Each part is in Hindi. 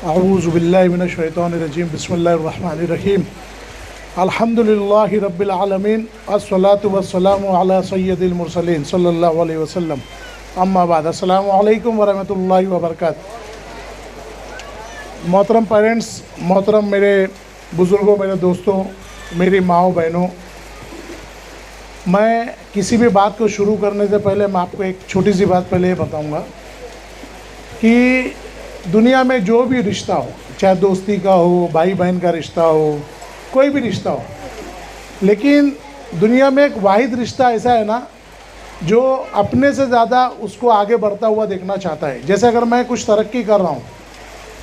अऊज़ुबिल्लाहि मिनश्शैतानिर्रजीम बिस्मिल्लाहिर्रहमानिर्रहीम अल्हम्दुलिल्लाहि रब्बिल आलमीन अस्सलातु वस्सलामु अला सय्यदिल मुरसलीन सल्लल्लाहु अलैहि वसल्लम अम्मा बाद अस्सलामु अलैकुम वरहमतुल्लाहि वबरकातुहू। मोहतरम पेरेंट्स, मोहतरम मेरे बुज़ुर्गों, मेरे दोस्तों, मेरी माओ बहनों, मैं किसी भी बात को शुरू करने से पहले मैं आपको एक छोटी सी बात पहले ये बताऊंगा कि दुनिया में जो भी रिश्ता हो, चाहे दोस्ती का हो, भाई बहन का रिश्ता हो, कोई भी रिश्ता हो, लेकिन दुनिया में एक वाहिद रिश्ता ऐसा है ना जो अपने से ज़्यादा उसको आगे बढ़ता हुआ देखना चाहता है। जैसे अगर मैं कुछ तरक्की कर रहा हूँ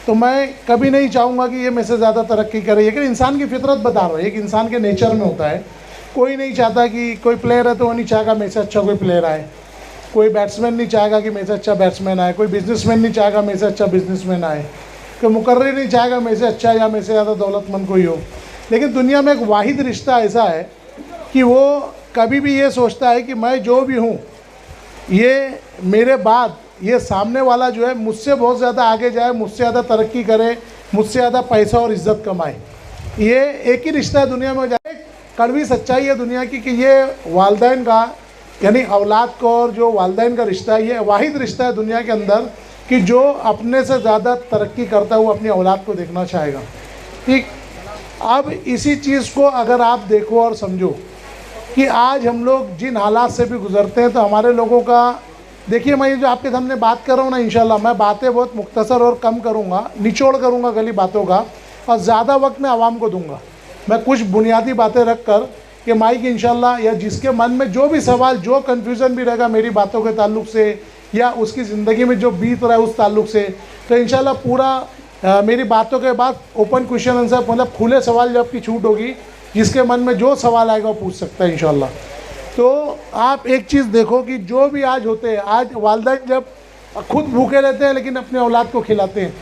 तो मैं कभी नहीं चाहूँगा कि ये मेरे से ज़्यादा तरक्की करे। लेकिन इंसान की फितरत बता रहा है, एक इंसान के नेचर में होता है। कोई नहीं चाहता कि कोई प्लेयर है तो वो नहीं चाहेगा मेरे से अच्छा कोई प्लेयर आए, कोई बैट्समैन नहीं चाहेगा कि मेरे से अच्छा बैट्समैन आए, कोई बिजनेसमैन नहीं चाहेगा मेरे से अच्छा बिजनेसमैन आए, कोई मुकर्री नहीं चाहेगा मेरे से अच्छा या मेरे से ज़्यादा दौलतमंद कोई हो। लेकिन दुनिया में एक वाहिद रिश्ता ऐसा है कि वो कभी भी ये सोचता है कि मैं जो भी हूँ, ये मेरे बाद ये सामने वाला जो है मुझसे बहुत ज़्यादा आगे जाए, मुझसे ज़्यादा तरक्की करे, मुझसे ज़्यादा पैसा और इज़्ज़त कमाए। ये एक ही रिश्ता है दुनिया में। जाए कड़वी सच्चाई है दुनिया की कि ये वालदैन का यानी औलाद को और जो वालदैन का रिश्ता है, ये वाहिद रिश्ता है दुनिया के अंदर कि जो अपने से ज़्यादा तरक्की करता हुआ अपनी औलाद को देखना चाहेगा। ठीक, अब इसी चीज़ को अगर आप देखो और समझो कि आज हम लोग जिन हालात से भी गुज़रते हैं, तो हमारे लोगों का देखिए, मैं ये जो आपके सामने बात कर रहा हूँ ना, इंशाल्लाह मैं बातें बहुत मुख्तसर और कम करूँगा, निचोड़ करूँगा गली बातों का, और ज़्यादा वक्त मैं आवाम को दूँगा। मैं कुछ बुनियादी बातें रख कर कि माइक इंशाल्लाह या जिसके मन में जो भी सवाल, जो कन्फ्यूज़न भी रहेगा मेरी बातों के ताल्लुक से या उसकी ज़िंदगी में जो बीत रहा है उस ताल्लुक से, तो इंशाल्लाह पूरा मेरी बातों के बाद ओपन क्वेश्चन आंसर, मतलब खुले सवाल जब की छूट होगी, जिसके मन में जो सवाल आएगा वो पूछ सकता है इंशाल्लाह। तो आप एक चीज़ देखो कि जो भी आज होते हैं, आज वालिदैन जब खुद भूखे रहते हैं लेकिन अपने औलाद को खिलाते हैं।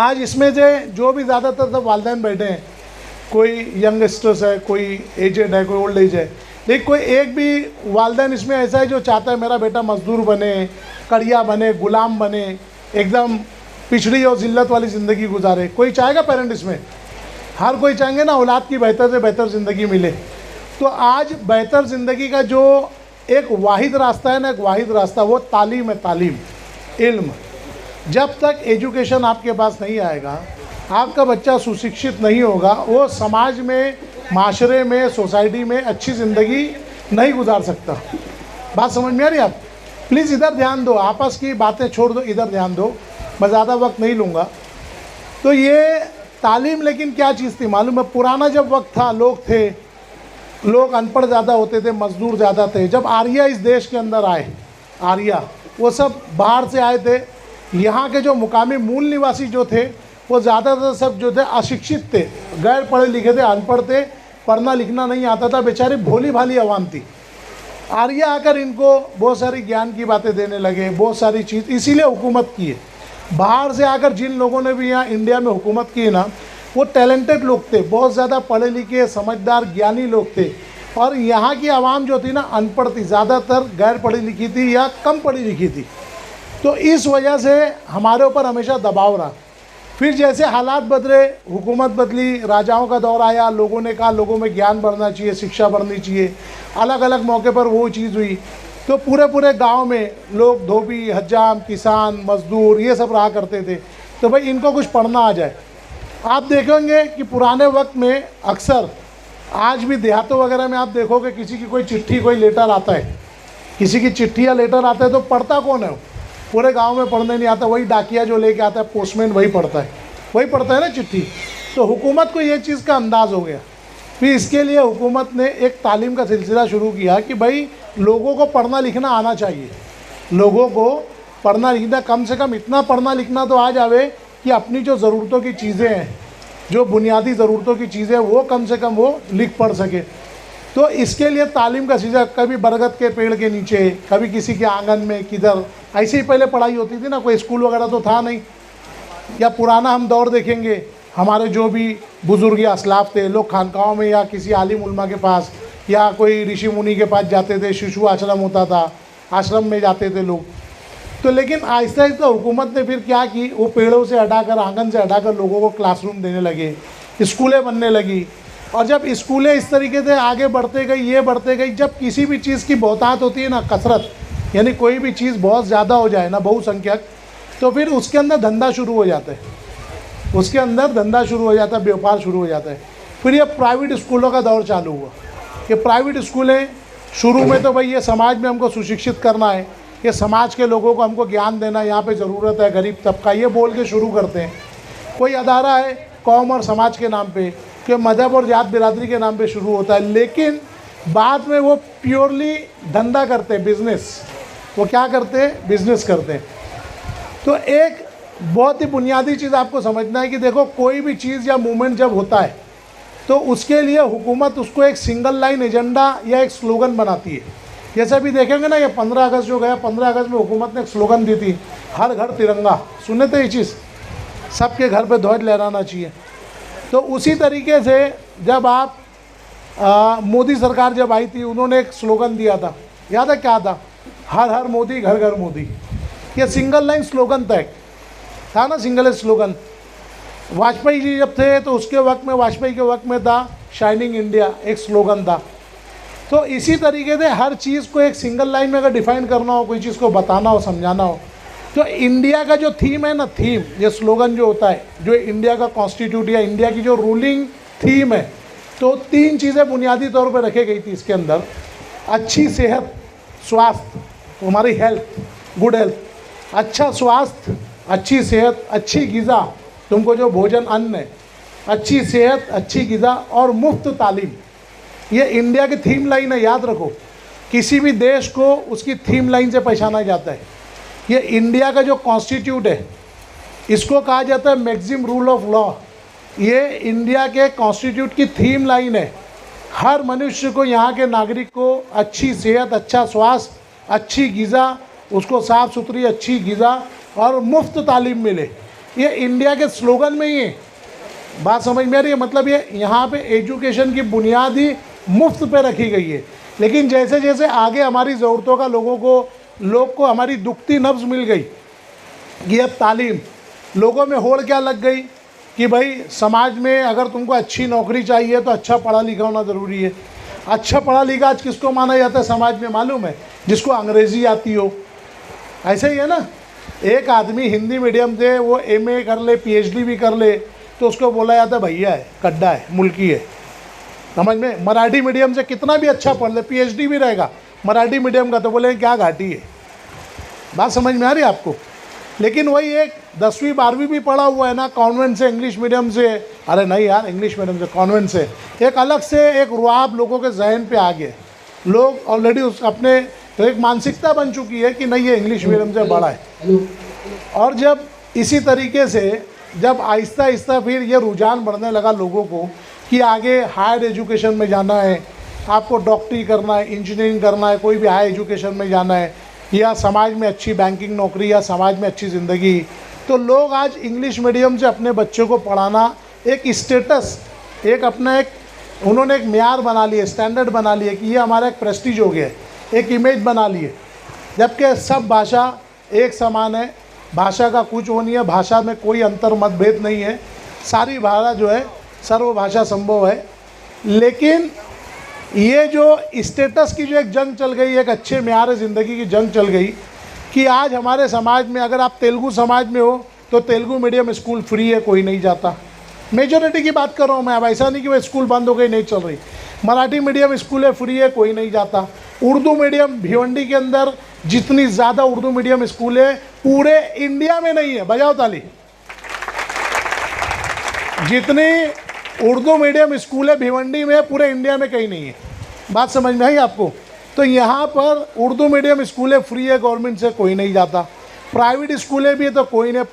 आज इसमें जो भी ज़्यादातर सब वालिदैन बैठे हैं, कोई यंगस्टर्स है, कोई एजेड है, कोई ओल्ड एज है, लेकिन कोई एक भी वालिदैन इसमें ऐसा है जो चाहता है मेरा बेटा मजदूर बने, कड़िया बने, गुलाम बने, एकदम पिछड़ी और ज़िल्लत वाली ज़िंदगी गुजारे। कोई चाहेगा पेरेंट इसमें? हर कोई चाहेंगे ना औलाद की बेहतर से बेहतर ज़िंदगी मिले। तो आज बेहतर ज़िंदगी का जो एक वाहिद रास्ता है ना, एक वाहिद रास्ता, वो तालीम है, तालीम, इल्म। जब तक एजुकेशन आपके पास नहीं आएगा, आपका बच्चा सुशिक्षित नहीं होगा, वो समाज में, माशरे में, सोसाइटी में अच्छी ज़िंदगी नहीं गुजार सकता। बात समझ में आ रही है आप? प्लीज़ इधर ध्यान दो, आपस की बातें छोड़ दो, इधर ध्यान दो, मैं ज़्यादा वक्त नहीं लूँगा। तो ये तालीम लेकिन क्या चीज़ थी मालूम है? पुराना जब वक्त था, लोग थे, लोग अनपढ़ ज़्यादा होते थे, मज़दूर ज़्यादा थे। जब आर्या इस देश के अंदर आए, आर्या, वो सब बाहर से आए थे। यहाँ के जो मुकामी मूल निवासी जो थे, वो ज़्यादातर सब जो थे अशिक्षित थे, गैर पढ़े लिखे थे, अनपढ़ थे, पढ़ना लिखना नहीं आता था, बेचारी भोली भाली आवाम थी। आर्या आकर इनको बहुत सारी ज्ञान की बातें देने लगे, बहुत सारी चीज़, इसीलिए हुकूमत की है। बाहर से आकर जिन लोगों ने भी यहाँ इंडिया में हुकूमत की है ना, वो टैलेंटेड लोग थे, बहुत ज़्यादा पढ़े लिखे, समझदार, ज्ञानी लोग थे। और यहाँ की आवाम जो थी ना, अनपढ़ थी, ज़्यादातर गैर पढ़ी लिखी थी या कम पढ़ी लिखी थी। तो इस वजह से हमारे ऊपर हमेशा दबाव रहा। फिर जैसे हालात बदले, हुकूमत बदली, राजाओं का दौर आया, लोगों ने कहा लोगों में ज्ञान बढ़ना चाहिए, शिक्षा बढ़नी चाहिए, अलग अलग मौके पर वो चीज़ हुई। तो पूरे पूरे गांव में लोग धोबी, हज्जाम, किसान, मज़दूर, ये सब रहा करते थे। तो भाई इनको कुछ पढ़ना आ जाए। आप देखेंगे कि पुराने वक्त में अक्सर, आज भी देहातों वगैरह में आप देखोगे किसी की कोई चिट्ठी, कोई लेटर आता है, किसी की चिट्ठी या लेटर आता है, तो पढ़ता कौन है? पूरे गांव में पढ़ने नहीं आता, वही डाकिया जो लेके आता है, पोस्टमैन वही पढ़ता है ना चिट्ठी। तो हुकूमत को ये चीज़ का अंदाज़ हो गया। फिर इसके लिए हुकूमत ने एक तालीम का सिलसिला शुरू किया कि भाई लोगों को पढ़ना लिखना आना चाहिए। लोगों को पढ़ना लिखना, कम से कम इतना पढ़ना लिखना तो आ जावे कि अपनी जो ज़रूरतों की चीज़ें हैं, जो बुनियादी ज़रूरतों की चीज़ें, वो कम से कम वो लिख पढ़ सके। तो इसके लिए तालीम का सिलसिला, कभी बरगद के पेड़ के नीचे, कभी किसी के आंगन में, किधर, ऐसे ही पहले पढ़ाई होती थी ना, कोई स्कूल वगैरह तो था नहीं। या पुराना हम दौर देखेंगे, हमारे जो भी बुज़ुर्ग या असलाफ थे, लोग खानकाहों में या किसी आलिम उलमा के पास या कोई ऋषि मुनि के पास जाते थे, शिशु आश्रम होता था, आश्रम में जाते थे लोग। तो लेकिन आहिस्ता आहिस्ता हुकूमत ने फिर क्या की, वो पेड़ों से हटाकर, आंगन से हटाकर लोगों को क्लासरूम देने लगे, स्कूलें बनने लगी। और जब स्कूलें इस तरीके से आगे बढ़ते गई, ये बढ़ते गई, जब किसी भी चीज़ की बहुतात होती है ना, कसरत, यानी कोई भी चीज़ बहुत ज़्यादा हो जाए ना, बहुसंख्यक, तो फिर उसके अंदर धंधा शुरू हो जाता है, उसके अंदर धंधा शुरू हो जाता है, व्यापार शुरू हो जाता है। फिर ये प्राइवेट स्कूलों का दौर चालू हुआ कि प्राइवेट स्कूलें शुरू में तो भाई ये समाज में हमको सुशिक्षित करना है, ये समाज के लोगों को हमको ज्ञान देना, यहाँ पे ज़रूरत है, गरीब तबका, ये बोल के शुरू करते हैं। कोई अदारा है कौम और समाज के नाम पे, कि मज़हब और जात बिरादरी के नाम पे शुरू होता है, लेकिन बाद में वो प्योरली धंधा करते हैं, बिज़नेस। वो क्या करते हैं? बिज़नेस करते हैं। तो एक बहुत ही बुनियादी चीज़ आपको समझना है कि देखो, कोई भी चीज़ या मूवमेंट जब होता है तो उसके लिए हुकूमत उसको एक सिंगल लाइन एजेंडा या एक स्लोगन बनाती है। जैसे अभी देखेंगे ना, ये 15 अगस्त जो गया, 15 अगस्त में हुकूमत ने एक स्लोगन दी थी, हर घर तिरंगा। सुने थे ये चीज़? सबके घर पे ध्वज लहराना चाहिए। तो उसी तरीके से जब आप मोदी सरकार जब आई थी, उन्होंने एक स्लोगन दिया था, याद है क्या था? हर हर मोदी, घर घर मोदी। ये सिंगल लाइन स्लोगन था ना, सिंगल स्लोगन। वाजपेयी जी जब थे तो उसके वक्त में, वाजपेयी के वक्त में था शाइनिंग इंडिया, एक स्लोगन था। तो इसी तरीके से हर चीज़ को एक सिंगल लाइन में अगर डिफाइन करना हो, कोई चीज़ को बताना हो, समझाना हो, तो इंडिया का जो थीम है ना, थीम, ये स्लोगन जो होता है, जो इंडिया का कॉन्स्टिट्यूट या इंडिया की जो रूलिंग थीम है, तो 3 चीज़ें बुनियादी तौर पर रखी गई थी इसके अंदर। अच्छी सेहत, स्वास्थ्य, हमारी हेल्थ, गुड हेल्थ, अच्छा स्वास्थ्य, अच्छी सेहत, अच्छी ग़िज़ा, तुमको जो भोजन अन्न है, अच्छी सेहत, अच्छी ग़िज़ा और मुफ्त तालीम। ये इंडिया की थीम लाइन है, याद रखो। किसी भी देश को उसकी थीम लाइन से पहचाना जाता है। ये इंडिया का जो कॉन्स्टिट्यूट है, इसको कहा जाता है मैक्सिम रूल ऑफ लॉ। ये इंडिया के कॉन्स्टिट्यूट की थीम लाइन है। हर मनुष्य को, यहाँ के नागरिक को अच्छी सेहत, अच्छा स्वास्थ्य, अच्छी ग़िज़ा, उसको साफ़ सुथरी अच्छी ग़िज़ा और मुफ्त तालीम मिले। ये इंडिया के स्लोगन में ही है। बात समझ में आ रही है? मतलब ये यहाँ पे एजुकेशन की बुनियाद ही मुफ्त पे रखी गई है। लेकिन जैसे जैसे आगे हमारी ज़रूरतों का लोग को हमारी दुखती नब्ज़ मिल गई कि अब तालीम, लोगों में होड़ क्या लग गई कि भाई समाज में अगर तुमको अच्छी नौकरी चाहिए तो अच्छा पढ़ा लिखा होना ज़रूरी है। अच्छा पढ़ा लिखा आज किसको माना जाता है समाज में मालूम है? जिसको अंग्रेज़ी आती हो। ऐसे ही है ना, एक आदमी हिंदी मीडियम से वो MA कर ले, PhD भी कर ले, तो उसको बोला जाता है भैया है, कड्डा है, मुल्की है। समझ में? मराठी मीडियम से कितना भी अच्छा पढ़ ले, PhD भी रहेगा मराठी मीडियम का, तो बोले क्या घाटी है। बात समझ में आ रही है आपको? लेकिन वही एक 10वीं 12वीं भी पढ़ा हुआ है ना, कॉन्वेंट से, इंग्लिश मीडियम से, अरे नहीं यार, इंग्लिश मीडियम से, कॉन्वेंट से, एक अलग से एक रुआब लोगों के जहन पे आ गया। लोग ऑलरेडी उस अपने तो एक मानसिकता बन चुकी है कि नहीं, ये इंग्लिश मीडियम से बड़ा है। और जब इसी तरीके से जब आहिस्ता आहिस्ता फिर ये रुझान बढ़ने लगा लोगों को कि आगे हायर एजुकेशन में जाना है, आपको डॉक्टरी करना है, इंजीनियरिंग करना है, कोई भी हाई एजुकेशन में जाना है, या समाज में अच्छी बैंकिंग नौकरी या समाज में अच्छी ज़िंदगी, तो लोग आज इंग्लिश मीडियम से अपने बच्चों को पढ़ाना एक स्टेटस, एक अपना एक उन्होंने एक म्यार बना लिए, स्टैंडर्ड बना लिए कि ये हमारा एक प्रेस्टीज हो गया है, एक इमेज बना लिए। जबकि सब भाषा एक समान है, भाषा का कुछ वो नहीं है, भाषा में कोई अंतर मतभेद नहीं है, सारी भाषा जो है सर्वभाषा संभव है। लेकिन ये जो स्टेटस की जो एक जंग चल गई, एक अच्छे म्यार ज़िंदगी की जंग चल गई कि आज हमारे समाज में अगर आप तेलुगु समाज में हो तो तेलुगु मीडियम स्कूल फ्री है, कोई नहीं जाता। मेजॉरिटी की बात कर रहा हूँ मैं, अब ऐसा नहीं कि वो स्कूल बंद हो गई, नहीं चल रही। मराठी मीडियम स्कूल है, फ्री है, कोई नहीं जाता। उर्दू मीडियम भिवंडी के अंदर जितनी ज़्यादा उर्दू मीडियम स्कूल है पूरे इंडिया में नहीं है, बजाओ ताली। जितनी उर्दू मीडियम स्कूल है भिवंडी में, पूरे इंडिया में कहीं नहीं है। बात समझ में आई आपको? तो यहाँ पर उर्दू मीडियम स्कूलें फ्री है, गवर्नमेंट से कोई नहीं जाता। प्राइवेट स्कूलें भी है तो कोई नहीं।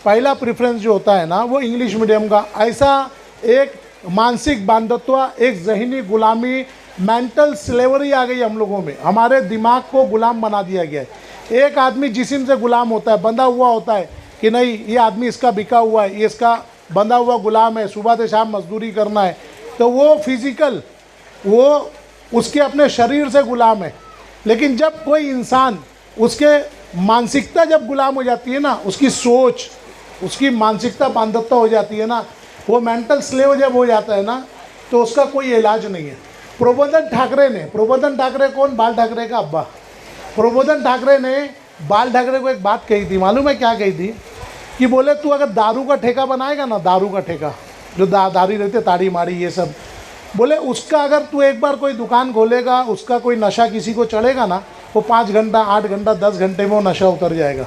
पहला प्रेफरेंस जो होता है ना, वो इंग्लिश मीडियम का। ऐसा एक मानसिक बांधत्व, एक जहनी गुलामी, मेंटल स्लेवरी आ गई हम लोगों में। हमारे दिमाग को गुलाम बना दिया गया है। एक आदमी जिस्म से गुलाम होता है, बंधा हुआ होता है कि नहीं, ये आदमी इसका बिका हुआ है, ये इसका बंधा हुआ गुलाम है, सुबह से शाम मजदूरी करना है। तो वो फिज़िकल, वो उसके अपने शरीर से गुलाम है। लेकिन जब कोई इंसान उसके मानसिकता जब गुलाम हो जाती है ना, उसकी सोच, उसकी मानसिकता बांधता हो जाती है ना, वो मेंटल स्लेव जब हो जाता है ना, तो उसका कोई इलाज नहीं है। प्रबोधन ठाकरे कौन? बाल ठाकरे का अब्बा। प्रबोधन ठाकरे ने बाल ठाकरे को एक बात कही थी, मालूम है क्या कही थी? कि बोले तू अगर दारू का ठेका बनाएगा ना, दारू का ठेका जो दारी रहते ताड़ी माड़ी ये सब, बोले उसका अगर तू एक बार कोई दुकान खोलेगा, उसका कोई नशा किसी को चढ़ेगा ना, वो 5 घंटा 8 घंटा 10 घंटे में वो नशा उतर जाएगा।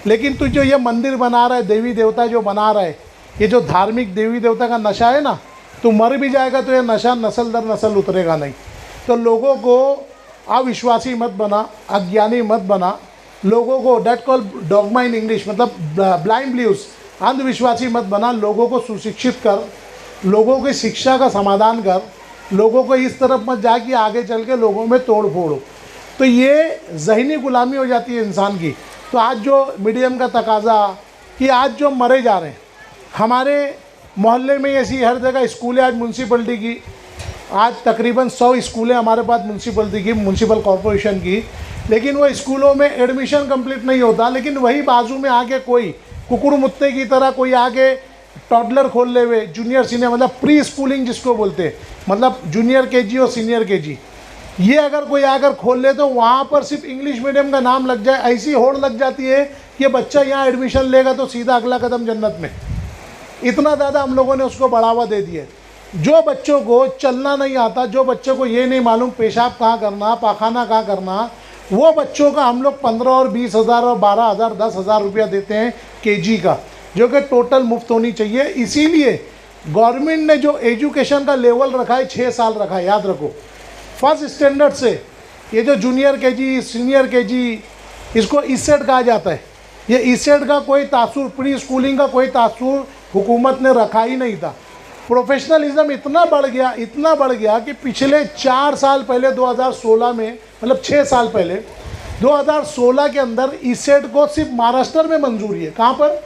लेकिन तू जो ये मंदिर बना रहा है, देवी देवता जो बना रहा है, ये जो धार्मिक देवी देवता का नशा है ना, तू मर भी जाएगा तो ये नशा नस्ल दर नस्ल उतरेगा नहीं। तो लोगों को अविश्वासी मत बना, अज्ञानी मत बना, लोगों को that call dogma in English, मतलब ब्लाइंड बिलीव्स, अंधविश्वासी मत बना। लोगों को सुशिक्षित कर, लोगों की शिक्षा का समाधान कर, लोगों को इस तरफ मत जा कि आगे चल के लोगों में तोड़ फोड़ हो। तो ये ज़हनी गुलामी हो जाती है इंसान की। तो आज जो मीडियम का तकाजा कि आज जो मरे जा रहे हैं, हमारे मोहल्ले में ऐसी हर जगह स्कूल है। आज म्यूनसिपलिटी की आज तकरीबन 100 स्कूलें हमारे पास म्यूनसिपलिटी की, म्यूनसिपल कॉरपोरेशन की, लेकिन वो स्कूलों में एडमिशन कंप्लीट नहीं होता। लेकिन वही बाजू में आके कोई कुकुर मुत्ते की तरह कोई आगे टॉडलर खोल ले हुए, जूनियर सीनियर, मतलब प्री स्कूलिंग जिसको बोलते हैं, मतलब जूनियर केजी और सीनियर केजी, ये अगर कोई आकर खोल ले तो वहाँ पर सिर्फ इंग्लिश मीडियम का नाम लग जाए, ऐसी होड़ लग जाती है कि बच्चा यहाँ एडमिशन लेगा तो सीधा अगला कदम जन्नत में। इतना ज़्यादा हम लोगों ने उसको बढ़ावा दे दिया। जो बच्चों को चलना नहीं आता, जो बच्चों को ये नहीं मालूम पेशाब कहाँ करना, पाखाना कहाँ करना, वो बच्चों का हम लोग 15 और 20 हज़ार और 12 हज़ार 10 हज़ार रुपया देते हैं केजी का, जो कि टोटल मुफ्त होनी चाहिए। इसीलिए गवर्नमेंट ने जो एजुकेशन का लेवल रखा है 6 साल रखा है, याद रखो। फर्स्ट स्टैंडर्ड से ये जो जूनियर केजी, सीनियर केजी, इसको ईसेट कहा जाता है। ये ईसेट का कोई तासुर, प्री स्कूलिंग का कोई तासुर हुकूमत ने रखा ही नहीं था। प्रोफेशनलिज्म इतना बढ़ गया कि पिछले 4 साल पहले 2016 में, मतलब 6 साल पहले 2016 के अंदर ईसेट को सिर्फ महाराष्ट्र में मंजूरी है। कहाँ पर?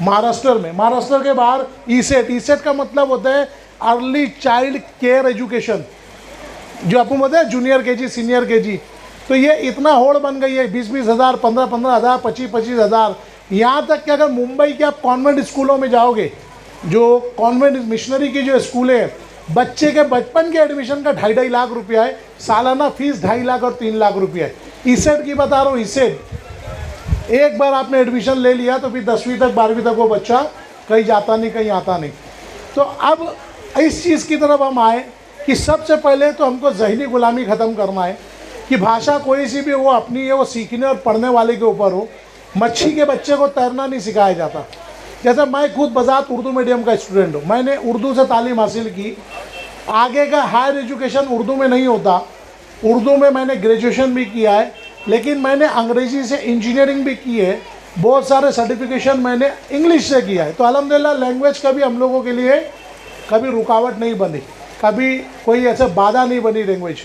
महाराष्ट्र में। महाराष्ट्र के बाहर ईसेट का मतलब होता है अर्ली चाइल्ड केयर एजुकेशन, जो आपको पता है जूनियर केजी, सीनियर केजी। तो ये इतना होड़ बन गई है, 20-20 हज़ार, 15-15 हज़ार, 25-25 हज़ार। यहाँ तक कि अगर मुंबई के आप कॉन्वेंट स्कूलों में जाओगे, जो कॉन्वेंट मिशनरी की जो स्कूल है, बच्चे के बचपन के एडमिशन का 2.5 लाख रुपया है, सालाना फीस 2.5 लाख और 3 लाख रुपया है। ईसेट की बता रहा हूँ, ईसेट एक बार आपने एडमिशन ले लिया तो फिर 10वीं तक 12वीं तक वो बच्चा कहीं जाता नहीं, कहीं आता नहीं। तो अब इस चीज़ की तरफ हम आए कि सबसे पहले तो हमको ज़हनी गुलामी ख़त्म करना है कि भाषा कोई सी भी वो अपनी है, वो सीखने और पढ़ने वाले के ऊपर हो। मच्छी के बच्चे को तैरना नहीं सिखाया जाता। जैसे मैं खुद बजात उर्दू मीडियम का स्टूडेंट हूँ, मैंने उर्दू से तालीम हासिल की। आगे का हायर एजुकेशन उर्दू में नहीं होता, उर्दू में मैंने ग्रेजुएशन भी किया है, लेकिन मैंने अंग्रेज़ी से इंजीनियरिंग भी की है। बहुत सारे सर्टिफिकेशन मैंने इंग्लिश से किया है। तो अल्हम्दुलिल्लाह लैंग्वेज कभी हम लोगों के लिए कभी रुकावट नहीं बनी, कभी कोई ऐसे बाधा नहीं बनी लैंग्वेज।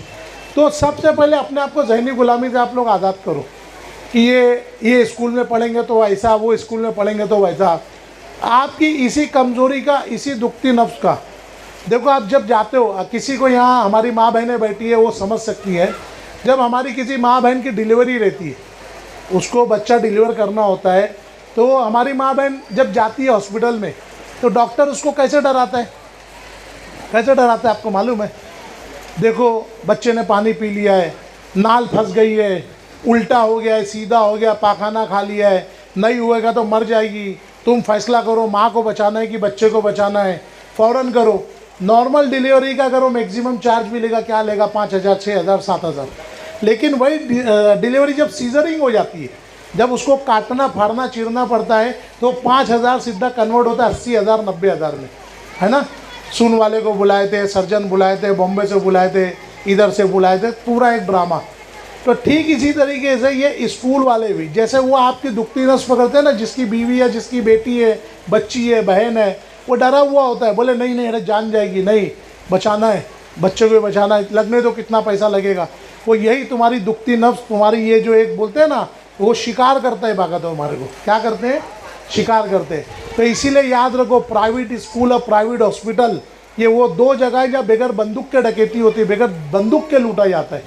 तो सबसे पहले अपने आप को ज़हनी गुलामी से आप लोग आज़ाद करो कि ये स्कूल में पढ़ेंगे तो वैसा, वो स्कूल में पढ़ेंगे तो वैसा। आपकी इसी कमज़ोरी का, इसी दुखती नफ्स का, देखो आप जब जाते हो, किसी को यहाँ हमारी माँ बहनें बैठी है वो समझ सकती है, जब हमारी किसी माँ बहन की डिलीवरी रहती है, उसको बच्चा डिलीवर करना होता है, तो हमारी माँ बहन जब जाती है हॉस्पिटल में तो डॉक्टर उसको कैसे डराता है? कैसे डराता है आपको मालूम है? देखो बच्चे ने पानी पी लिया है, नाल फंस गई है, उल्टा हो गया है, सीधा हो गया, पाखाना खा लिया है, नहीं हुएगा तो मर जाएगी, तुम फैसला करो, माँ को बचाना है कि बच्चे को बचाना है, फ़ौरन करो। नॉर्मल डिलीवरी का करो, मैक्सिमम चार्ज मिलेगा, क्या लेगा? 5,000, 6,000, 7,000। लेकिन वही डिलीवरी जब सीजरिंग हो जाती है, जब उसको काटना, फाड़ना, चीरना पड़ता है, तो 5,000 सीधा कन्वर्ट होता है 80,000, 90,000 में, है ना। सुन वाले को बुलाए थे, सर्जन बुलाए थे, बॉम्बे से बुलाए थे, इधर से बुलाए थे, पूरा एक ड्रामा। तो ठीक इसी तरीके से ये स्कूल वाले भी, जैसे वो आपकी दुखती नस पकड़ते हैं ना, जिसकी बीवी है, जिसकी बेटी है, बच्ची है, बहन है, वो डरा हुआ होता है, बोले नहीं नहीं अरे जान जाएगी, नहीं बचाना है, बच्चे को बचाना है, लगने तो कितना पैसा लगेगा। वो यही तुम्हारी दुखती नफ्स, तुम्हारी ये जो एक बोलते हैं ना, वो शिकार करता है बाकायदा हमारे को। क्या करते हैं? शिकार करते हैं। तो इसीलिए याद रखो, प्राइवेट स्कूल और प्राइवेट हॉस्पिटल ये वो 2 जगह है जहाँ बगैर बंदूक के डकैती होती है, बगैर बंदूक के लूटा जाता है।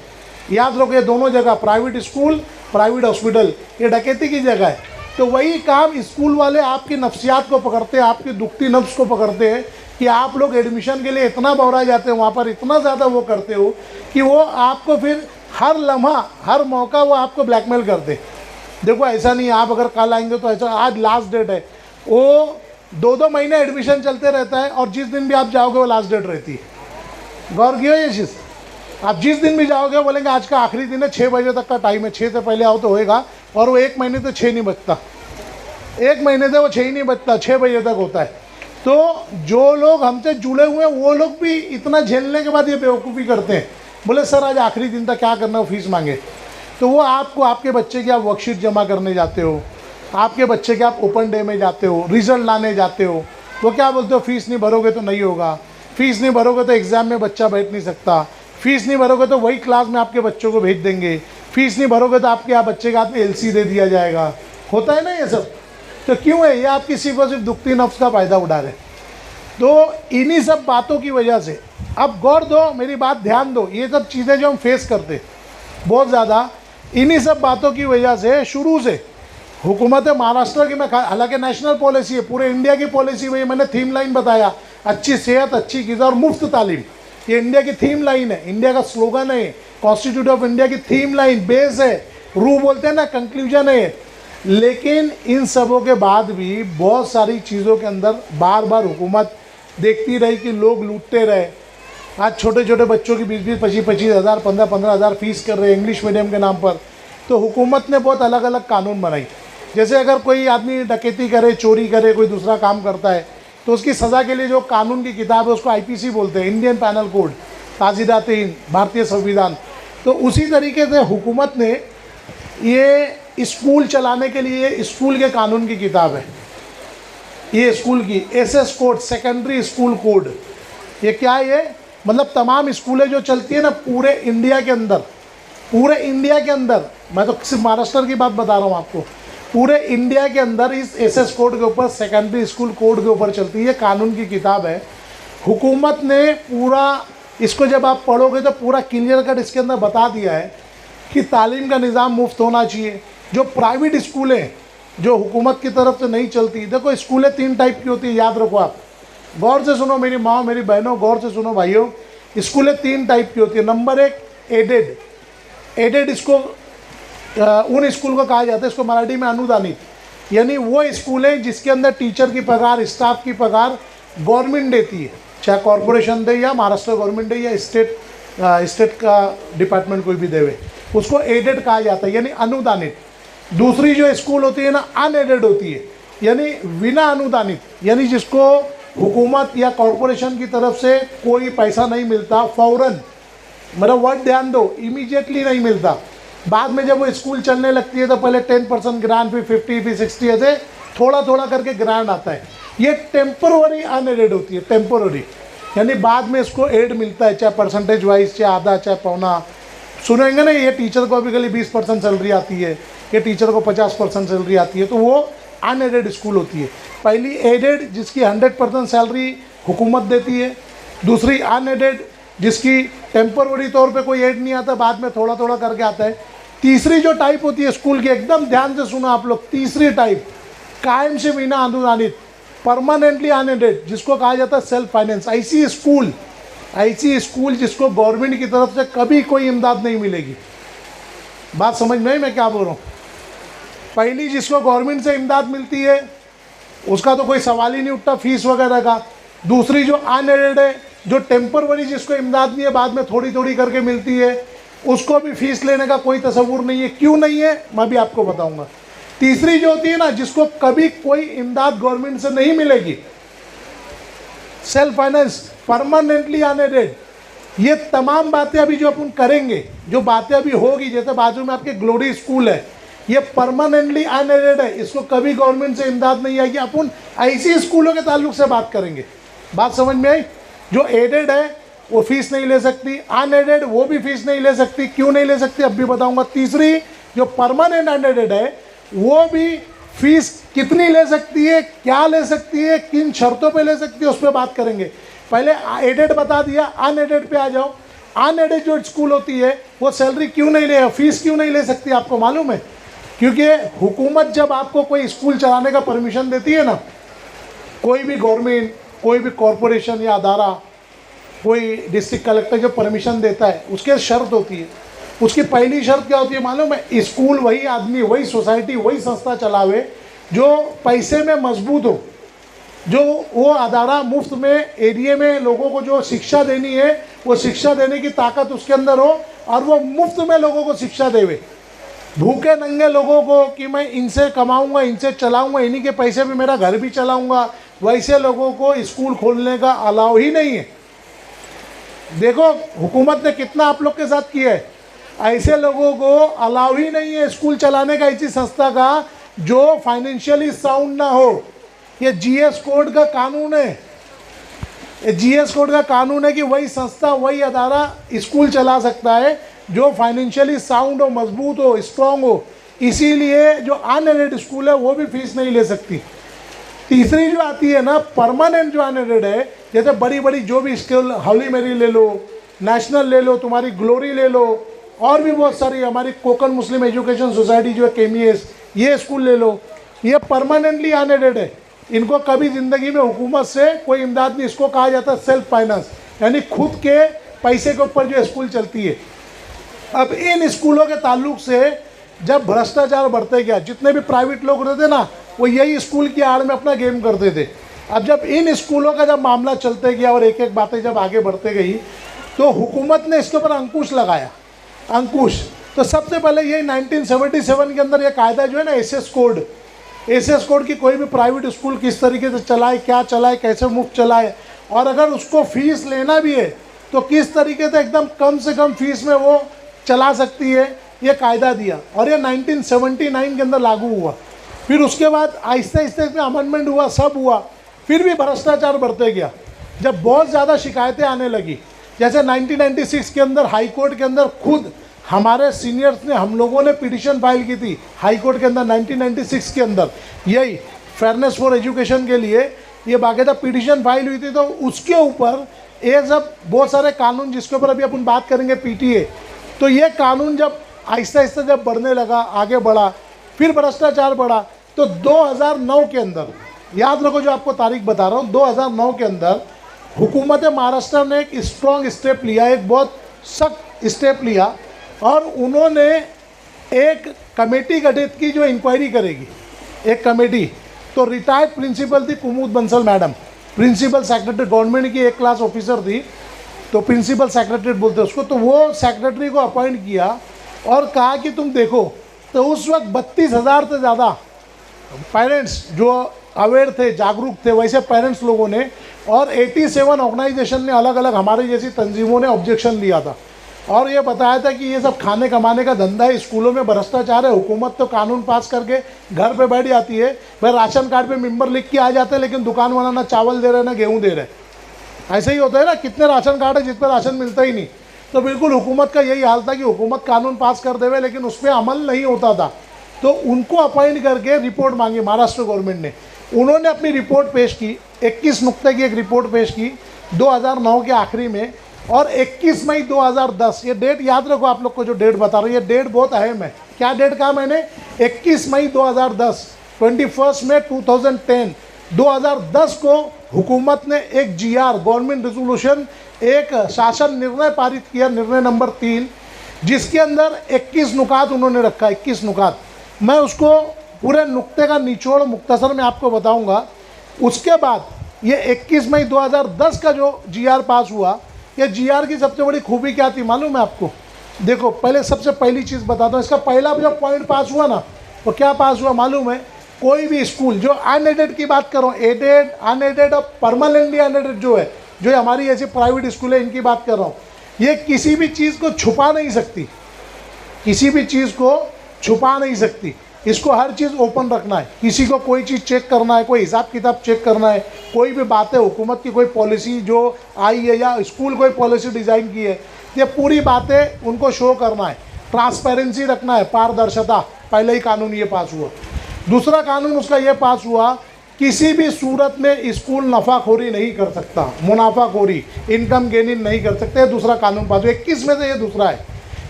याद रखो ये दोनों जगह, प्राइवेट स्कूल प्राइवेट हॉस्पिटल, ये डकैती की जगह है। तो वही काम स्कूल वाले आपकी नफ्सियात को पकड़ते हैं, आपकी दुखती नफ्स को पकड़ते हैं कि आप लोग एडमिशन के लिए इतना बौरा जाते हो, वहाँ पर इतना ज़्यादा वो करते हो कि वो आपको फिर हर लम्हा हर मौका वो आपको ब्लैकमेल करते। देखो ऐसा नहीं, आप अगर कल आएंगे तो ऐसा, आज लास्ट डेट है, वो 2-2 महीने एडमिशन चलते रहता है और जिस दिन भी आप जाओगे वो लास्ट डेट रहती है। गौर किया ये चीज़? आप जिस दिन भी जाओगे बोलेंगे आज का आखिरी दिन है, 6 बजे तक का टाइम है, 6 से पहले आओ तो होएगा, और वो 1 महीने से 6 नहीं बजता, 1 महीने से वो 6 ही नहीं बजता, 6 बजे तक होता है। तो जो लोग हमसे जुड़े हुए हैं वो लोग भी इतना झेलने के बाद ये बेवकूफ़ी करते हैं, बोले सर आज आखिरी दिन था, क्या करना हो, फीस मांगे। तो वो आपको, आपके बच्चे की आप वर्कशीट जमा करने जाते हो, आपके बच्चे के आप ओपन डे में जाते हो, रिजल्ट लाने जाते हो, वो क्या बोलते हो, फीस नहीं भरोगे तो नहीं होगा, फीस नहीं भरोगे तो एग्ज़ाम में बच्चा बैठ नहीं सकता, फीस नहीं भरोगे तो वही क्लास में आपके बच्चों को भेज देंगे, फीस नहीं भरोगे तो आपके यहाँ बच्चे के हाथ में एलसी दे दिया जाएगा। होता है ना ये सब? तो क्यों है ये? आपकी सिर्फ और सिर्फ दुखती नफ्स का फ़ायदा उठा रहे। तो इन्हीं सब बातों की वजह से, अब गौर दो, मेरी बात ध्यान दो, ये सब चीज़ें जो हम फेस करते बहुत ज़्यादा, इन्हीं सब बातों की वजह से शुरू से हुकूमत महाराष्ट्र की, मैं हालांकि नेशनल पॉलिसी है, पूरे इंडिया की पॉलिसी, वही मैंने थीम लाइन बताया, अच्छी सेहत, अच्छी ग़िज़ा और मुफ्त तालीम, ये इंडिया की थीम लाइन है, इंडिया का स्लोगन है, कॉन्स्टिट्यूट ऑफ इंडिया की थीम लाइन, बेस है, रू बोलते हैं ना, कंक्लूजन है। लेकिन इन सबों के बाद भी बहुत सारी चीज़ों के अंदर बार बार हुकूमत देखती रही कि लोग लूटते रहे। आज छोटे छोटे बच्चों की 20-20, 25-25 हज़ार, 15-15 हज़ार फीस कर रहे हैं इंग्लिश मीडियम के नाम पर। तो हुकूमत ने बहुत अलग अलग कानून बनाई, जैसे अगर कोई आदमी डकैती करे, चोरी करे, कोई दूसरा काम करता है तो उसकी सज़ा के लिए जो कानून की किताब है उसको आईपीसी बोलते हैं, इंडियन पैनल कोड, ताज़ीदात भारतीय संविधान। तो उसी तरीके से हुकूमत ने ये स्कूल चलाने के लिए स्कूल के कानून की किताब है, ये स्कूल की SS code, secondary school code. ये क्या है? ये मतलब तमाम स्कूलें जो चलती है ना पूरे इंडिया के अंदर, पूरे इंडिया के अंदर, मैं तो सिर्फ महाराष्ट्र की बात बता रहा हूँ आपको, पूरे इंडिया के अंदर इस एसएस कोड के ऊपर, सेकेंडरी स्कूल कोड के ऊपर चलती है, कानून की किताब है। हुकूमत ने पूरा इसको जब आप पढ़ोगे तो पूरा क्लियर कट इसके अंदर बता दिया है कि तालीम का निज़ाम मुफ्त होना चाहिए। जो प्राइवेट स्कूलें जो हुकूमत की तरफ से नहीं चलती, देखो स्कूलें 3 टाइप की होती है, याद रखो आप, गौर से सुनो मेरी माँ, मेरी बहनों, गौर से सुनो भाइयों, स्कूलें 3 टाइप की होती है। नंबर 1 एडेड, एडेड इसको उन स्कूल को कहा जाता है, इसको मराठी में अनुदानित, यानी वो स्कूल है जिसके अंदर टीचर की पगार, स्टाफ की पगार गवर्नमेंट देती है, चाहे कॉरपोरेशन दे या महाराष्ट्र गवर्नमेंट दे या स्टेट का डिपार्टमेंट कोई भी देवे, उसको एडेड कहा जाता है, यानी अनुदानित। दूसरी जो स्कूल होती है ना, अनएडेड होती है, यानी बिना अनुदानित, यानी जिसको हुकूमत या कॉरपोरेशन की तरफ से कोई पैसा नहीं मिलता, फ़ौरन, मेरा वर्ड ध्यान दो, इमीडिएटली नहीं मिलता। बाद में जब वो स्कूल चलने लगती है तो पहले 10% ग्रांट, फिर 50, फिर 60, ऐसे थोड़ा थोड़ा करके ग्रांट आता है। ये टेम्पररी अनएडेड होती है, टेम्पररी, यानी बाद में इसको एड मिलता है, चाहे परसेंटेज वाइज, चाहे आधा, चाहे पौना। सुनेंगे ना, ये टीचर को अभी 20% सैलरी आती है, ये टीचर को 50% सैलरी आती है, तो वो अनएडेड स्कूल होती है। पहली एडेड जिसकी 100% सैलरी हुकूमत देती है, दूसरी अनएडेड जिसकी टेम्पररी तौर पे कोई एड नहीं आता, बाद में थोड़ा थोड़ा करके आता है। तीसरी जो टाइप होती है स्कूल की, एकदम ध्यान से सुनो आप लोग, तीसरी टाइप कायम से बिना अनुदानित, परमानेंटली अनएडेड, जिसको कहा जाता है सेल्फ फाइनेंस। ऐसी स्कूल जिसको गवर्नमेंट की तरफ से कभी कोई इमदाद नहीं मिलेगी। बात समझ में आई मैं क्या बोल रहा हूँ? पहली जिसको गवर्नमेंट से इमदाद मिलती है उसका तो कोई सवाल ही नहीं उठता फीस वगैरह का। दूसरी जो अनएडेड है, जो टेम्पररी जिसको इमदाद नहीं है, बाद में थोड़ी थोड़ी करके मिलती है, उसको भी फीस लेने का कोई तसव्वुर नहीं है। क्यों नहीं है मैं भी आपको बताऊंगा। तीसरी जो होती है ना, जिसको कभी कोई इमदाद गवर्नमेंट से नहीं मिलेगी, सेल्फ फाइनेंस, परमानेंटली अनएडेड। ये तमाम बातें अभी जो अपन करेंगे, जो बातें अभी होगी, जैसे बाजू में आपके ग्लोरी स्कूल है, ये परमानेंटली अनएडेड है, इसको कभी गवर्नमेंट से इमदाद नहीं आएगी। अपन ऐसी स्कूलों के ताल्लुक से बात करेंगे। बात समझ में आई? जो एडेड है वो फीस नहीं ले सकती, अनएडेड वो भी फीस नहीं ले सकती। क्यों नहीं ले सकती अब भी बताऊंगा। तीसरी जो परमानेंट अनएडेड है वो भी फीस कितनी ले सकती है, क्या ले सकती है, किन शर्तों पे ले सकती है, उस पर बात करेंगे। पहले एडेड बता दिया, अनएडेड पे आ जाओ। अनएडेड जो स्कूल होती है वो सैलरी क्यों नहीं ले, फीस क्यों नहीं ले सकती, आपको मालूम है? क्योंकि हुकूमत जब आपको कोई स्कूल चलाने का परमिशन देती है ना, कोई भी गवर्नमेंट, कोई भी कॉरपोरेशन या अदारा, कोई डिस्ट्रिक्ट कलेक्टर जो परमिशन देता है, उसके शर्त होती है। उसकी पहली शर्त क्या होती है मालूम है? स्कूल वही आदमी, वही सोसाइटी, वही संस्था चलावे जो पैसे में मजबूत हो, जो वो अदारा मुफ्त में एरिया में लोगों को जो शिक्षा देनी है वो शिक्षा देने की ताकत उसके अंदर हो, और वो मुफ्त में लोगों को शिक्षा देवे। भूखे नंगे लोगों को कि मैं इनसे कमाऊंगा, इनसे चलाऊंगा, इन्हीं के पैसे में मेरा घर भी चलाऊंगा, वैसे लोगों को स्कूल खोलने का अलाउ ही नहीं है। देखो हुकूमत ने कितना आप लोग के साथ किया है। ऐसे लोगों को अलाउ ही नहीं है स्कूल चलाने का, ऐसी संस्था का जो फाइनेंशियली साउंड ना हो। ये जीएस कोड का कानून है, ये जीएस कोड का कानून है कि वही संस्था, वही अदारा स्कूल चला सकता है जो फाइनेंशियली साउंड हो, मजबूत हो, स्ट्रांग हो। इसीलिए जो अनएडेड स्कूल है वो भी फीस नहीं ले सकती। तीसरी जो आती है ना, परमानेंट जो अनएडेड है, जैसे बड़ी बड़ी जो भी स्कूल, हॉली मेरी ले लो, नेशनल ले लो, तुम्हारी ग्लोरी ले लो, और भी बहुत सारी, हमारी कोकन मुस्लिम एजुकेशन सोसाइटी जो है केमीएस, ये स्कूल ले लो, ये परमानेंटली अनएडेड है। इनको कभी ज़िंदगी में हुकूमत से कोई इमदाद नहीं, इसको कहा जाता है सेल्फ फाइनेंस, यानी खुद के पैसे के ऊपर जो स्कूल चलती है। अब इन स्कूलों के ताल्लुक से जब भ्रष्टाचार बढ़ते गया, जितने भी प्राइवेट लोग रहते ना, वो यही स्कूल की आड़ में अपना गेम करते थे। अब जब इन स्कूलों का जब मामला चलते गया और एक एक बातें जब आगे बढ़ते गई, तो हुकूमत ने इसके ऊपर अंकुश लगाया। अंकुश तो सबसे पहले ये 1977 के अंदर ये कायदा जो है ना, एसएस कोड की कोई भी प्राइवेट स्कूल किस तरीके से चलाए, क्या चलाए, कैसे मुफ्त चलाए, और अगर उसको फीस लेना भी है तो किस तरीके से एकदम कम से कम फीस में वो चला सकती है, ये कायदा दिया। और ये 1979 के अंदर लागू हुआ। फिर उसके बाद आहिस्ते आहिस्ते इसमें अमेंडमेंट हुआ, सब हुआ, फिर भी भ्रष्टाचार बढ़ते गया। जब बहुत ज़्यादा शिकायतें आने लगी, जैसे 1996 के अंदर हाई कोर्ट के अंदर खुद हमारे सीनियर्स ने, हम लोगों ने पिटीशन फाइल की थी हाई कोर्ट के अंदर 1996 के अंदर, यही फेयरनेस फॉर एजुकेशन के लिए ये बाकायदा पिटीशन फाइल हुई थी। तो उसके ऊपर ये सब बहुत सारे कानून, जिसके ऊपर अभी अपन बात करेंगे पीटीए, तो ये कानून जब आहिस्ता आहिस्ता जब बढ़ने लगा, आगे बढ़ा, फिर भ्रष्टाचार बढ़ा, तो 2009 के अंदर, याद रखो जो आपको तारीख बता रहा हूँ, 2009 के अंदर हुकूमत महाराष्ट्र ने एक स्ट्रॉन्ग स्टेप लिया, एक बहुत सख्त स्टेप लिया, और उन्होंने एक कमेटी गठित की जो इंक्वायरी करेगी, एक कमेटी। तो रिटायर्ड प्रिंसिपल थी Kumud Bansal madam, principal secretary, government की एक क्लास ऑफिसर थी, तो प्रिंसिपल सेक्रेटरी बोलते उसको। तो वो सेक्रेटरी को अपॉइंट किया और कहा कि तुम देखो, तो उस वक्त 32,000 से ज़्यादा पेरेंट्स जो अवेयर थे, जागरूक थे, वैसे पेरेंट्स लोगों ने, और 87 ऑर्गेनाइजेशन ने, अलग अलग हमारी जैसी तंजीमों ने ऑब्जेक्शन लिया था, और ये बताया था कि ये सब खाने कमाने का धंधा है, स्कूलों में भ्रष्टाचार है। हुकूमत तो कानून पास करके घर पे बैठ जाती है, भाई राशन कार्ड पे मेंबर लिख के आ जाते हैं, लेकिन दुकान वाला ना चावल दे रहे ना गेहूँ दे रहे। ऐसे ही होता है ना, कितने राशन कार्ड है जिस पर राशन मिलता ही नहीं। तो बिल्कुल हुकूमत का यही हाल था कि हुकूमत कानून पास कर देवे, लेकिन उस पर अमल नहीं होता था। तो उनको अपॉइंट करके रिपोर्ट मांगी महाराष्ट्र गवर्नमेंट ने। उन्होंने अपनी रिपोर्ट पेश की, 21 नुक्ते की एक रिपोर्ट पेश की 2009 के आखिरी में, और 21 मई 2010, ये डेट याद रखो, आप लोग को जो डेट बता रहा हूँ ये डेट बहुत अहम है। क्या डेट कहा मैंने? 21 मई 2010, 21 मई 2010 को हुकूमत ने एक जीआर, गवर्नमेंट रेजोल्यूशन, एक शासन निर्णय पारित किया, निर्णय नंबर 3, जिसके अंदर 21 नुकात उन्होंने रखा, 21 नुकात। मैं उसको पूरे नुक्ते का निचोड़ मुख्तसर में आपको बताऊंगा। उसके बाद ये 21 मई 2010 का जो जीआर पास हुआ, ये जीआर की सबसे बड़ी खूबी क्या थी मालूम है आपको? देखो पहले सबसे पहली चीज़ बताता हूँ, इसका पहला जो पॉइंट पास हुआ ना, वो क्या पास हुआ मालूम है? कोई भी स्कूल जो अनएडेड की बात करो, एडेड, अनएडेड और परमानेंटली अनएडेड जो है, जो हमारी ऐसी प्राइवेट स्कूल है, इनकी बात कर रहा हूँ, ये किसी भी चीज़ को छुपा नहीं सकती, किसी भी चीज़ को छुपा नहीं सकती। इसको हर चीज़ ओपन रखना है। किसी को कोई चीज़ चेक करना है, कोई हिसाब किताब चेक करना है, कोई भी बातें, हुकूमत की कोई पॉलिसी जो आई है या स्कूल कोई पॉलिसी डिज़ाइन की है, ये पूरी बातें उनको शो करना है। ट्रांसपेरेंसी रखना है, पारदर्शिता। पहले ही कानून ये पास हुआ। दूसरा कानून उसका ये पास हुआ किसी भी सूरत में स्कूल नफ़ाखोरी नहीं कर सकता, मुनाफाखोरी, इनकम गेनिंग नहीं कर सकते। दूसरा कानून पास हुआ 21 में से, ये दूसरा है।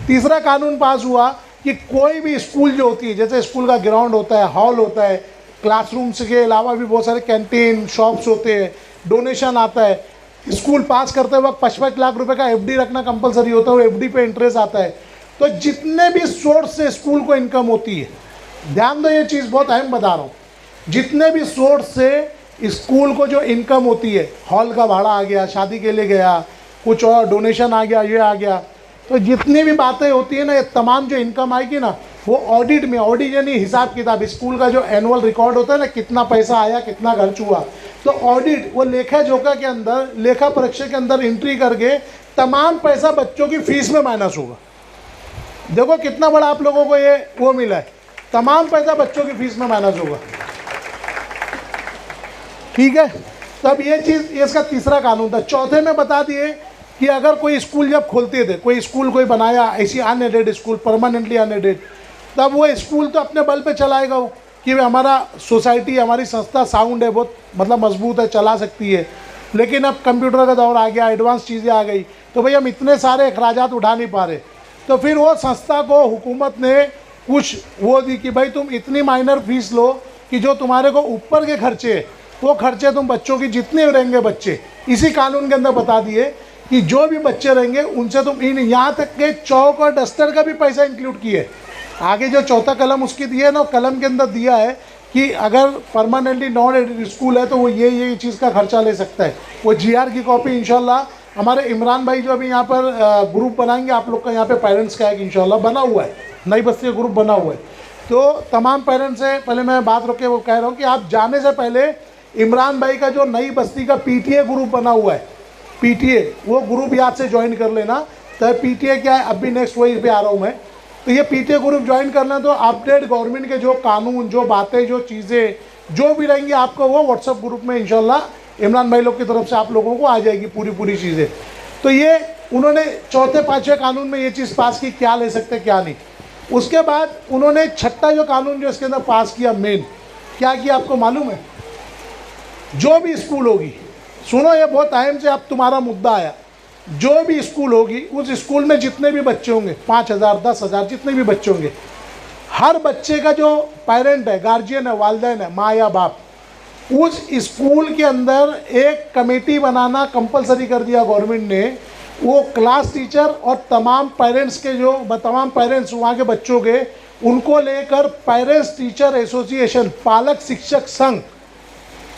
तीसरा कानून पास हुआ कि कोई भी स्कूल जो होती है, जैसे स्कूल का ग्राउंड होता है, हॉल होता है, क्लासरूम्स के अलावा भी बहुत सारे कैंटीन, शॉप्स होते हैं, डोनेशन आता है। स्कूल पास करते वक्त 55 लाख रुपए का एफडी रखना कंपलसरी होता है, वो एफडी पे इंटरेस्ट आता है। तो जितने भी सोर्स से स्कूल को इनकम होती है, ध्यान दो ये चीज़ बहुत अहम बता रहा हूँ, जितने भी सोर्स से स्कूल को जो इनकम होती है, हॉल का भाड़ा आ गया, शादी के लिए गया, कुछ और डोनेशन आ गया, ये आ गया, तो जितनी भी बातें होती है ना, ये तमाम जो इनकम आएगी ना, वो ऑडिट में, ऑडिट यानी हिसाब किताब, स्कूल का जो एनुअल रिकॉर्ड होता है ना, कितना पैसा आया, कितना खर्च हुआ, तो ऑडिट वो लेखा जोखा के अंदर, लेखा परीक्षा के अंदर एंट्री करके तमाम पैसा बच्चों की फीस में माइनस होगा। देखो कितना बड़ा आप लोगों को ये वो मिला है, तमाम पैसा बच्चों की फीस में माइनस होगा। ठीक है, तब ये चीज़, इसका तीसरा कानून था। चौथे में बता दिए कि अगर कोई स्कूल जब खोलते थे, कोई स्कूल कोई बनाया ऐसी अनएडेड स्कूल, परमानेंटली अनएडेड, तब वो स्कूल तो अपने बल पे चलाएगा वो, कि हमारा सोसाइटी, हमारी संस्था साउंड है, बहुत मतलब मजबूत है, चला सकती है। लेकिन अब कंप्यूटर का दौर आ गया, एडवांस चीज़ें आ गई, तो भाई हम इतने सारे अखराजात उठा नहीं पा रहे। तो फिर वो संस्था को हुकूमत ने कुछ वो दी कि भाई तुम इतनी माइनर फीस लो कि जो तुम्हारे को ऊपर के खर्चे, वो खर्चे तुम बच्चों की जितने रहेंगे बच्चे, इसी कानून के अंदर बता दिए कि जो भी बच्चे रहेंगे उनसे तुम इन, यहाँ तक के चौक और डस्टर का भी पैसा इंक्लूड किए। आगे जो चौथा कलम उसकी दिया है ना, कलम के अंदर दिया है कि अगर परमानेंटली नॉन एडेड स्कूल है तो वो ये चीज़ का खर्चा ले सकता है। वो जीआर की कॉपी इंशाल्लाह हमारे इमरान भाई जो अभी यहाँ पर ग्रुप बनाएंगे, आप लोग का यहाँ पे पेरेंट्स का एक इंशाल्लाह बना हुआ है, नई बस्ती का ग्रुप बना हुआ है। तो तमाम पेरेंट्स से पहले मैं बात रोके वो कह रहा हूँ कि आप जाने से पहले इमरान भाई का जो नई बस्ती का पीटीए ग्रुप बना हुआ है, पीटीए, वो ग्रुप याद से ज्वाइन कर लेना। तो पीटीए क्या है, अब भी नेक्स्ट वही पे आ रहा हूँ मैं। तो ये पीटीए ग्रुप ज्वाइन करना, तो अपडेट गवर्नमेंट के जो कानून, जो बातें, जो चीज़ें जो भी रहेंगी आपको वो व्हाट्सएप ग्रुप में इंशाल्लाह इमरान भाई लोग की तरफ से आप लोगों को आ जाएगी पूरी चीज़ें। तो ये उन्होंने चौथे पाँचवें कानून में ये चीज़ पास की, क्या ले सकते क्या नहीं। उसके बाद उन्होंने छठा जो कानून जो इसके अंदर पास किया, मेन क्या किया आपको मालूम है? जो भी स्कूल होगी, सुनो ये बहुत अहम से अब तुम्हारा मुद्दा आया, जो भी स्कूल होगी उस स्कूल में जितने भी बच्चे होंगे, 5,000 10,000 जितने भी बच्चे होंगे, हर बच्चे का जो पेरेंट है, गार्जियन है, वालिदैन है, माँ या बाप, उस स्कूल के अंदर एक कमेटी बनाना कंपलसरी कर दिया गवर्नमेंट ने। वो क्लास टीचर और तमाम पेरेंट्स के जो तमाम पेरेंट्स वहाँ के बच्चों के, उनको लेकर पेरेंट्स टीचर एसोसिएशन, पालक शिक्षक संघ,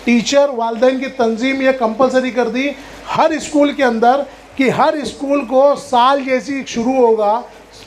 टीचर वालिदैन की तंजीम ये कंपलसरी कर दी हर स्कूल के अंदर कि हर स्कूल को साल जैसी शुरू होगा,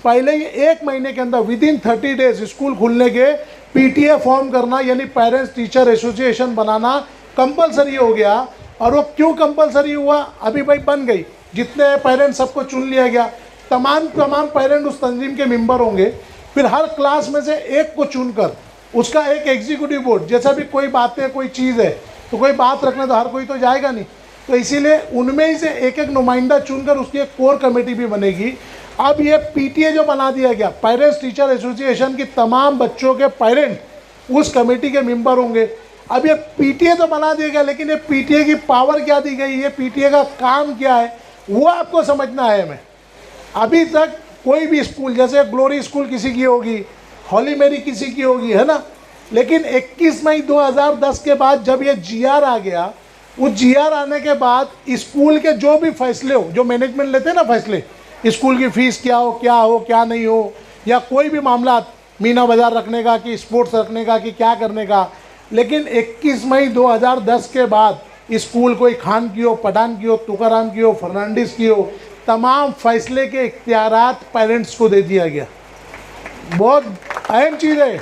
पहले ही 1 महीने के अंदर विदिन 30 डेज स्कूल खुलने के पीटीए फॉर्म करना, यानी पेरेंट्स टीचर एसोसिएशन बनाना कंपलसरी हो गया। और वो क्यों कंपलसरी हुआ? अभी भाई बन गई, जितने पेरेंट्स सबको चुन लिया गया, तमाम पेरेंट उस तंजीम के मेंबर होंगे। फिर हर क्लास में से एक को चुनकर उसका एक एग्जीक्यूटिव बोर्ड, जैसा भी कोई बात है, कोई चीज़ है तो कोई बात रखना तो हर कोई तो जाएगा नहीं, तो इसीलिए उनमें ही से एक नुमाइंदा चुनकर उसकी एक कोर कमेटी भी बनेगी। अब ये पीटीए जो बना दिया गया, पेरेंट्स टीचर एसोसिएशन की तमाम बच्चों के पेरेंट उस कमेटी के मेंबर होंगे। अब ये पीटीए तो बना दिया गया, लेकिन ये पीटीए की पावर क्या दी गई, ये पीटीए का काम क्या है, वो आपको समझना है। मैं अभी तक कोई भी स्कूल, जैसे ग्लोरी स्कूल किसी की होगी, हॉली मेरी किसी की होगी, है ना, लेकिन 21 मई 2010 के बाद जब ये जीआर आ गया, उस जीआर आने के बाद स्कूल के जो भी फैसले हो, जो मैनेजमेंट लेते हैं ना फैसले, स्कूल की फ़ीस क्या हो क्या नहीं हो, या कोई भी मामला मीना बाज़ार रखने का कि स्पोर्ट्स रखने का कि क्या करने का, लेकिन 21 मई 2010 के बाद स्कूल कोई खान की हो, पठान की हो, तुकाराम की हो, फर्नांडिस की हो, तमाम फैसले के इख्तियारात पेरेंट्स को दे दिया गया। बहुत अहम चीज़ है।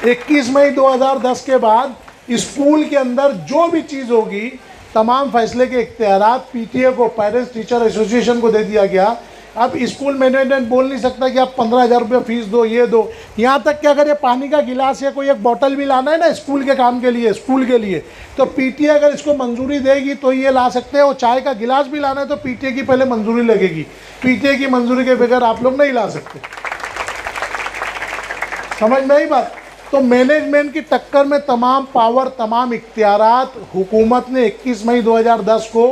21 मई 2010 के बाद स्कूल के अंदर जो भी चीज़ होगी, तमाम फैसले के इख्तियारात पीटीए को, पेरेंट्स टीचर एसोसिएशन को दे दिया गया। अब स्कूल मैनेजमेंट बोल नहीं सकता कि आप 15,000 रुपये फीस दो, ये दो। यहाँ तक कि अगर ये पानी का गिलास या कोई एक बोतल भी लाना है ना स्कूल के काम के लिए, स्कूल के लिए, तो पीटीए अगर इसको मंजूरी देगी तो ये ला सकते हैं। और चाय का गिलास भी लाना है तो पीटीए की पहले मंजूरी लगेगी, पीटीए की मंजूरी के बगैर आप लोग नहीं ला सकते। समझ में आई बात? तो मैनेजमेंट की टक्कर में तमाम पावर, तमाम इख्तियारात हुकूमत ने 21 मई 2010 को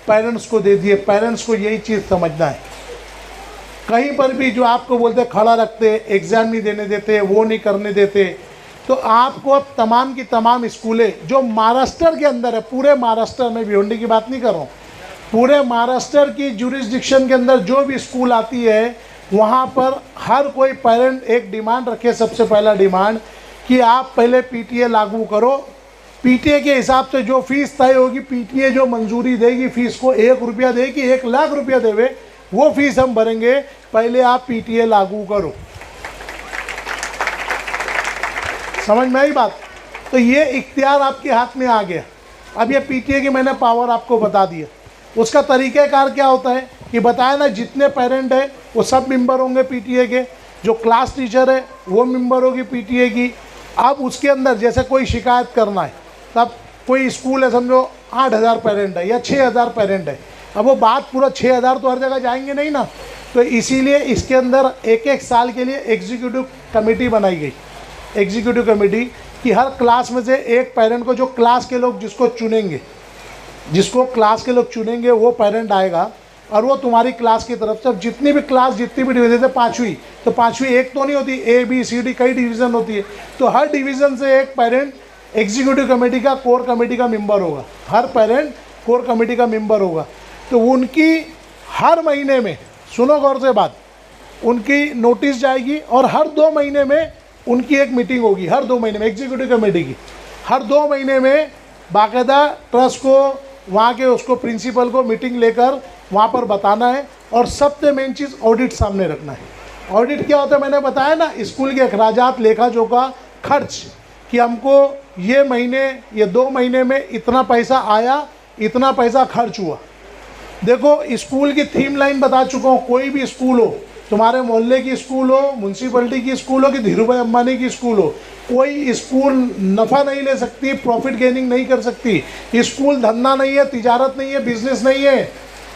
पेरेंट्स को दे दिए। पेरेंट्स को यही चीज़ समझना है। कहीं पर भी जो आपको बोलते खड़ा रखते, एग्ज़ाम नहीं देने देते, वो नहीं करने देते, तो आपको अब तमाम की तमाम स्कूलें जो महाराष्ट्र के अंदर है, पूरे महाराष्ट्र में, भिवंडी की बात नहीं कर रहा हूँ, पूरे महाराष्ट्र की जुरिस्डिक्शन के अंदर जो भी स्कूल आती है, वहाँ पर हर कोई पेरेंट एक डिमांड रखे। सबसे पहला डिमांड कि आप पहले पीटीए लागू करो। पीटीए के हिसाब से जो फीस तय होगी, पीटीए जो मंजूरी देगी, फीस को 1 रुपया देगी, 1 लाख रुपया देवे, वो फीस हम भरेंगे। पहले आप पीटीए लागू करो। समझ में आई बात? तो ये इख्तियार आपके हाथ में आ गया। अब ये पीटीए की मैंने पावर आपको बता दिया। उसका तरीक़ाकार क्या होता है कि बताया ना, जितने पेरेंट है वो सब मेंबर होंगे पीटीए के, जो क्लास टीचर है वो मेंबर होगी पीटीए की। अब उसके अंदर जैसे कोई शिकायत करना है, तब कोई स्कूल है, समझो 8000 पेरेंट है या 6000 पेरेंट है, अब वो बात पूरा 6000 तो हर जगह जाएंगे नहीं ना, तो इसीलिए इसके अंदर एक साल के लिए एग्जीक्यूटिव कमेटी बनाई गई। एग्जीक्यूटिव कमेटी कि हर क्लास में से एक पेरेंट को, जो क्लास के लोग जिसको चुनेंगे, जिसको क्लास के लोग चुनेंगे, वो पेरेंट आएगा और वो तुम्हारी क्लास की तरफ से, अब जितनी भी क्लास, जितनी भी डिवीज़न है, 5वीं, तो 5वीं एक तो नहीं होती, A B C D कई डिवीज़न होती है, तो हर डिवीज़न से एक पेरेंट एग्जीक्यूटिव कमेटी का, कोर कमेटी का मेंबर होगा। हर पेरेंट कोर कमेटी का मेंबर होगा। तो उनकी हर महीने में, सुनो गौर से बात, उनकी नोटिस जाएगी और हर 2 महीने में उनकी एक मीटिंग होगी। हर 2 महीने में एग्जीक्यूटिव कमेटी की, हर 2 महीने में बाकायदा ट्रस्ट को, वहाँ के उसको प्रिंसिपल को मीटिंग लेकर वहाँ पर बताना है। और सबसे मेन चीज़ ऑडिट सामने रखना है। ऑडिट क्या होता है मैंने बताया ना, स्कूल के अखराजात, लेखा जोखा, खर्च, कि हमको ये महीने, ये 2 महीने में इतना पैसा आया, इतना पैसा खर्च हुआ। देखो स्कूल की थीम लाइन बता चुका हूँ। कोई भी स्कूल हो, तुम्हारे मोहल्ले की स्कूल हो, म्यूनसिपलिटी की स्कूल हो, कि धीरूभाई अंबानी की स्कूल हो, कोई स्कूल नफ़ा नहीं ले सकती, प्रॉफिट गेनिंग नहीं कर सकती। स्कूल धंधा नहीं है, तिजारत नहीं है, बिजनेस नहीं है,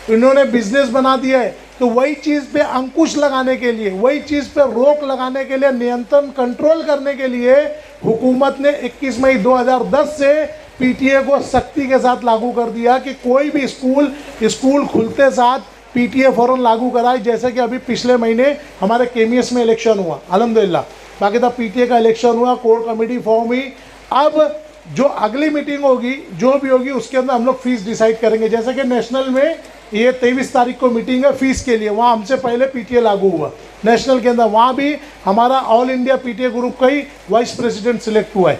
इन्होंने बिजनेस बना दिया है। तो वही चीज़ पे अंकुश लगाने के लिए, वही चीज़ पे रोक लगाने के लिए, नियंत्रण, कंट्रोल करने के लिए हुकूमत ने 21 मई 2010 से पीटीए को सख्ती के साथ लागू कर दिया कि कोई भी स्कूल खुलते साथ पीटीए फ़ौरन लागू कराए। जैसे कि अभी पिछले महीने हमारे केमीएस में इलेक्शन हुआ, अल्हम्दुलिल्लाह, बाकी था पीटीए का इलेक्शन हुआ, कोर कमेटी फॉर्म हुई। अब जो अगली मीटिंग होगी, जो भी होगी, उसके अंदर हम लोग फ़ीस डिसाइड करेंगे। जैसे कि नेशनल में ये 23 तारीख को मीटिंग है फ़ीस के लिए, वहाँ हमसे पहले पीटीए लागू हुआ नेशनल के अंदर, वहाँ भी हमारा ऑल इंडिया पीटीए ग्रुप का ही वाइस प्रेसिडेंट सिलेक्ट हुआ है।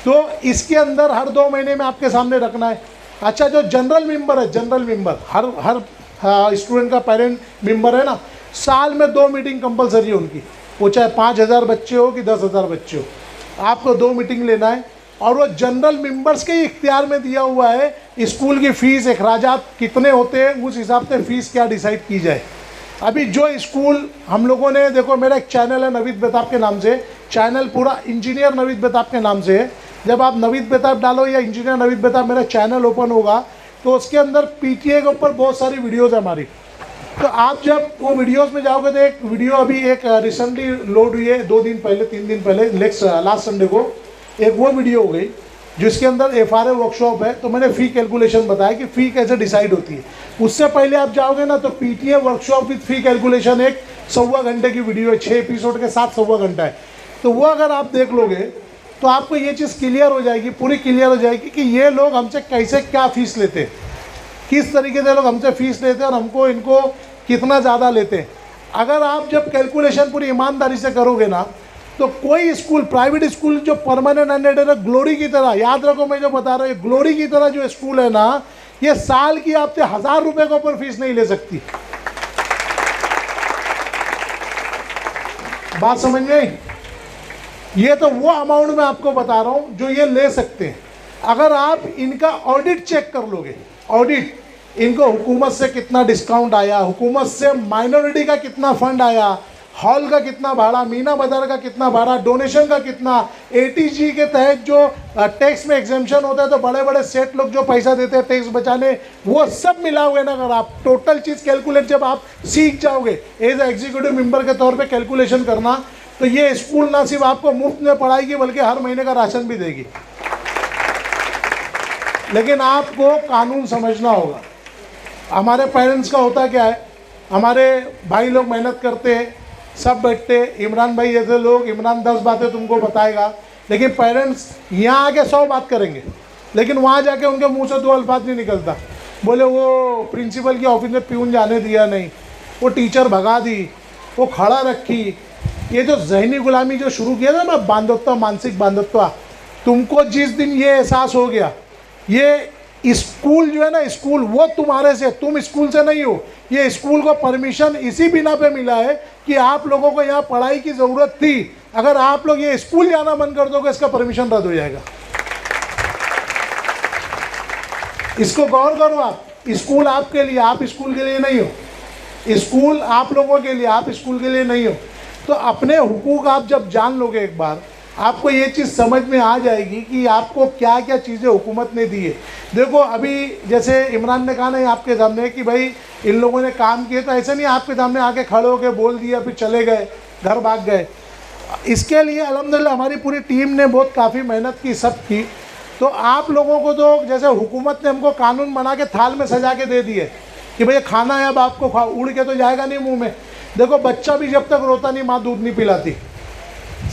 तो इसके अंदर हर 2 महीने में आपके सामने रखना है। अच्छा, जो जनरल मेंबर है, जनरल मेंबर हर स्टूडेंट का पेरेंट मेंबर है ना, साल में 2 मीटिंग कंपलसरी है उनकी, वो चाहे 5000 बच्चे हो कि 10,000 बच्चे हो, आपको 2 मीटिंग लेना है। और वो जनरल मेंबर्स के ही इख्तियार में दिया हुआ है स्कूल की फ़ीस, अखराजात कितने होते हैं, उस हिसाब से फ़ीस क्या डिसाइड की जाए। अभी जो स्कूल हम लोगों ने, देखो मेरा एक चैनल है नवीद बेताब के नाम से, चैनल पूरा इंजीनियर नवीद बेताब के नाम से है। जब आप नवीद बेताब डालो या इंजीनियर नवीद बेताब, मेरा चैनल ओपन होगा, तो उसके अंदर पीटीए के ऊपर बहुत सारी वीडियोज़ है हमारी। तो आप जब वो वीडियोज़ में जाओगे तो एक वीडियो अभी एक रिसेंटली लोड हुई है, 2 दिन पहले, 3 दिन पहले, लास्ट संडे को एक वो वीडियो हो गई जिसके अंदर एफआरए वर्कशॉप है। तो मैंने फ़ी कैलकुलेशन बताया कि फ़ी कैसे डिसाइड होती है। उससे पहले आप जाओगे ना, तो PTA workshop with fee calculation एक 1.25 घंटे की वीडियो है, 6 एपिसोड के साथ 1.25 घंटा है। तो वो अगर आप देख लोगे तो आपको ये चीज़ क्लियर हो जाएगी, पूरी क्लियर हो जाएगी कि ये लोग हमसे कैसे क्या फ़ीस लेते हैं, किस तरीके से लोग हमसे फ़ीस लेते हैं और हमको इनको कितना ज़्यादा लेते हैं। अगर आप जब कैलकुलेशन पूरी ईमानदारी से करोगे ना, तो कोई स्कूल, प्राइवेट स्कूल जो परमानेंट एडेड है, ग्लोरी की तरह, याद रखो मैं जो बता रहा हूँ, ग्लोरी की तरह जो स्कूल है ना, ये साल की आपसे 1000 रुपये के ऊपर फीस नहीं ले सकती। बात समझ में आई? ये तो वो अमाउंट मैं आपको बता रहा हूँ जो ये ले सकते हैं। अगर आप इनका ऑडिट चेक कर लोगे, ऑडिट, इनको हुकूमत से कितना डिस्काउंट आया, हुकूमत से माइनॉरिटी का कितना फंड आया, हॉल का कितना भाड़ा, मीना बाजार का कितना भाड़ा, डोनेशन का कितना, एटीजी के तहत जो टैक्स में एग्जेम्पशन होता है, तो बड़े बड़े सेठ लोग जो पैसा देते हैं टैक्स बचाने, वो सब मिला हुआ है ना। अगर आप टोटल चीज़ कैलकुलेट जब आप सीख जाओगे एज ए एग्जीक्यूटिव मेंबर के तौर पे कैलकुलेशन करना, तो ये स्कूल ना सिर्फ आपको मुफ्त में पढ़ाएगी बल्कि हर महीने का राशन भी देगी। लेकिन आपको कानून समझना होगा। हमारे पेरेंट्स का होता क्या है, हमारे भाई लोग मेहनत करते हैं, सब बैठते, इमरान भाई जैसे लोग, इमरान 10 बातें तुमको बताएगा, लेकिन पेरेंट्स यहाँ आके 100 बात करेंगे, लेकिन वहाँ जाके उनके मुंह से 2 अल्फाज नहीं निकलता। बोले वो प्रिंसिपल की ऑफिस में प्यून जाने दिया नहीं, वो टीचर भगा दी, वो खड़ा रखी। ये जो जहनी गुलामी जो शुरू किया था ना, बांधवत्व, मानसिक बांधवत्व, तुमको जिस दिन ये एहसास हो गया, ये स्कूल जो है ना, स्कूल वो तुम्हारे से, तुम स्कूल से नहीं हो। ये स्कूल को परमिशन इसी बिना पे मिला है कि आप लोगों को यहाँ पढ़ाई की ज़रूरत थी। अगर आप लोग ये स्कूल जाना बंद कर दोगे, इसका परमिशन रद्द हो जाएगा। इसको गौर करो आप। स्कूल आपके लिए, आप स्कूल के लिए नहीं हो। स्कूल आप लोगों के लिए, आप स्कूल के लिए नहीं हो। तो अपने हुकूक आप जब जान लोगे एक बार, आपको ये चीज़ समझ में आ जाएगी कि आपको क्या क्या चीज़ें हुकूमत ने दी है। देखो अभी जैसे इमरान ने कहा ना आपके सामने कि भाई इन लोगों ने काम किए, तो ऐसे नहीं आपके सामने आके खड़े होके बोल दिया फिर चले गए, घर भाग गए। इसके लिए अल्हम्दुलिल्लाह हमारी पूरी टीम ने बहुत काफ़ी मेहनत की, सब की। तो आप लोगों को तो जैसे हुकूमत ने हमको कानून बना के थाल में सजा के दे दिए कि भैया खाना है अब आपको खाओ, उड़ के तो जाएगा नहीं मुँह में। देखो बच्चा भी जब तक रोता नहीं, माँ दूध नहीं पिलाती।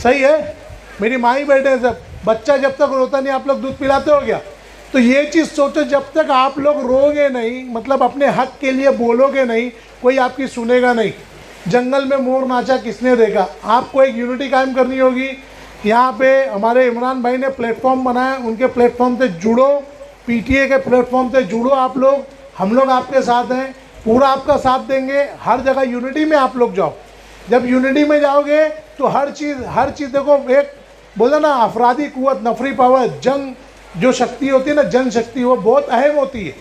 सही है, मेरी माँ ही बैठे हैं सब, बच्चा जब तक रोता नहीं आप लोग दूध पिलाते हो क्या? तो ये चीज़ सोचो, जब तक आप लोग रोगे नहीं, मतलब अपने हक के लिए बोलोगे नहीं, कोई आपकी सुनेगा नहीं। जंगल में मोर नाचा किसने देखा? आपको एक यूनिटी कायम करनी होगी। यहाँ पे हमारे इमरान भाई ने प्लेटफॉर्म बनाया, उनके प्लेटफॉर्म से जुड़ो, पीटीए के प्लेटफॉर्म से जुड़ो आप लोग। हम लोग आपके साथ हैं, पूरा आपका साथ देंगे। हर जगह यूनिटी में आप लोग जाओ। जब यूनिटी में जाओगे तो हर चीज़ देखो, एक बोला ना अफरादी कुव्वत, नफरी पावर, जंग जो शक्ति होती है ना, जन शक्ति, वो बहुत अहम होती है,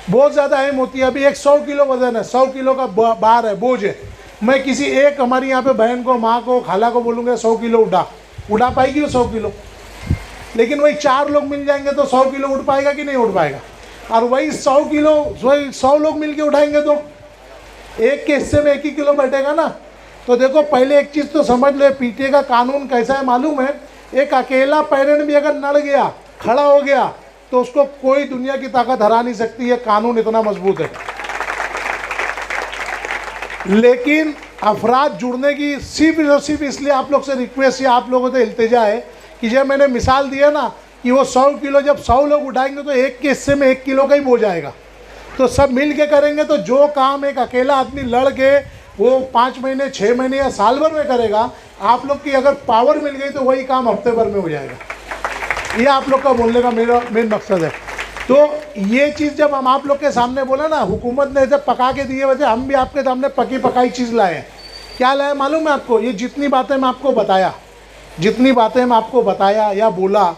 बहुत ज़्यादा अहम होती है। अभी एक 100 किलो वजन है, 100 किलो का बार है, बोझ है। मैं किसी एक हमारी यहाँ पे बहन को, माँ को, खाला को बोलूँगा 100 किलो उठा पाएगी वो 100 किलो? लेकिन वही 4 लोग मिल जाएंगे तो 100 किलो उठ पाएगा कि नहीं उठ पाएगा? और वही 100 किलो, वही 100 लोग मिल के उठाएंगे तो एक के हिस्से में 1 ही किलो बैठेगा ना। तो देखो पहले एक चीज़ तो समझ लो, पीटीए का कानून कैसा है मालूम है? एक अकेला पेरेंट भी अगर लड़ गया, खड़ा हो गया, तो उसको कोई दुनिया की ताकत हरा नहीं सकती है। कानून इतना मजबूत है। लेकिन अफराद जुड़ने की सिर्फ इसलिए आप लोग से रिक्वेस्ट या आप लोगों से इल्तिजा है कि जब मैंने मिसाल दिया ना कि वो 100 किलो जब 100 लोग उठाएंगे तो एक के हिस्से में 1 किलो का ही बोझ आएगा। तो सब मिल के करेंगे तो जो काम एक अकेला आदमी लड़ के वो 5 महीने, 6 महीने या साल भर में करेगा, आप लोग की अगर पावर मिल गई तो वही काम हफ्ते भर में हो जाएगा। ये आप लोग का बोलने का मेरा मेन मकसद है। तो ये चीज़ जब हम आप लोग के सामने बोला ना, हुकूमत ने जब पका के दिए, वैसे हम भी आपके सामने पकी पकाई चीज़ लाए हैं। क्या लाए मालूम है आपको? ये जितनी बातें मैं आपको बताया, या बोला,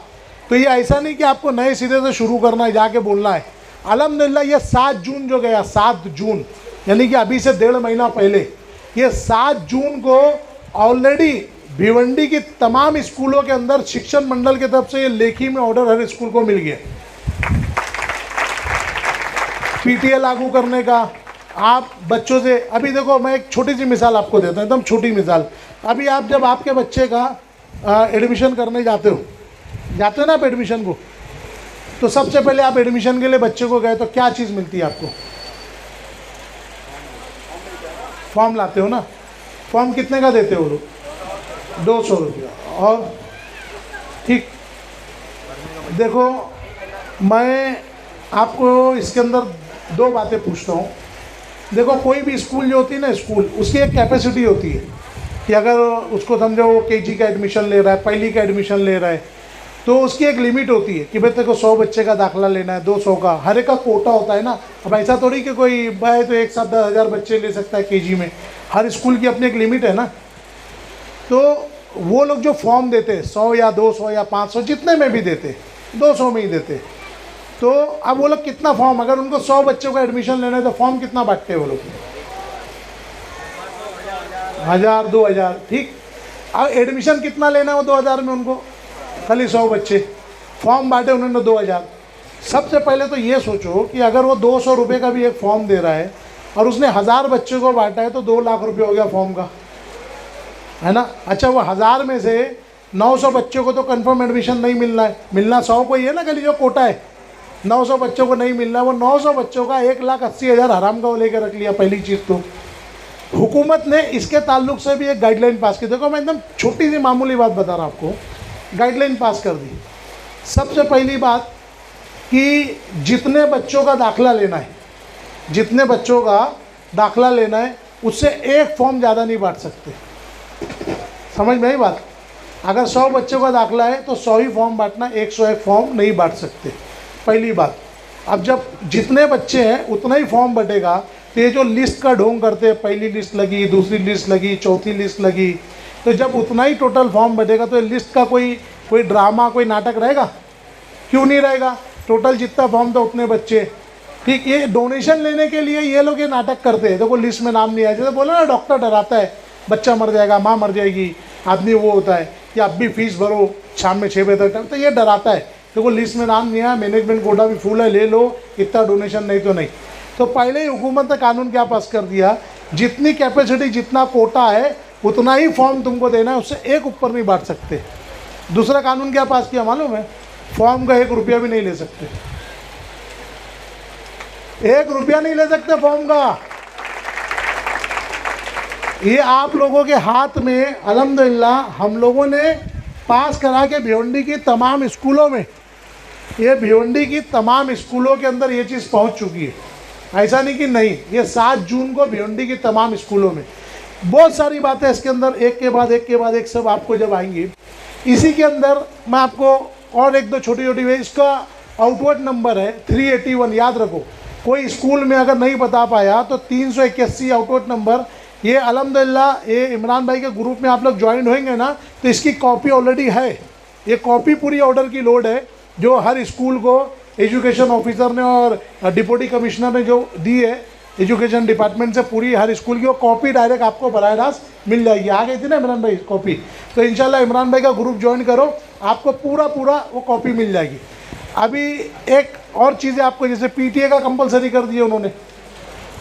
तो ये ऐसा नहीं कि आपको नए सिरे से शुरू करना है, जाके बोलना है। अल्हम्दुलिल्लाह ये 7 जून जो गया, 7 जून यानी कि अभी से 1.5 महीना पहले, ये 7 जून को ऑलरेडी भिवंडी की तमाम स्कूलों के अंदर शिक्षण मंडल की तरफ से ये लेखी में ऑर्डर हर स्कूल को मिल गया पीटीए लागू करने का। आप बच्चों से, अभी देखो मैं एक छोटी सी मिसाल आपको देता हूँ, एकदम छोटी मिसाल। अभी आप जब आपके बच्चे का एडमिशन करने जाते हो ना आप एडमिशन को, तो सबसे पहले आप एडमिशन के लिए बच्चे को गए तो क्या चीज़ मिलती है आपको? फॉर्म लाते हो ना। फॉर्म कितने का देते हो लोग? 200 रुपया। और ठीक, देखो मैं आपको इसके अंदर 2 बातें पूछता हूँ। देखो कोई भी स्कूल जो होती है ना, स्कूल, उसकी एक कैपेसिटी होती है कि अगर उसको समझो वो केजी का एडमिशन ले रहा है, पहली का एडमिशन ले रहा है, तो उसकी एक लिमिट होती है कि भाई तेरे को 100 बच्चे का दाखला लेना है, 200 का, हर एक का कोटा होता है ना। अब ऐसा थोड़ी कि कोई भाई तो एक साथ 10,000 बच्चे ले सकता है केजी में, हर स्कूल की अपनी एक लिमिट है ना। तो वो लोग जो फॉर्म देते हैं 100 या 200 या 500 जितने में भी देते, 200 में ही देते। तो अब वो लोग कितना फॉर्म, अगर उनको 100 बच्चों का एडमिशन लेना है तो फॉर्म कितना बांटते हैं वो लोग? 1000, 2000, ठीक। अब एडमिशन कितना लेना है वो 2000 में उनको? खाली 100 बच्चे, फॉर्म बांटे उन्होंने 2000। सबसे पहले तो ये सोचो कि अगर वो 200 रुपये का भी एक फॉर्म दे रहा है और उसने 1000 बच्चों को बांटा है तो 2 लाख रुपये हो गया फॉर्म का। है ना। अच्छा, वो 1000 में से 900 बच्चों को तो कंफर्म एडमिशन नहीं मिलना है, मिलना 100 को ही है ना, खाली जो कोटा है 900 बच्चों को नहीं मिलना है। वो 900 बच्चों का 1,80,000 हराम का वो लेकर रख लिया। पहली चीज़ तो हुकूमत ने इसके ताल्लुक से भी एक गाइडलाइन पास की। देखो, मैं एकदम छोटी सी मामूली बात बता रहा हूँ आपको, गाइडलाइन पास कर दी। सबसे पहली बात कि जितने बच्चों का दाखला लेना है, जितने बच्चों का दाखला लेना है, उससे एक फॉर्म ज़्यादा नहीं बांट सकते। समझ में आई बात। अगर 100 बच्चों का दाखला है तो 100 ही फॉर्म बांटना, 101 फॉर्म नहीं बांट सकते, पहली बात। अब जब जितने बच्चे हैं उतना ही फॉर्म बटेगा, तो ये जो लिस्ट का ढोंग करते हैं, पहली लिस्ट लगी, दूसरी लिस्ट लगी, चौथी लिस्ट लगी, तो जब उतना ही टोटल फॉर्म बटेगा तो लिस्ट का कोई ड्रामा, कोई नाटक रहेगा? क्यों नहीं रहेगा? टोटल जितना फॉर्म था उतने बच्चे, ठीक। ये डोनेशन लेने के लिए ये लोग ये नाटक करते हैं। देखो, लिस्ट में नाम नहीं आया, जैसे बोला ना, डॉक्टर डराता है बच्चा मर जाएगा, माँ मर जाएगी, आदमी वो होता है, या अब भी फीस भरो शाम में 6 बजे तक, तो ये डराता है। देखो, लिस्ट में नाम नहीं आया, मैनेजमेंट कोटा भी फुल है, ले लो, इतना डोनेशन नहीं तो नहीं। तो पहले ही हुकूमत ने कानून क्या पास कर दिया, जितनी कैपेसिटी, जितना कोटा है उतना ही फॉर्म तुमको देना है, उससे एक ऊपर नहीं बांट सकते। दूसरा कानून क्या पास किया मालूम है? फॉर्म का 1 रुपया भी नहीं ले सकते, 1 रुपया नहीं ले सकते फॉर्म का। ये आप लोगों के हाथ में अल्हम्दुलिल्लाह हम लोगों ने पास करा के भिवंडी की तमाम स्कूलों में, ये भिवंडी की तमाम स्कूलों के अंदर ये चीज़ पहुंच चुकी है। ऐसा नहीं कि नहीं, ये 7 जून को भिवंडी की तमाम स्कूलों में बहुत सारी बातें इसके अंदर एक के बाद एक के बाद एक सब आपको जब आएंगी। इसी के अंदर मैं आपको और 1-2 छोटी छोटी वे, इसका आउटवर्ड नंबर है 381, याद रखो। कोई स्कूल में अगर नहीं बता पाया तो 381 आउटवर्ड नंबर। ये अल्हम्दुलिल्लाह ये इमरान भाई के ग्रुप में आप लोग ज्वाइन होंगे ना, तो इसकी कॉपी ऑलरेडी है। ये कॉपी पूरी ऑर्डर की लोड है, जो हर स्कूल को एजुकेशन ऑफिसर ने और डिप्टी कमिश्नर ने जो दी है एजुकेशन डिपार्टमेंट से, पूरी हर स्कूल की वो कॉपी डायरेक्ट आपको बराह रास्त मिल जाएगी। आ गई थी ना इमरान भाई कॉपी, तो इंशाल्लाह इमरान भाई का ग्रुप ज्वाइन करो, आपको पूरा वो कॉपी मिल जाएगी। अभी एक और चीज़ें आपको, जैसे पीटीए का कंपलसरी कर दिया उन्होंने,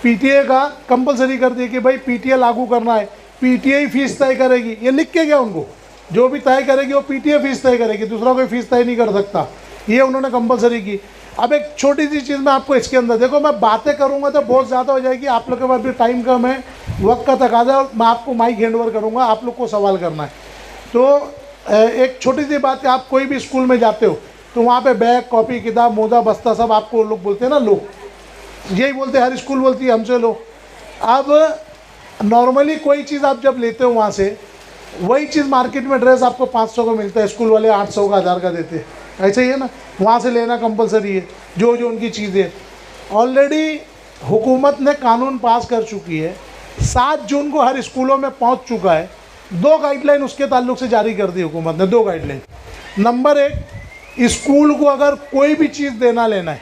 पीटीए का कंपलसरी कर दिया कि भाई पीटीए लागू करना है, पीटीए ही फीस तय करेगी। ये लिख के गया उनको, जो भी तय करेगी वो पीटीए फीस तय करेगी, दूसरा कोई फीस तय नहीं कर सकता। ये उन्होंने कंपलसरी की। अब एक छोटी सी चीज़ मैं आपको इसके अंदर, देखो मैं बातें करूंगा तो बहुत ज़्यादा हो जाएगी, आप लोग के पास भी टाइम कम है, वक्त का तकाजा, और मैं आपको माइक हैंड ओवर करूँगा, आप लोग को सवाल करना है। तो एक छोटी सी बात है, आप कोई भी स्कूल में जाते हो तो वहाँ पे बैग, कॉपी, किताब, मोजा, बस्ता सब आपको लोग बोलते हैं ना, लो, यही बोलते हैं, हर स्कूल बोलती है हमसे लो। अब नॉर्मली कोई चीज़ आप जब लेते हो वहाँ से, वही चीज़ मार्केट में ड्रेस आपको 500 का मिलता है, स्कूल वाले 800 का, 1000 का देते हैं, ऐसे ही है ना। वहाँ से लेना कंपलसरी है, जो उनकी चीज़ें। ऑलरेडी हुकूमत ने कानून पास कर चुकी है, 7 जून को हर स्कूलों में पहुँच चुका है। 2 गाइडलाइन उसके ताल्लुक से जारी कर दी हुकूमत ने, 2 गाइडलाइन। नंबर 1, स्कूल को अगर कोई भी चीज़ देना लेना है,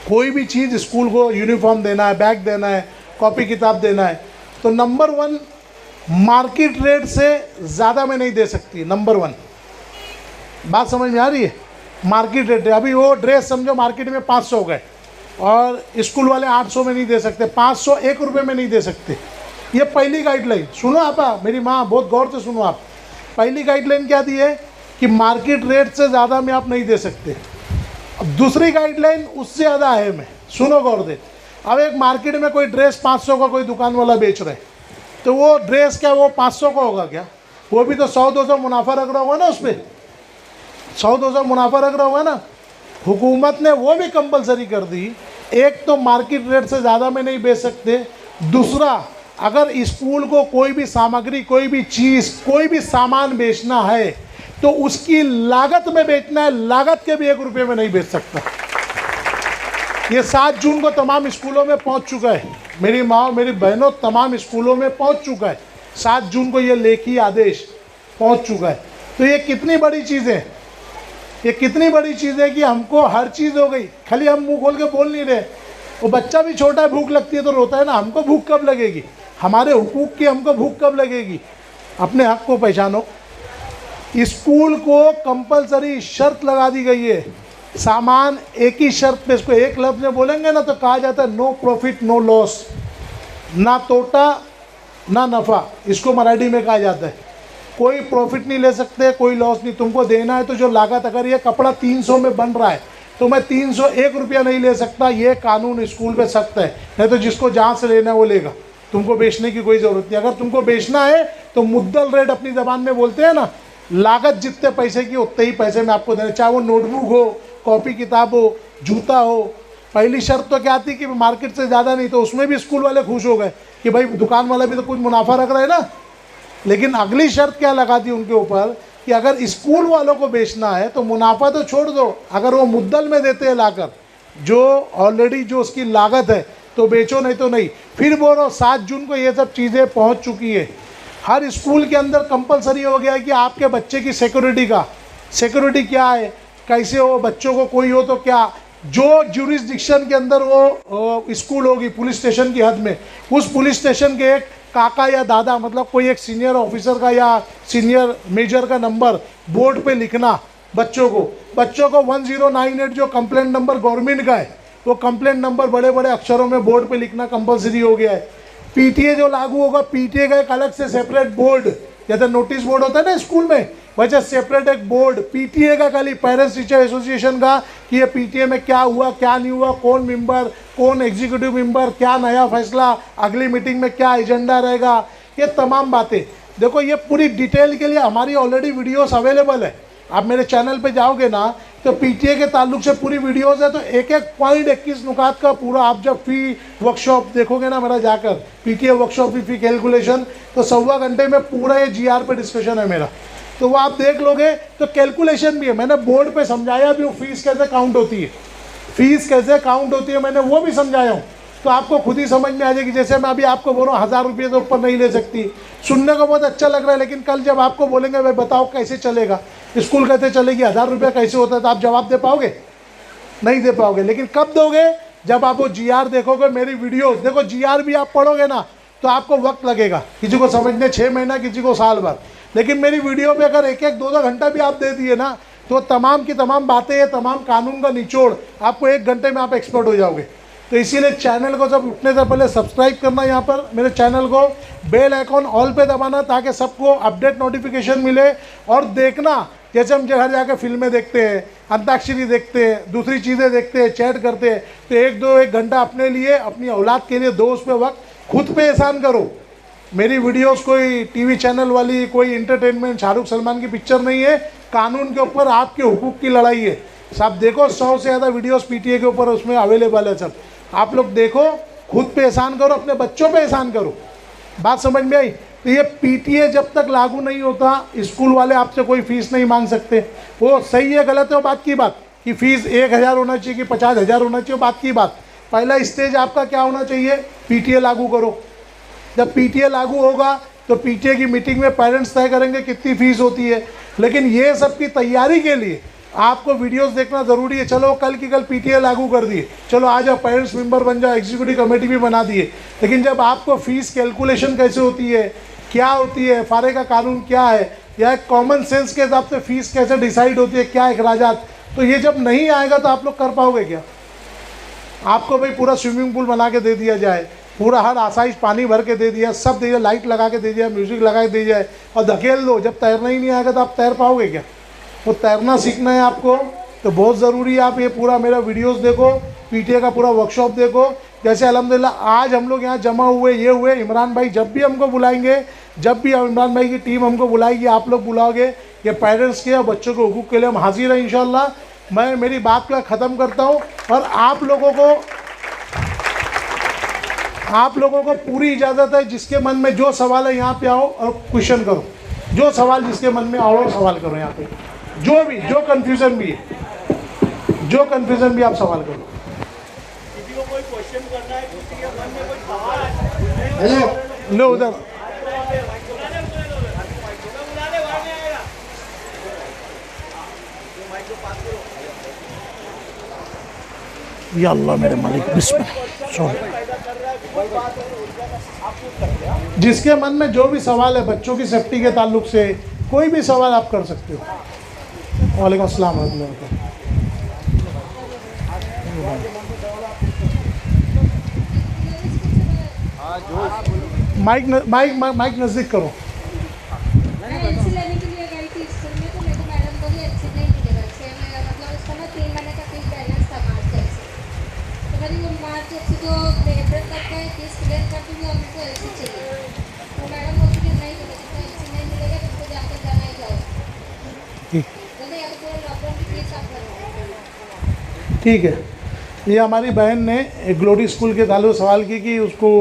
कोई भी चीज़ स्कूल को, यूनिफॉर्म देना है, बैग देना है, कॉपी किताब देना है, तो नंबर 1 मार्केट रेट से ज़्यादा में नहीं दे सकती। नंबर 1 बात समझ में आ रही है? मार्केट रेट है, अभी वो ड्रेस समझो मार्केट में 500 गए और स्कूल वाले 800 में नहीं दे सकते, 500 1 रुपये में नहीं दे सकते। ये पहली गाइडलाइन सुनो आप, मेरी माँ बहुत गौर से सुनो आप। पहली गाइडलाइन क्या दी है कि मार्केट रेट से ज़्यादा में आप नहीं दे सकते। अब दूसरी गाइडलाइन उससे ज़्यादा अहम है, सुनो गौर दे। अब एक मार्केट में कोई ड्रेस 500 का कोई दुकान वाला बेच रहे, तो वो ड्रेस क्या वो 500 का होगा क्या? वो भी तो 100-200 मुनाफा रख रहा होगा ना, उस पर 100-200 मुनाफा रख रहा होगा ना। हुकूमत ने वो भी कंपलसरी कर दी। एक तो मार्केट रेट से ज़्यादा में नहीं बेच सकते, दूसरा अगर स्कूल को कोई भी सामग्री, कोई भी चीज़, कोई भी सामान बेचना है तो उसकी लागत में बेचना है, लागत के भी 1 रुपये में नहीं बेच सकता। ये 7 जून को तमाम स्कूलों में पहुंच चुका है, मेरी माँ मेरी बहनों, तमाम स्कूलों में पहुंच चुका है। 7 जून को ये लेखी आदेश पहुंच चुका है। तो ये कितनी बड़ी चीज़ है, ये कितनी बड़ी चीज़ है कि हमको हर चीज़ हो गई। खाली हम मुंह खोल के बोल नहीं रहे, वो बच्चा भी छोटा है, भूख लगती है तो रोता है ना, हमको भूख कब लगेगी? हमारे हुकूक की हमको भूख कब लगेगी? अपने हक को पहचानो। स्कूल को कंपलसरी शर्त लगा दी गई है, सामान एक ही शर्त पे, इसको एक लफ्ज़ में बोलेंगे ना तो कहा जाता है नो प्रॉफिट नो लॉस, ना तोटा ना नफ़ा, इसको मराठी में कहा जाता है। कोई प्रॉफिट नहीं ले सकते, कोई लॉस नहीं। तुमको देना है तो जो लागत, अगर ये कपड़ा 300 में बन रहा है तो मैं 301 रुपया नहीं ले सकता, ये कानून स्कूल पे सख्त है। नहीं तो जिसको जहाँ से लेना है वो लेगा, तुमको बेचने की कोई ज़रूरत नहीं। अगर तुमको बेचना है तो मुद्दल रेट अपनी ज़बान में बोलते हैं ना, लागत जितने पैसे की उतने ही पैसे में आपको देना, चाहे वो नोटबुक हो, कॉपी किताब हो, जूता हो। पहली शर्त तो क्या थी कि मार्केट से ज़्यादा नहीं, तो उसमें भी स्कूल वाले खुश हो गए कि भाई दुकान वाला भी तो कुछ मुनाफा रख रहा है ना। लेकिन अगली शर्त क्या लगा दी उनके ऊपर कि अगर स्कूल वालों को बेचना है तो मुनाफा तो छोड़ दो, अगर वो मुद्दल में देते हैं लाकर, जो ऑलरेडी जो उसकी लागत है, तो बेचो, नहीं तो नहीं। फिर बोलो 7 जून को ये सब चीज़ें पहुंच चुकी है। हर स्कूल के अंदर कंपलसरी हो गया है कि आपके बच्चे की सिक्योरिटी क्या है, कैसे हो, बच्चों को कोई हो तो क्या, जो ज्यूरिसडिक्शन के अंदर वो स्कूल होगी पुलिस स्टेशन की हद में, उस पुलिस स्टेशन के एक काका या दादा, मतलब कोई एक सीनियर ऑफिसर का या सीनियर मेजर का नंबर बोर्ड पे लिखना बच्चों को 1098 जो कंप्लेंट नंबर गवर्नमेंट का है, वो कंप्लेंट नंबर बड़े बड़े अक्षरों में बोर्ड पे लिखना कंपलसरी हो गया है। पीटीए जो लागू होगा, पीटीए का एक अलग से सेपरेट बोर्ड, जैसे नोटिस बोर्ड होता है ना स्कूल में, वैसे सेपरेट एक बोर्ड पीटीए का, खाली पेरेंट्स टीचर एसोसिएशन का, कि ये पीटीए में क्या हुआ क्या नहीं हुआ, कौन मेंबर, कौन एग्जीक्यूटिव मेंबर, क्या नया फैसला, अगली मीटिंग में क्या एजेंडा रहेगा, ये तमाम बातें। देखो ये पूरी डिटेल के लिए हमारी ऑलरेडी वीडियोस अवेलेबल है। आप मेरे चैनल पे जाओगे ना तो पीटीए के ताल्लुक से पूरी वीडियोस है, तो एक एक पॉइंट 21 नुकात का पूरा, आप जब फी वर्कशॉप देखोगे ना मेरा जाकर, पीटीए वर्कशॉप फी कैलकुलेशन, तो 1.25 घंटे में पूरा ये जीआर पे डिस्कशन है मेरा, तो वो आप देख लोगे। तो कैलकुलेशन भी है, मैंने बोर्ड पे समझाया भी हूँ, फीस कैसे काउंट होती है, मैंने वो भी समझाया हूँ, तो आपको खुद ही समझ में आ जाएगी। जैसे मैं अभी आपको बोल रहा हूँ 1000 रुपये से ऊपर नहीं ले सकती, सुनने को बहुत अच्छा लग रहा है, लेकिन कल जब आपको बोलेंगे भाई बताओ कैसे चलेगा, स्कूल कैसे चलेगी, 1000 रुपया कैसे होता है, तो आप जवाब दे पाओगे? नहीं दे पाओगे। लेकिन कब दोगे? जब आप वो जीआर देखोगे, मेरी वीडियोस देखो, जीआर भी आप पढ़ोगे ना तो आपको वक्त लगेगा, किसी को समझने 6 महीना, किसी को साल भर, लेकिन मेरी वीडियो पे अगर 1-1, 2-2 घंटा भी आप दे दिए ना, तो तमाम की तमाम बातें, ये तमाम कानून का निचोड़ आपको 1 घंटे में आप एक्सपर्ट हो जाओगे। तो इसीलिए चैनल को जब उठने से पहले सब्सक्राइब करना, यहाँ पर मेरे चैनल को बेल आइकॉन ऑल पे दबाना, ताकि सबको अपडेट नोटिफिकेशन मिले। और देखना, जैसे हम घर जाकर फिल्में देखते हैं, अंताक्षरी देखते हैं, दूसरी चीज़ें देखते हैं, चैट करते हैं, तो 1 घंटा अपने लिए, अपनी औलाद के लिए दो, उस पे वक्त खुद पे एहसान करो। मेरी वीडियोस कोई टीवी चैनल वाली, कोई इंटरटेनमेंट शाहरुख सलमान की पिक्चर नहीं है, कानून के ऊपर आपके हुकूक की लड़ाई है। सब देखो, 100 से ज़्यादा वीडियोस पीटीए के ऊपर उसमें अवेलेबल है, सब आप लोग देखो, खुद पे एहसान करो, अपने बच्चों पे एहसान करो। बात समझ में आई? तो ये पीटीए जब तक लागू नहीं होता, स्कूल वाले आपसे कोई फीस नहीं मांग सकते। वो सही है गलत है वो बात की बात, कि फ़ीस 1000 होना चाहिए कि 50,000 होना चाहिए, बात की बात। पहला स्टेज आपका क्या होना चाहिए? पीटीए लागू करो। जब पीटीए लागू होगा तो पीटीए की मीटिंग में पेरेंट्स तय करेंगे कितनी फ़ीस होती है। लेकिन ये सब की तैयारी के लिए आपको वीडियोस देखना ज़रूरी है। चलो कल की कल पीटीए लागू कर दिए, चलो आ जाओ, पेरेंट्स मेंबर बन जाओ, एग्जीक्यूटिव कमेटी भी बना दिए, लेकिन जब आपको फ़ीस कैलकुलेशन कैसे होती है, क्या होती है, फारे का कानून क्या है, या एक कॉमन सेंस के हिसाब से फ़ीस कैसे डिसाइड होती है, क्या अखराजात, तो ये जब नहीं आएगा तो आप लोग कर पाओगे क्या? आपको भाई पूरा स्विमिंग पूल बना के दे दिया जाए, पूरा हर आसाइश पानी भर के दे दिया, सब दे दिया, लाइट लगा के दे दिया, म्यूज़िक लगा के दे दिया है, और धकेल दो, जब तैरना ही नहीं आएगा तो आप तैर पाओगे क्या? वो तैरना सीखना है आपको, तो बहुत ज़रूरी है आप ये पूरा मेरा वीडियोस देखो, पीटीए का पूरा वर्कशॉप देखो। जैसे अल्हम्दुलिल्लाह आज हम लोग यहाँ जमा हुए, ये हुए, इमरान भाई जब भी हमको बुलाएंगे, जब भी इमरान भाई की टीम हमको बुलाएगी, आप लोग बुलाओगे, ये पेरेंट्स के और बच्चों के हुकूक के लिए हम हाजिर हैं इंशाल्लाह। मैं मेरी बात का ख़त्म करता हूँ, और आप लोगों को पूरी इजाज़त है, जिसके मन में जो सवाल है यहाँ पे आओ और क्वेश्चन करो, जो सवाल जिसके मन में आओ और सवाल करो, यहाँ पे जो कन्फ्यूज़न भी है, जो कन्फ्यूज़न भी आप सवाल करो। किसी को कोई क्वेश्चन करना है, किसी के मन में कोई सवाल है, हेलो लो उधर, या अल्लाह मेरे मालिक, बिस्मिल्लाह। जिसके मन में जो भी सवाल है बच्चों की सेफ्टी के ताल्लुक से, कोई भी सवाल आप कर सकते हो। वालेकुम अस्सलाम रहमतुल्लाहि व बरकातहू। माइक नज़दीक करो। मैं एलसी लेने के लिए गई थी स्कूल में, तो मेरे को मैडम बोली एलसी नहीं मिलेगा 6 महीने, मतलब उसका ना 3 महीने का फीस बैलेंस था मार्च एलसी। तो मेरी वो मार्च एलसी जो अप्रैल तक का फीस क्लियर कर दूँगी और मेरे को एलसी चाहिए। तो मैडम बोलती कि नहीं मिलेगा, तो एलसी नहीं मिलेगा, तुमको जाकर जाना ही जाओ। ठीक बोलते या तो पूरे लॉकडाउन की फीस आप भरो। ठीक है। ये हमारी बहन ने ग्लोरी स्कूल के ताल्लुक सवाल की कि उसको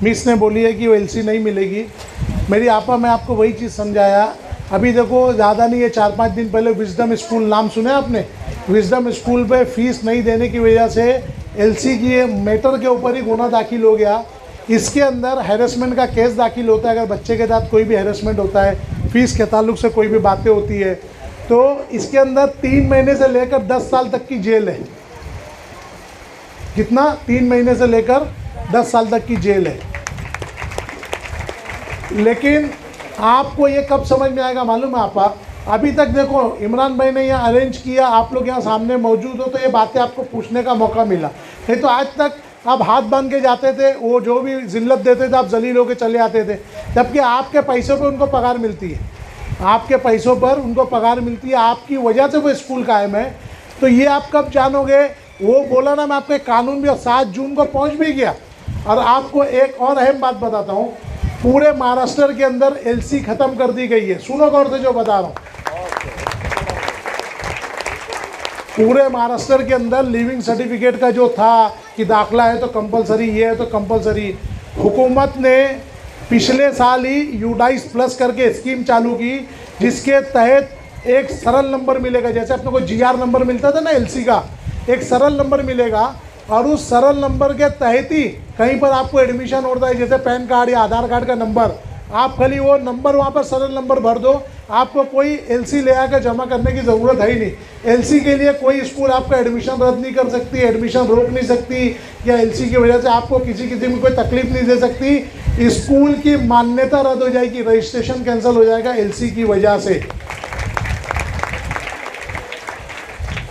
मिस ने बोली है कि वो एलसी नहीं मिलेगी। मेरी आपा, मैं आपको वही चीज़ समझाया। अभी देखो ज़्यादा नहीं है, 4-5 दिन पहले विजडम स्कूल, नाम सुने आपने? विजडम स्कूल पे फीस नहीं देने की वजह से एलसी की मैटर के ऊपर ही गुना दाखिल हो गया। इसके अंदर हैरेसमेंट का केस दाखिल होता है। अगर बच्चे के साथ कोई भी हैरेसमेंट होता है, फ़ीस के ताल्लुक से कोई भी बातें होती है, तो इसके अंदर 3 महीने से लेकर 10 साल तक की जेल है। कितना? 3 महीने से लेकर 10 साल तक की जेल है। लेकिन आपको ये कब समझ में आएगा मालूम है आपा? अभी तक देखो, इमरान भाई ने यहाँ अरेंज किया, आप लोग यहाँ सामने मौजूद हो, तो ये बातें आपको पूछने का मौका मिला। नहीं तो आज तक आप हाथ बांध के जाते थे, वो जो भी जिल्लत देते थे आप जलील होकर चले आते थे, जबकि आपके पैसों पे उनको पगार मिलती है। आपके पैसों पर उनको पगार मिलती है, आपकी वजह से वो स्कूल कायम है। तो ये आप कब जानोगे? वो बोला ना, मैं आपके कानून भी 7 जून को पहुंच भी गया। और आपको एक और अहम बात बताता हूँ, पूरे महाराष्ट्र के अंदर एलसी ख़त्म कर दी गई है। सुनो गौर से जो बता रहा हूँ, पूरे महाराष्ट्र के अंदर लिविंग सर्टिफिकेट का जो था कि दाखला है तो कंपलसरी, ये है तो कंपलसरी, हुकूमत ने पिछले साल ही यूडाइस प्लस करके स्कीम चालू की, जिसके तहत एक सरल नंबर मिलेगा। जैसे अपने को जीआर नंबर मिलता था ना एलसी का, एक सरल नंबर मिलेगा। और उस सरल नंबर के तहत ही कहीं पर आपको एडमिशन होता है, जैसे पैन कार्ड या आधार कार्ड का नंबर, आप खाली वो नंबर वहाँ पर सरल नंबर भर दो, आपको कोई एलसी ले आकर जमा करने की ज़रूरत है ही नहीं। एलसी के लिए कोई स्कूल आपका एडमिशन रद्द नहीं कर सकती, एडमिशन रोक नहीं सकती, या एलसी की वजह से आपको किसी में कोई तकलीफ नहीं दे सकती। स्कूल की मान्यता रद्द हो जाएगी, रजिस्ट्रेशन कैंसिल हो जाएगा एलसी की वजह से।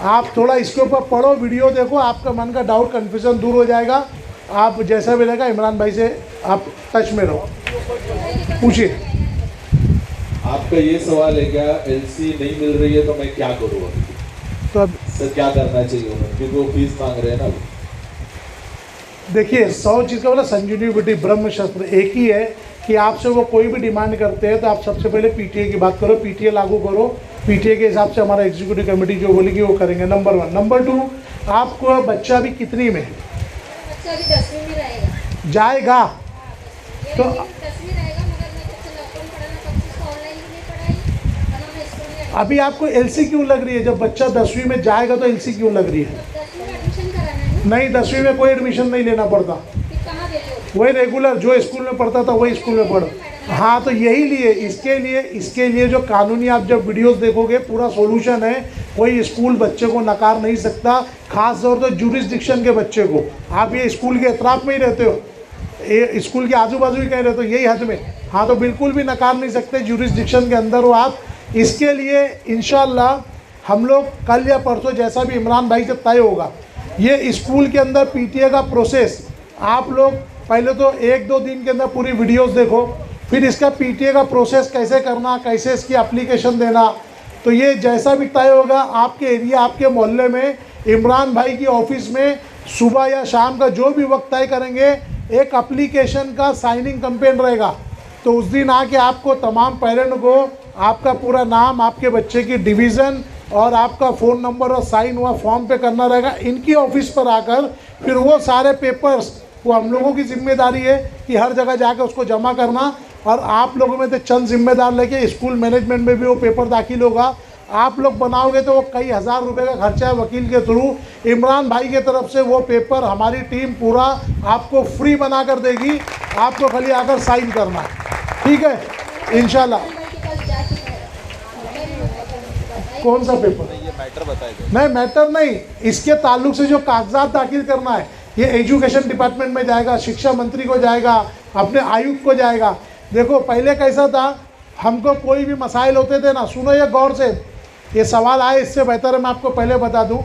आप थोड़ा इसके ऊपर पढ़ो, वीडियो देखो, आपका मन का डाउट कन्फ्यूजन दूर हो जाएगा। आप जैसा भी रहेगा इमरान भाई से आप टच में रहो, पूछिए। आपका ये सवाल है क्या, एलसी नहीं मिल रही है तो मैं क्या करूँ अभी? तो अब सर क्या करना चाहिए उन्हें, क्योंकि वो फीस मांग रहे हैं ना। देखिए, 100 चीज़ का बोला संजीवनी बूटी ब्रह्म शस्त्र एक ही है कि आपसे वो कोई भी डिमांड करते हैं तो आप सबसे पहले पीटीए की बात करो, पीटीए लागू करो। पीटीए के हिसाब से हमारा एग्जीक्यूटिव कमेटी जो बोलेगी वो करेंगे, नंबर 1। नंबर 2, आपको बच्चा अभी कितनी में बच्चा अभी 10वीं में रहेगा। जाएगा? तो 10वीं रहेगा, मगर मैं जब से लॉकडाउन पड़ा ना तब से ऑनलाइन भी नहीं पढ़ाई और ना मैं स्कूल में। अभी आपको एलसी क्यों लग रही है? जब बच्चा 10वीं में जाएगा तो एलसी क्यों लग रही है? 10वीं में एडमिशन कराना है। नहीं, 10वीं में कोई एडमिशन नहीं लेना पड़ता, फिर कहाँ देते हो? वही रेगुलर जो स्कूल में पढ़ता था वही स्कूल में पढ़ो। हाँ, तो यही लिए इसके लिए जो कानूनी आप जब वीडियोस देखोगे पूरा सॉल्यूशन है। कोई स्कूल बच्चे को नकार नहीं सकता, खास तौर पर जुरिस्डिक्शन के बच्चे को। आप ये स्कूल के एतराफ़ में ही रहते हो, ये स्कूल के आजू बाजू ही कहीं रहते हो, यही हद में, हाँ, तो बिल्कुल भी नकार नहीं सकते, जुरिस्डिक्शन के अंदर हो आप। इसके लिए इंशाल्लाह हम लोग कल या परसों, जैसा भी इमरान भाई से तय होगा, ये स्कूल के अंदर पीटीए का प्रोसेस आप लोग पहले तो 1-2 दिन के अंदर पूरी वीडियोस देखो, फिर इसका पीटीए का प्रोसेस कैसे करना, कैसे इसकी एप्लीकेशन देना। तो ये जैसा भी तय होगा आपके एरिया, आपके मोहल्ले में, इमरान भाई की ऑफिस में सुबह या शाम का जो भी वक्त तय करेंगे, एक एप्लीकेशन का साइनिंग कैंपेन रहेगा। तो उस दिन आके आपको तमाम पेरेंट को आपका पूरा नाम, आपके बच्चे की डिवीज़न और आपका फ़ोन नंबर और साइन हुआ फॉर्म पे करना रहेगा। इनकी ऑफिस पर आकर फिर वो सारे पेपर्स, वो हम लोगों की जिम्मेदारी है कि हर जगह जाकर उसको जमा करना। और आप लोगों में से चंद जिम्मेदार लेके स्कूल मैनेजमेंट में भी वो पेपर दाखिल होगा। आप लोग बनाओगे तो वो कई हज़ार रुपए का खर्चा है वकील के थ्रू। इमरान भाई की तरफ से वो पेपर हमारी टीम पूरा आपको फ्री बना कर देगी, आपको खाली आकर साइन करना है, ठीक है, इंशाल्लाह। कौन सा पेपर? ये मैटर बताएगा। नहीं, मैटर नहीं, इसके ताल्लुक से जो कागजात दाखिल करना है ये एजुकेशन डिपार्टमेंट में जाएगा, शिक्षा मंत्री को जाएगा, अपने आयुक्त को जाएगा। देखो पहले कैसा था, हमको कोई भी मसाइल होते थे ना, सुनो ये गौर से, ये सवाल आए इससे बेहतर है मैं आपको पहले बता दूं,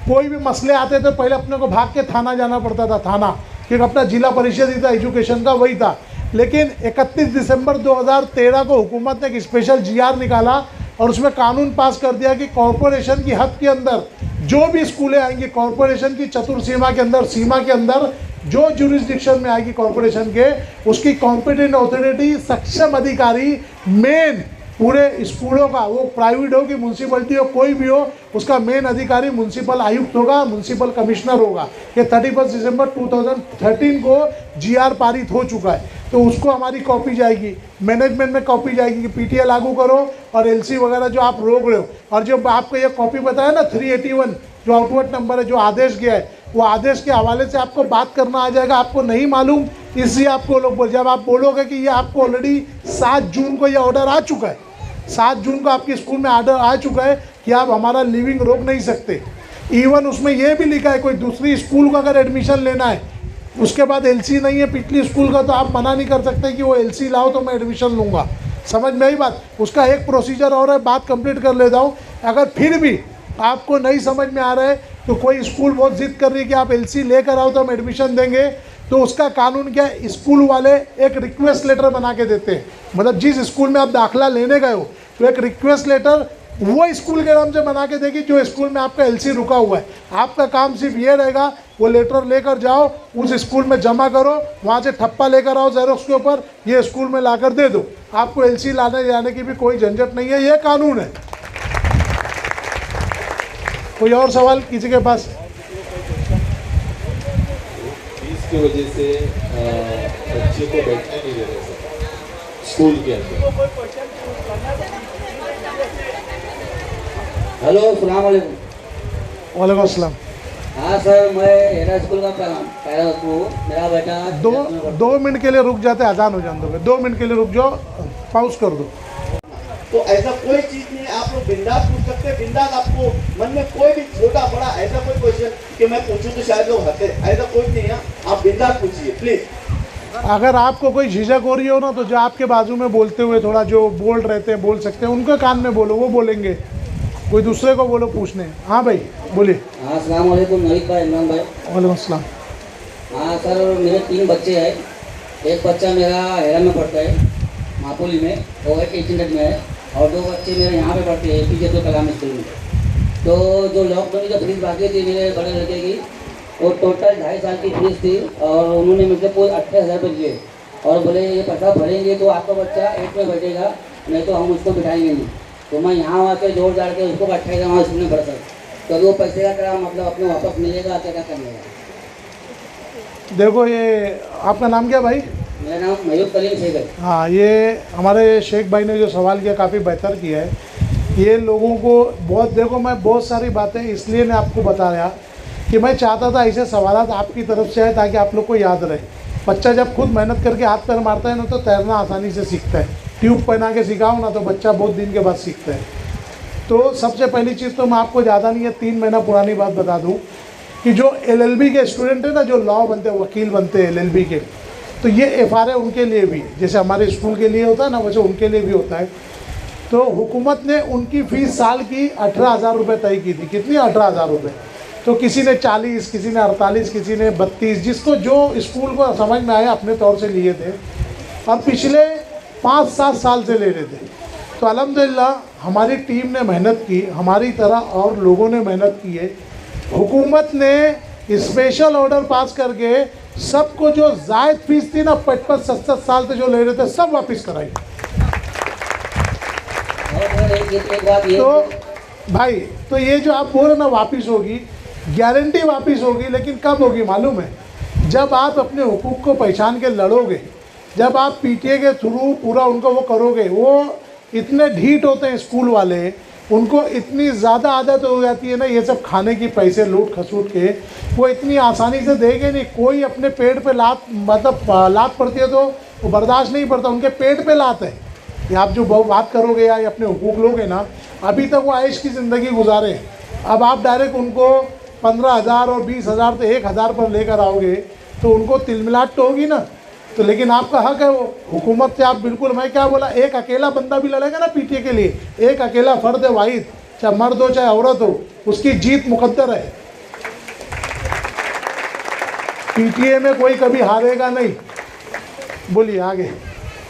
कोई भी मसले आते थे पहले अपने को भाग के थाना जाना पड़ता था, थाना, क्योंकि अपना जिला परिषद ही था एजुकेशन का, वही था। लेकिन 31 दिसंबर 2013 को हुकूमत ने एक स्पेशल GR निकाला और उसमें कानून पास कर दिया कि कॉरपोरेशन की हद के अंदर जो भी स्कूलें आएंगी, कॉरपोरेशन की चतुर्सीमा के अंदर, सीमा के अंदर जो जुरिस्डिक्शन में आएगी कॉरपोरेशन के, उसकी कॉम्पिटेंट अथॉरिटी, सक्षम अधिकारी, मेन पूरे स्कूलों का, वो प्राइवेट हो कि म्यूनसिपलिटी हो, कोई भी हो, उसका मेन अधिकारी म्यूनसिपल आयुक्त होगा, म्यूनसिपल कमिश्नर होगा। ये 31 दिसंबर 2013 को GR पारित हो चुका है, तो उसको हमारी कॉपी जाएगी, मैनेजमेंट में कॉपी जाएगी कि PTA लागू करो और LC वगैरह जो आप रोक रहे हो। और जो आपको ये कॉपी बताया ना 381 जो आउटवर्ड नंबर है, जो आदेश गया है, वो आदेश के हवाले से आपको बात करना आ जाएगा। आपको नहीं मालूम इसलिए आपको लोग बोल, जब आप बोलोगे कि ये आपको ऑलरेडी 7 जून को ये ऑर्डर आ चुका है, 7 जून को आपके स्कूल में ऑर्डर आ चुका है कि आप हमारा लिविंग रोक नहीं सकते। इवन उसमें यह भी लिखा है कोई दूसरी स्कूल का अगर एडमिशन लेना है, उसके बाद LC नहीं है पिछली स्कूल का, तो आप मना नहीं कर सकते कि वो LC लाओ तो मैं एडमिशन लूँगा। समझ में आई बात? उसका एक प्रोसीजर और है, बात कंप्लीट कर लेता हूँ। अगर फिर भी आपको नहीं समझ में आ रहा है तो कोई स्कूल बहुत जिद कर रही है कि आप LC लेकर आओ तो हम एडमिशन देंगे, तो उसका कानून क्या है, स्कूल वाले एक रिक्वेस्ट लेटर बना के देते हैं। मतलब जिस स्कूल में आप दाखिला लेने गए हो तो एक रिक्वेस्ट लेटर वो स्कूल के नाम से बना के देगी जो स्कूल में आपका LC रुका हुआ है। आपका काम सिर्फ ये रहेगा, वो लेटर लेकर जाओ, उस स्कूल में जमा करो, वहाँ से ठप्पा लेकर आओ जेरोक्स के ऊपर, ये स्कूल में लाकर दे दो। आपको LC लाने जाने की भी कोई झंझट नहीं है, ये कानून है। कोई और सवाल किसी के पास? फीस की वजह से बच्चे को बैठने नहीं दे रहे सर स्कूल के अंदर। हेलो, अस्सलाम वालेकुम। वालेकुम अस्सलाम। हाँ सर, मैं हेरा स्कूल का पैरेंट्स हूँ। मेरा बेटा 2 मिनट के लिए रुक जाते, अजान हो जाने दो। 2 मिनट के लिए रुक जाओ, पॉज कर दो। तो ऐसा कोई चीज नहीं है, आप लोग बिंदास पूछ सकते हैं। बिंदास आपको मन में कोई भी छोटा बड़ा ऐसा कोई क्वेश्चन कि मैं पूछूं तो शायद लोग हंसे, ऐसा कोई नहीं है। आप बिंदास पूछिए प्लीज। अगर आपको कोई झिझक हो रही हो ना, तो जो आपके बाजू में बोलते हुए थोड़ा जो बोल रहते हैं, बोल सकते हैं, उनके कान में बोलो, वो बोलेंगे। कोई दूसरे को बोलो पूछने। हाँ भाई बोलिए। हाँ, अस्सलाम वालेकुम नवीद भाई, इमरान भाई। वालेकुम अस्सलाम। हाँ सर, मेरे 3 बच्चे हैं। एक बच्चा मेरा हेरा में पढ़ता है, मापुली में, और एक 800 में है, और 2 बच्चे मेरे यहाँ पे पढ़ते हैं APJ अब्दुल कलाम स्कूल में। तो जो लॉकडाउन की जो फीस बाकी थी मेरे बड़े लड़के की, वो टोटल 2.5 साल की फीस थी, और उन्होंने मुझसे कोई 28,000 रुपये लिए और बोले ये पैसा भरेंगे तो आपका बच्चा 8 में बैठेगा, नहीं तो हम उसको बिठाएंगे नहीं। तो मैं यहाँ आकर जोड़ जाड़ के उसको 28,000 वहाँ स्कूल में भर सकता। तो वो पैसे का क्या मतलब अपने वापस मिलेगा, क्या क्या करने? देखो, ये आपका नाम क्या भाई? मेरा नाम मयूर कलीम शेख है। हाँ, ये हमारे शेख भाई ने जो सवाल किया काफ़ी बेहतर किया है। ये लोगों को बहुत, देखो मैं बहुत सारी बातें इसलिए मैं आपको बता रहा कि मैं चाहता था ऐसे सवाल आपकी तरफ से आए ताकि आप लोग को याद रहे। बच्चा जब खुद मेहनत करके हाथ पैर मारता है ना, तो तैरना आसानी से सीखता है। ट्यूब पहना के सिखाओ ना तो बच्चा बहुत दिन के बाद सीखता है। तो सबसे पहली चीज़ तो मैं आपको ज़्यादा नहीं है, 3 महीना पुरानी बात बता दूँ कि जो LLB के स्टूडेंट है ना, जो लॉ बनते हैं, वकील बनते हैं LLB के, तो ये FRA उनके लिए भी, जैसे हमारे स्कूल के लिए होता है ना, वैसे उनके लिए भी होता है। तो हुकूमत ने उनकी फ़ीस साल की 18,000 रुपये तय की थी। कितनी? 18,000 रुपये। तो किसी ने 40, किसी ने 48, किसी ने 32, जिसको जो स्कूल को समझ में आया अपने तौर से लिए थे, और पिछले 5-7 साल से ले रहे थे। तो अल्हम्दुलिल्लाह हमारी टीम ने मेहनत की, हमारी तरह और लोगों ने मेहनत की है। हुकूमत ने स्पेशल ऑर्डर पास करके सबको जो जायद फीस थी ना, 55-67 साल से जो ले रहे थे, सब वापस कराई। तो भाई, तो ये जो आप बोल रहे ना वापस होगी, गारंटी वापस होगी, लेकिन कब होगी मालूम है? जब आप अपने हुकूक को पहचान के लड़ोगे, जब आप PTA के थ्रू पूरा उनको वो करोगे। वो इतने ढीठ होते हैं स्कूल वाले, उनको इतनी ज़्यादा आदत हो जाती है ना ये सब खाने की, पैसे लूट खसूट के, वो इतनी आसानी से देंगे नहीं। कोई अपने पेट पे लात, मतलब लात पड़ती है तो वो बर्दाश्त नहीं पड़ता, उनके पेट पे लात है। ये आप जो बात करोगे या अपने हुकूक लोगे ना, अभी तक वो आयश की ज़िंदगी गुजारे हैं। अब आप डायरेक्ट उनको 15,000 और 20,000 तो 1,000 पर लेकर आओगे तो उनको तिलमिलाट तो होगी ना। तो लेकिन आपका हक है वो हुकूमत से, आप बिल्कुल, मैं क्या बोला, एक अकेला बंदा भी लड़ेगा ना PTA के लिए, एक अकेला फ़र्द है वाहिद, चाहे मर्द हो चाहे औरत हो, उसकी जीत मुकद्दर है। PTA में कोई कभी हारेगा नहीं। बोलिए आगे।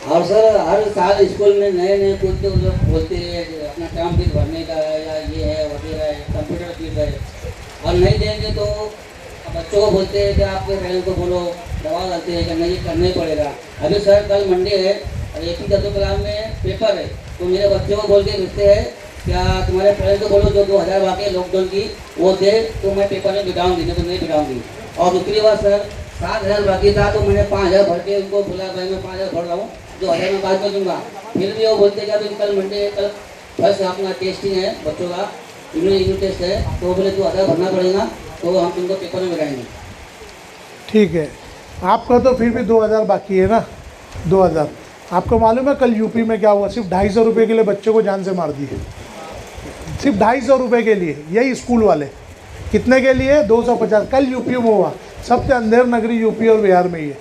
और सर हर साल स्कूल में नए नए कुछ जो लोग बोलते हैं कि अपना टर्म फीस भरने का है या ये है वगैरह है, कंप्यूटर फीस है, और नहीं देंगे तो बच्चों को बोलते हैं कि आपके पेरेंट्स को बोलो, दबाव डालते हैं कि नहीं करना ही पड़ेगा। अभी सर कल मंडे है और APJ अब्दुल कलाम में पेपर है, तो मेरे बच्चों को बोल के भेजते हैं क्या तुम्हारे पेरेंट्स को बोलो जो 2000 बाकी है लॉकडाउन की वो दे तो मैं पेपर में बिठाऊंगी, नहीं तो नहीं बिठाऊंगी। और दूसरी बात सर 7000 बाकी था तो मैंने 5000 भर के उनको बोला भाई मैं 5000 भर रहा हूँ, 2000 में बात कर दूंगा। फिर भी वो बोलते हैं कि अभी कल मंडे कल फर्स्ट अपना टेस्टिंग है बच्चों का, यूनिट टेस्ट है, तो बोले 2000 भरना पड़ेगा तो हम तुमको पेपर में बिठाएंगे। ठीक है, आपका तो फिर भी 2000 बाकी है ना। 2000 आपको मालूम है कल यूपी में क्या हुआ? सिर्फ 250 रुपये के लिए बच्चों को जान से मार दिए, सिर्फ 250 रुपये के लिए। यही स्कूल वाले कितने के लिए? 250। कल यूपी में हुआ, सबसे अंधेर नगरी यूपी और बिहार में ही है।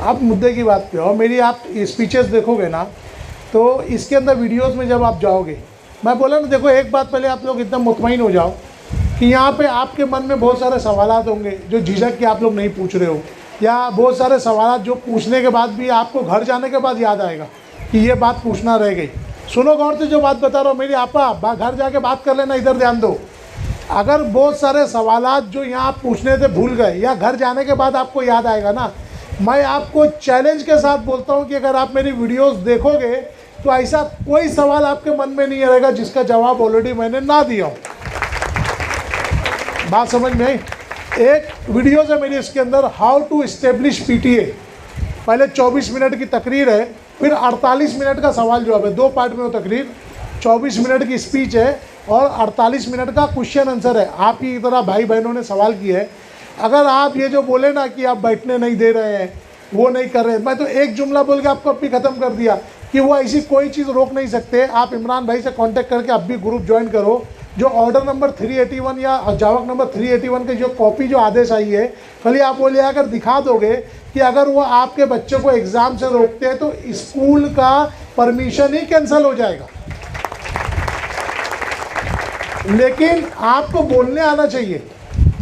अब मुद्दे की बात पे और मेरी आप स्पीचेस देखोगे ना तो इसके अंदर वीडियोस में जब आप जाओगे, मैं बोला ना देखो एक बात पहले आप लोग इतना मुतमईन हो जाओ कि यहाँ पे आपके मन में बहुत सारे सवालात होंगे जो झिझक के आप लोग नहीं पूछ रहे हो, या बहुत सारे सवालात जो पूछने के बाद भी आपको घर जाने के बाद याद आएगा कि ये बात पूछना रह गई। सुनो गौर से जो बात बता रहा हूँ मेरी आपा, घर जाके बात कर लेना, इधर ध्यान दो। अगर बहुत सारे सवालात जो यहाँ आप पूछने थे भूल गए या घर जाने के बाद आपको याद आएगा ना, मैं आपको चैलेंज के साथ बोलता हूँ कि अगर आप मेरी वीडियोस देखोगे तो ऐसा कोई सवाल आपके मन में नहीं रहेगा जिसका जवाब ऑलरेडी मैंने ना दिया हो। बात समझ में आई? एक वीडियोस है मेरी इसके अंदर, हाउ टू इस्टेब्लिश PTA। पहले 24 मिनट की तकरीर है, फिर 48 मिनट का सवाल जवाब है, 2 पार्ट में वो तकरीर। 24 मिनट की स्पीच है और 48 मिनट का क्वेश्चन आंसर है। आप ही की तरह भाई बहनों ने सवाल किए है। अगर आप ये जो बोले ना कि आप बैठने नहीं दे रहे हैं, वो नहीं कर रहे हैं, मैं तो एक जुमला बोल के आपको अभी ख़त्म कर दिया कि वो ऐसी कोई चीज़ रोक नहीं सकते। आप इमरान भाई से कांटेक्ट करके अब भी ग्रुप ज्वाइन करो। जो ऑर्डर नंबर 381 या जावक नंबर 381 की जो कॉपी जो आदेश आई है, खाली आप वो ले आकर दिखा दोगे कि अगर वो आपके बच्चे को एग्ज़ाम से रोकते हैं तो स्कूल का परमिशन ही कैंसिल हो जाएगा। लेकिन आपको बोलने आना चाहिए।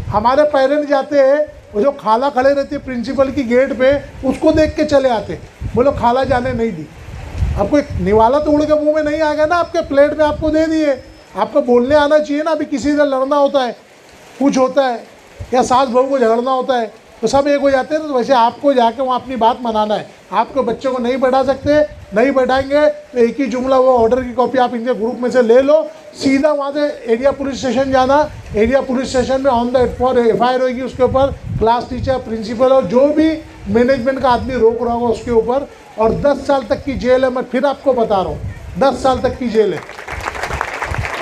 हमारे पेरेंट्स जाते हैं, वो जो खाला खड़े रहती है प्रिंसिपल की गेट पे, उसको देख के चले आते, बोलो खाला जाने नहीं दी। आपको एक निवाला तो उड़ के मुंह में नहीं आएगा ना, आपके प्लेट में आपको दे दिए। आपको बोलने आना चाहिए ना। अभी किसी से लड़ना होता है, कुछ होता है, या सास बहू को झगड़ना होता है तो सब एक हो जाते हैं ना, तो वैसे आपको जाके वहाँ अपनी बात मनाना है। आपके बच्चों को नहीं बैठा सकते, नहीं बैठाएंगे तो एक ही जुमला, वो ऑर्डर की कॉपी आप इनके ग्रुप में से ले लो, सीधा वहाँ से एरिया पुलिस स्टेशन जाना। एरिया पुलिस स्टेशन में ऑन द स्पॉट FIR होगी उसके ऊपर, क्लास टीचर, प्रिंसिपल और जो भी मैनेजमेंट का आदमी रोक रहा होगा उसके ऊपर, और 10 साल तक की जेल है। मैं फिर आपको बता रहा हूँ, 10 साल तक की जेल है।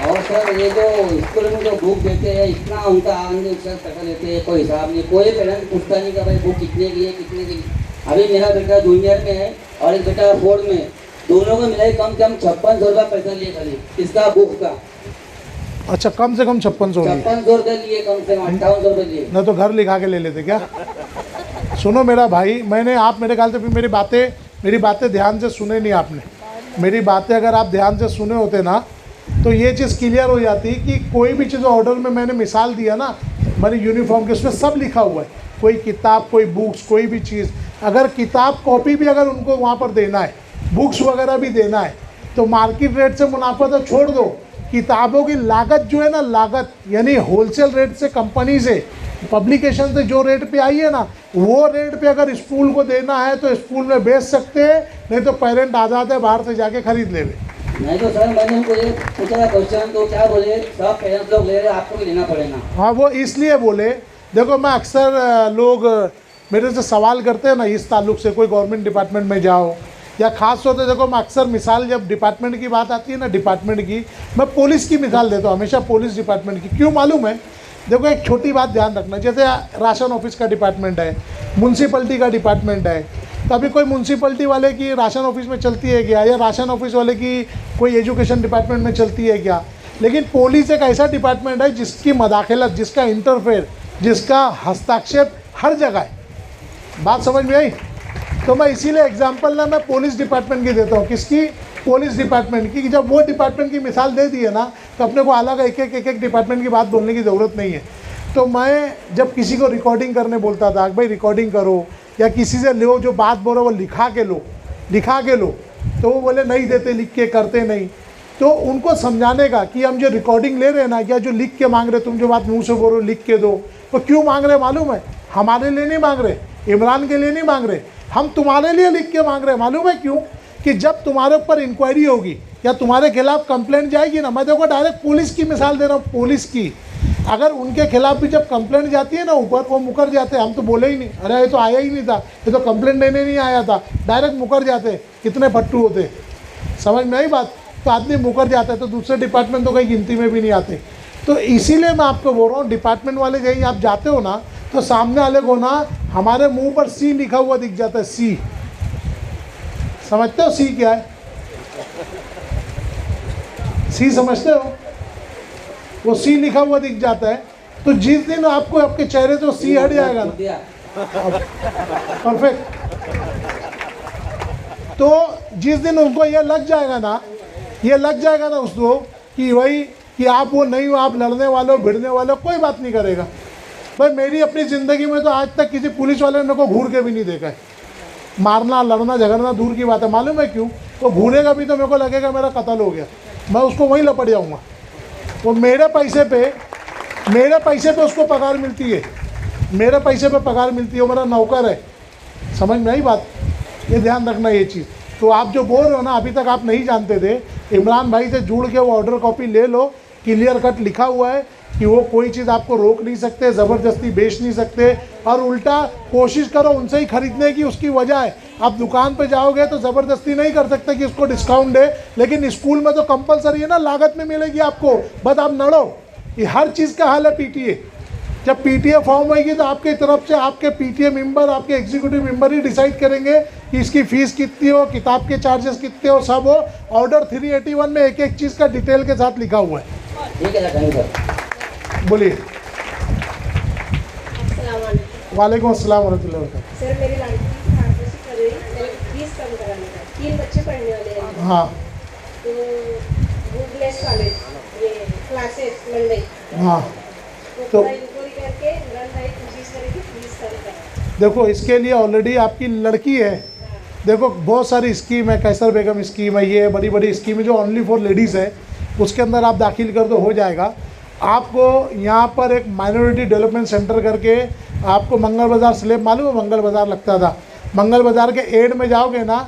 और सर ये जो स्कूल में जो बुक देते हैं इतना उनका आनंद उत्साह पैसा लेते हैं, कोई हिसाब नहीं। कोई पेरेंट्स पूछता नहीं कि भाई बुक कितने की है, कितने की। अभी मेरा बेटा जूनियर में है और एक बेटा 4th में, दोनों को मिला कम से कम 5600 रुपये पैसा लिए खाली इसका बुक का। अच्छा, कम से कम 5600 रुपये लिए, कम से कम 5800 रुपये लिए। न तो घर लिखा के ले लेते क्या? सुनो मेरा भाई, मैंने आप मेरे ख्याल से फिर मेरी बातें ध्यान से सुने नहीं आपने। मेरी बातें अगर आप ध्यान से सुने होते ना तो ये चीज़ क्लियर हो जाती कि कोई भी चीज़ ऑर्डर में मैंने मिसाल दिया ना, मैंने यूनिफॉर्म के उसमें सब लिखा हुआ है। कोई किताब, कोई बुक्स, कोई भी चीज़, अगर किताब कॉपी भी अगर उनको वहाँ पर देना है, बुक्स वगैरह भी देना है, तो मार्केट रेट से मुनाफा तो छोड़ दो, किताबों की लागत जो है ना, लागत यानी होलसेल रेट से, कंपनी से, पब्लिकेशन से जो रेट पे आई है ना, वो रेट पे अगर स्कूल को देना है तो स्कूल में बेच सकते हैं, नहीं तो पेरेंट आज़ाद है बाहर से जाके खरीद ले। नहीं तो सर मैंने उनको ये पूछा क्वेश्चन तो क्या बोले, सब पेरेंट्स लोग ले रहे, आपको भी लेना पड़ेगा। हाँ, वो इसलिए बोले, देखो मैं अक्सर लोग मेरे से सवाल करते हैं ना इस ताल्लुक से, कोई गवर्नमेंट डिपार्टमेंट में जाओ या ख़ास तौर से, देखो मैं अक्सर मिसाल जब डिपार्टमेंट की बात आती है ना, डिपार्टमेंट की, मैं पुलिस की मिसाल देता हूँ हमेशा, पुलिस डिपार्टमेंट की। क्यों मालूम है? देखो एक छोटी बात ध्यान रखना, जैसे राशन ऑफिस का डिपार्टमेंट है, म्यूनसिपलिटी का डिपार्टमेंट है, तो अभी कोई म्यूनसिपलिटी वाले की राशन ऑफिस में चलती है क्या, या राशन ऑफिस वाले की कोई एजुकेशन डिपार्टमेंट में चलती है क्या? लेकिन पुलिस एक ऐसा डिपार्टमेंट है जिसकी मदाखलत, जिसका इंटरफेयर, जिसका हस्ताक्षेप हर जगह है। बात समझ में आई? तो मैं इसीलिए एग्जांपल ना मैं पुलिस डिपार्टमेंट की देता हूँ। किसकी? पुलिस डिपार्टमेंट की। जब वो डिपार्टमेंट की मिसाल दे दी है ना, तो अपने को अलग एक एक डिपार्टमेंट की बात बोलने की ज़रूरत नहीं है। तो मैं जब किसी को रिकॉर्डिंग करने बोलता था, भाई रिकॉर्डिंग करो, या किसी से लो, जो बात बोलो वो लिखा के लो, तो वो बोले नहीं देते, लिख के करते नहीं। तो उनको समझाने का कि हम जो रिकॉर्डिंग ले रहे हैं ना, या जो लिख के मांग रहे, तुम जो बात मुंह से बोलो लिख के दो, तो क्यों मांग रहे मालूम है? हमारे लिए नहीं मांग रहे, इमरान के लिए नहीं मांग रहे, हम तुम्हारे लिए लिख के मांग रहे। मालूम है क्यों? कि जब तुम्हारे ऊपर इंक्वायरी होगी या तुम्हारे खिलाफ कंप्लेंट जाएगी ना, मैं देखो डायरेक्ट पुलिस की मिसाल दे रहा हूँ, पुलिस की, अगर उनके खिलाफ भी जब कंप्लेंट जाती है ना ऊपर, वो मुकर जाते हैं। हम तो बोले ही नहीं, अरे ये तो आया ही नहीं था, ये तो कंप्लेंट देने नहीं आया था, डायरेक्ट मुकर जाते। कितने फट्टू होते, समझ में आई बात? तो आदमी मुकर जाता है, तो दूसरे डिपार्टमेंट तो कहीं गिनती में भी नहीं आते। तो इसीलिए मैं आपको बोल रहा हूँ, डिपार्टमेंट वाले कहीं आप जाते हो ना, तो सामने वाले को ना हमारे मुंह पर सी लिखा हुआ दिख जाता है, सी। समझते हो सी क्या है? सी समझते हो? वो सी लिखा हुआ दिख जाता है। तो जिस दिन आपको आपके चेहरे तो सी हट जाएगा ना, परफेक्ट, तो जिस दिन उनको ये लग जाएगा ना उसको कि भाई कि आप वो नहीं हो, आप लड़ने वाले हो, भिड़ने वाले हो, कोई बात नहीं करेगा। भाई मेरी अपनी ज़िंदगी में तो आज तक किसी पुलिस वाले ने मेरे को घूर के भी नहीं देखा है। मारना, लड़ना, झगड़ना दूर की बात है। मालूम है क्यों? वो घूरेगा भी तो मेरे को लगेगा मेरा कत्ल हो गया, मैं उसको वहीं लपट जाऊँगा। वो मेरे पैसे पे उसको पगार मिलती है, मेरे पैसे पे पगार मिलती है, वो मेरा नौकर है। समझ में आई बात? ये ध्यान रखना ये चीज़। तो आप जो बोल रहे हो ना, अभी तक आप नहीं जानते थे, इमरान भाई से जुड़ के वो ऑर्डर कॉपी ले लो, क्लियर कट लिखा हुआ है कि वो कोई चीज़ आपको रोक नहीं सकते, ज़बरदस्ती बेच नहीं सकते, और उल्टा कोशिश करो उनसे ही खरीदने की। उसकी वजह है, आप दुकान पे जाओगे तो ज़बरदस्ती नहीं कर सकते कि उसको डिस्काउंट दे, लेकिन स्कूल में तो कंपलसरी है ना, लागत में मिलेगी आपको, बस आप लड़ो। ये हर चीज़ का हाल है पीटीए। जब पीटीए फॉर्म होगी तो आपके तरफ से आपके पीटीए मेंबर, आपके एग्जीक्यूटिव मेंबर ही डिसाइड करेंगे कि इसकी फ़ीस कितनी हो, किताब के चार्जेस कितने हो, सब हो। ऑर्डर 381 में एक एक चीज़ का डिटेल के साथ लिखा हुआ है। ठीक है सर, बोलिए। अस्सलाम वालेकुम। वालेकुम अस्सलाम वरहमतुल्लाहि वबरकातुहू। सर मेरी लड़की फार्मेसी कर रही है, मेरे फीस कम कराने का, 3 बच्चे पढ़ने वाले हैं। हाँ तो बुकलेस कॉलेज ये क्लासेस मंडे, हाँ। तो तो थोड़ा इंक्वायरी करके इमरान भाई कोशिश करें कि फीस कम करें। देखो, इसके लिए ऑलरेडी आपकी लड़की है। देखो बहुत सारी स्कीम है, कैसर बेगम स्कीम है, ये बड़ी बड़ी स्कीम है जो ओनली फॉर लेडीज़ है, उसके अंदर आप दाखिल कर दो, हो जाएगा। आपको यहाँ पर एक माइनॉरिटी डेवलपमेंट सेंटर करके, आपको मंगल बाज़ार स्लेब मालूम है? मंगल बाज़ार लगता था, मंगल बाज़ार के एंड में जाओगे ना,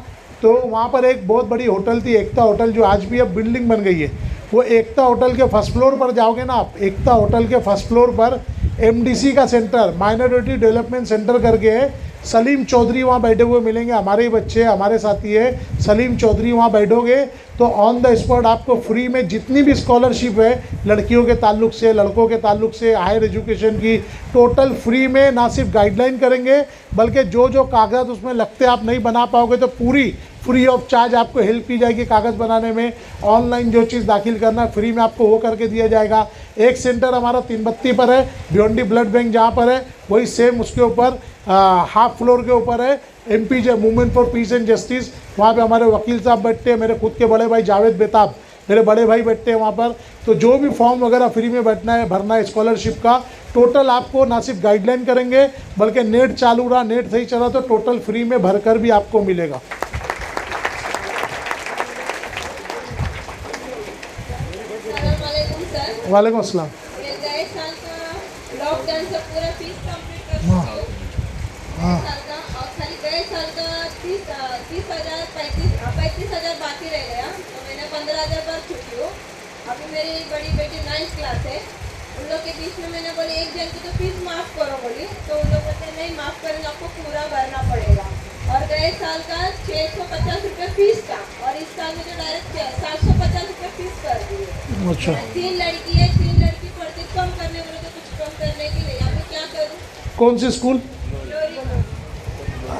तो वहाँ पर एक बहुत बड़ी होटल थी, एकता होटल, जो आज भी अब बिल्डिंग बन गई है। वो एकता होटल के फर्स्ट फ्लोर पर जाओगे ना आप, एकता होटल के फर्स्ट फ्लोर पर एमडीसी का सेंटर, माइनॉरिटी डेवलपमेंट सेंटर करके है। सलीम चौधरी वहाँ बैठे हुए मिलेंगे, हमारे ही बच्चे, हमारे साथी है सलीम चौधरी। वहाँ बैठोगे तो ऑन द स्पॉट आपको फ्री में जितनी भी स्कॉलरशिप है, लड़कियों के ताल्लुक से, लड़कों के ताल्लुक से, हायर एजुकेशन की, टोटल फ्री में। ना सिर्फ गाइडलाइन करेंगे, बल्कि जो जो कागज़ उसमें लगते आप नहीं बना पाओगे तो पूरी फ्री ऑफ चार्ज आपको हेल्प की जाएगी कागज़ बनाने में। ऑनलाइन जो चीज़ दाखिल करना फ्री में आपको वो करके दिया जाएगा। एक सेंटर हमारा तीनबत्ती पर है, भिवंडी ब्लड बैंक जहाँ पर है, वही सेम उसके ऊपर हाफ फ्लोर के ऊपर है MPJ, movement for piece and justice. वहाँ पे हमारे वकील साहब बैठते हैं, मेरे खुद के बड़े भाई जावेद बेताब, मेरे बड़े भाई बैठते हैं वहाँ पर। तो जो भी फॉर्म वगैरह फ्री में बैठना है, भरना है स्कॉलरशिप का, टोटल आपको ना सिर्फ गाइडलाइन करेंगे, बल्कि नेट चालू रहा, नेट सही चला तो टोटल फ्री में भरकर भी आपको मिलेगा। सर वालेकुम अस्सलाम। गए साल का लॉकडाउन से पूरा फीस कंप्लीट कर चुकी हूँ, साल का, और खाली गए साल का 35,000 बाकी रह गया, तो मैंने 15,000 भर चुकी हूँ। अभी मेरी बड़ी बेटी 9th क्लास है, उन लोग के बीच में मैंने बोली एक जन की तो फीस माफ़ करो बोली, तो उन लोग कहते नहीं माफ़ करेंगे, आपको पूरा भरना पड़ेगा। और गए साल का 650 रुपये फीस था, और इस साल में जो डायरेक्ट 750 रुपये फीस कर दी है। अच्छा, 3 लड़की है, 3 लड़की पढ़ती, कम करने बोले तो कुछ कम करने की नहीं, अब मैं क्या करूँ? कौन सी स्कूल?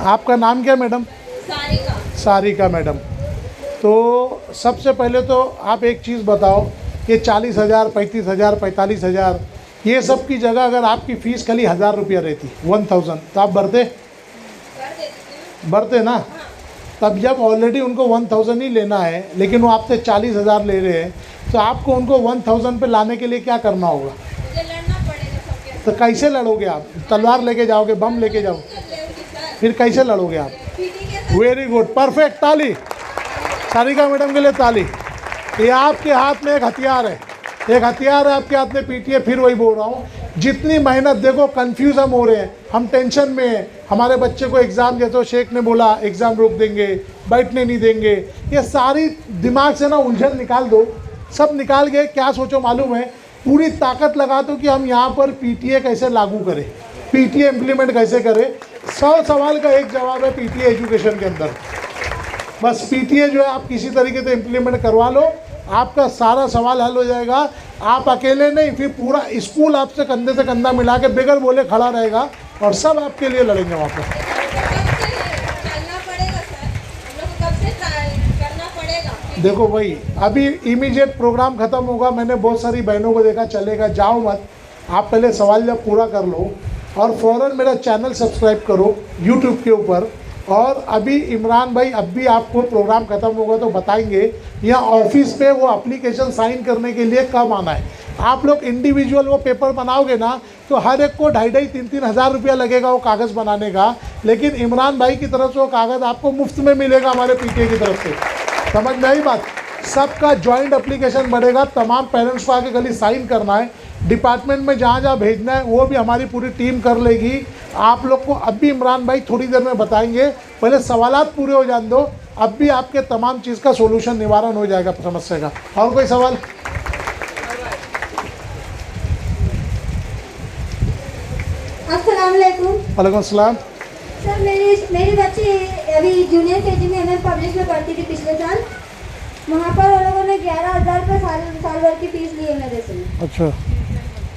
आपका नाम क्या मैडम? सारिका। सारिका मैडम। तो सबसे पहले तो आप एक चीज़ बताओ, ये 40,000, 35,000, 45,000, ये सब की जगह अगर आपकी फ़ीस खाली 1,000 रुपया रहती, 1000, तो आप भरते? भरते ना? तब जब ऑलरेडी उनको 1000 ही लेना है, लेकिन वो आपसे 40,000 ले रहे हैं, तो आपको उनको 1000 पे लाने के लिए क्या करना होगा? मुझे लड़ना पड़ेगा सबके साथ। तो कैसे लड़ोगे आप? तलवार लेके जाओगे, बम लेके जाओगे? फिर कैसे लड़ोगे आप? पीटी के साथ वेरी गुड, परफेक्ट, ताली सारिका मैडम के लिए ताली। ये आपके हाथ में एक हथियार है, एक हथियार है आपके हाथ में पीटीए। फिर वही बोल रहा हूँ, जितनी मेहनत, देखो कंफ्यूज हम हो रहे हैं, हम टेंशन में हैं, हमारे बच्चे को एग्ज़ाम, जैसे शेख ने बोला एग्ज़ाम रोक देंगे, बैठने नहीं देंगे, ये सारी दिमाग से ना उलझन निकाल दो, सब निकाल के क्या सोचो मालूम है, पूरी ताकत लगा दो कि हम यहाँ पर पीटीए कैसे लागू करें, पीटीए इम्प्लीमेंट कैसे करें। 100 सवाल का एक जवाब है पीटीए एजुकेशन के अंदर। बस पीटीए जो है आप किसी तरीके से इम्प्लीमेंट करवा लो, आपका सारा सवाल हल हो जाएगा। आप अकेले नहीं, फिर पूरा स्कूल आपसे कंधे से कंधा मिला के बगैर बोले खड़ा रहेगा और सब आपके लिए लड़ेंगे वहाँ पर। चलना पड़ेगा सर, हम लोग को कब से करना पड़ेगा? देखो भाई, अभी इमीडिएट प्रोग्राम ख़त्म होगा, मैंने बहुत सारी बहनों को देखा, चलेगा, जाओ मत, आप पहले सवाल जब पूरा कर लो और फ़ौरन मेरा चैनल सब्सक्राइब करो यूट्यूब के ऊपर। और अभी इमरान भाई, अब भी आपको प्रोग्राम ख़त्म होगा तो बताएंगे यहाँ ऑफिस पे वो एप्लीकेशन साइन करने के लिए कब आना है। आप लोग इंडिविजुअल वो पेपर बनाओगे ना तो हर एक को 2,500-3,000 हज़ार रुपया लगेगा वो कागज़ बनाने का, लेकिन इमरान भाई की तरफ से वो कागज़ आपको मुफ्त में मिलेगा हमारे पीटीए की तरफ से। समझ में आई बात? सबका जॉइंट एप्लीकेशन बढ़ेगा, तमाम पेरेंट्स को आके खाली साइन करना है, डिपार्टमेंट में जहाँ जहाँ भेजना है वो भी हमारी पूरी टीम कर लेगी। आप लोग को अब भी इमरान भाई थोड़ी देर में बताएंगे, पहले सवालात पूरे हो जाने दो, अब भी आपके तमाम चीज़ का सोल्यूशन निवारण हो जाएगा समस्या का। और कोई सवाल? अस्सलाम वालेकुम। वालेकुम अस्सलाम। सर मेरी बच्ची अभी जूनियर केजी में एमएम पब्लिक में पढ़ती थी पिछले साल। वहाँ पर उन लोगों ने 11,000 रुपये साल भर की फीस ली है मेरे से। अच्छा।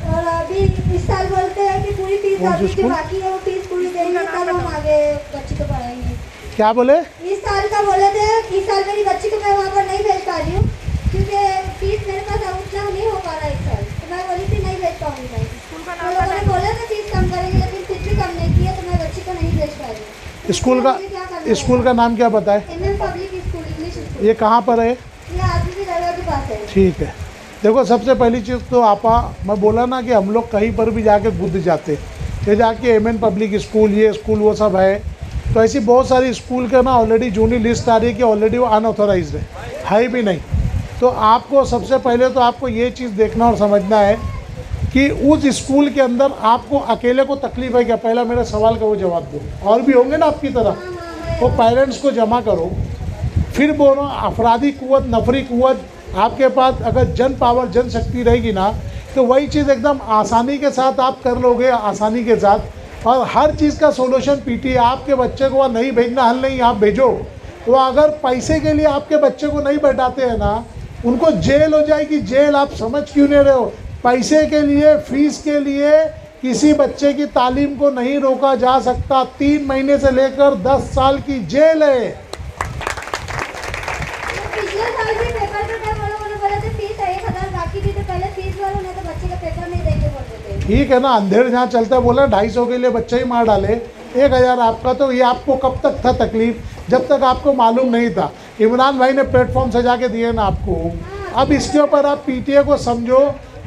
और अभी इस साल बोलते हैं कि पूरी फीस अभी जो बाकी है वो फीस पूरी देंगे तब हम आगे बच्ची को पढ़ाएंगे। क्या बोले? इस साल का बोले थे, इस साल मेरी बच्ची को मैं वहाँ पर नहीं भेज पा रही हूँ क्योंकि फीस मेरे पास उतना नहीं हो पा रहा इस साल, तो मैं बोली थी नहीं भेज पाऊँगी भाई। तो लोगों ने बोला था फीस कम करेंगे, लेकिन फिर भी कम नहीं किया, तो मैं बच्ची को नहीं भेज पा रही हूँ। स्कूल का नाम क्या बताए? MM public school, English school. ये कहाँ पर है? ये आदमी की दरगाह के पास है। ठीक है। देखो, सबसे पहली चीज़ तो आपा, मैं बोला ना कि हम लोग कहीं पर भी जाके गुद जाते, ये जाके एमएन पब्लिक स्कूल, ये स्कूल, वो सब है, तो ऐसी बहुत सारी स्कूल का ना ऑलरेडी जूनी लिस्ट आ रही है कि ऑलरेडी वो अनऑथोराइज्ड है भी नहीं। तो आपको सबसे पहले तो आपको ये चीज़ देखना और समझना है कि उस स्कूल के अंदर आपको अकेले को तकलीफ है क्या? पहला मेरा सवाल का वो जवाब दो। और भी होंगे ना आपकी तरह, वो पेरेंट्स को जमा करो, फिर बोलो अफराधी कुव्वत, नफरी कुव्वत आपके पास अगर जन पावर, जन शक्ति रहेगी ना, तो वही चीज़ एकदम आसानी के साथ आप कर लोगे, आसानी के साथ। और हर चीज़ का सोल्यूशन पीटीए, आपके बच्चे को वहाँ नहीं भेजना, हल नहीं, आप भेजो। वो अगर पैसे के लिए आपके बच्चे को नहीं बैठाते हैं ना, उनको जेल हो जाएगी, जेल। आप समझ क्यों नहीं रहे हो? पैसे के लिए, फीस के लिए किसी बच्चे की तालीम को नहीं रोका जा सकता। 3 महीने से लेकर 10 साल की जेल है। पिछले साल भी पेपर के टाइम वो लोगों ने बोला था फीस 1,000 बाकी थी, तो पहले फीस भरो, नहीं तो बच्चे का पेपर नहीं देंगे बोलते थे। ठीक है ना, अंधेर जहाँ चलता है, बोला 250 के लिए बच्चा ही मार डाले, 1,000 आपका। तो ये आपको कब तक था तकलीफ? जब तक आपको मालूम नहीं था। इमरान भाई ने प्लेटफॉर्म सजा के दिए ना आपको। अब इसके ऊपर आप पीटीए को समझो,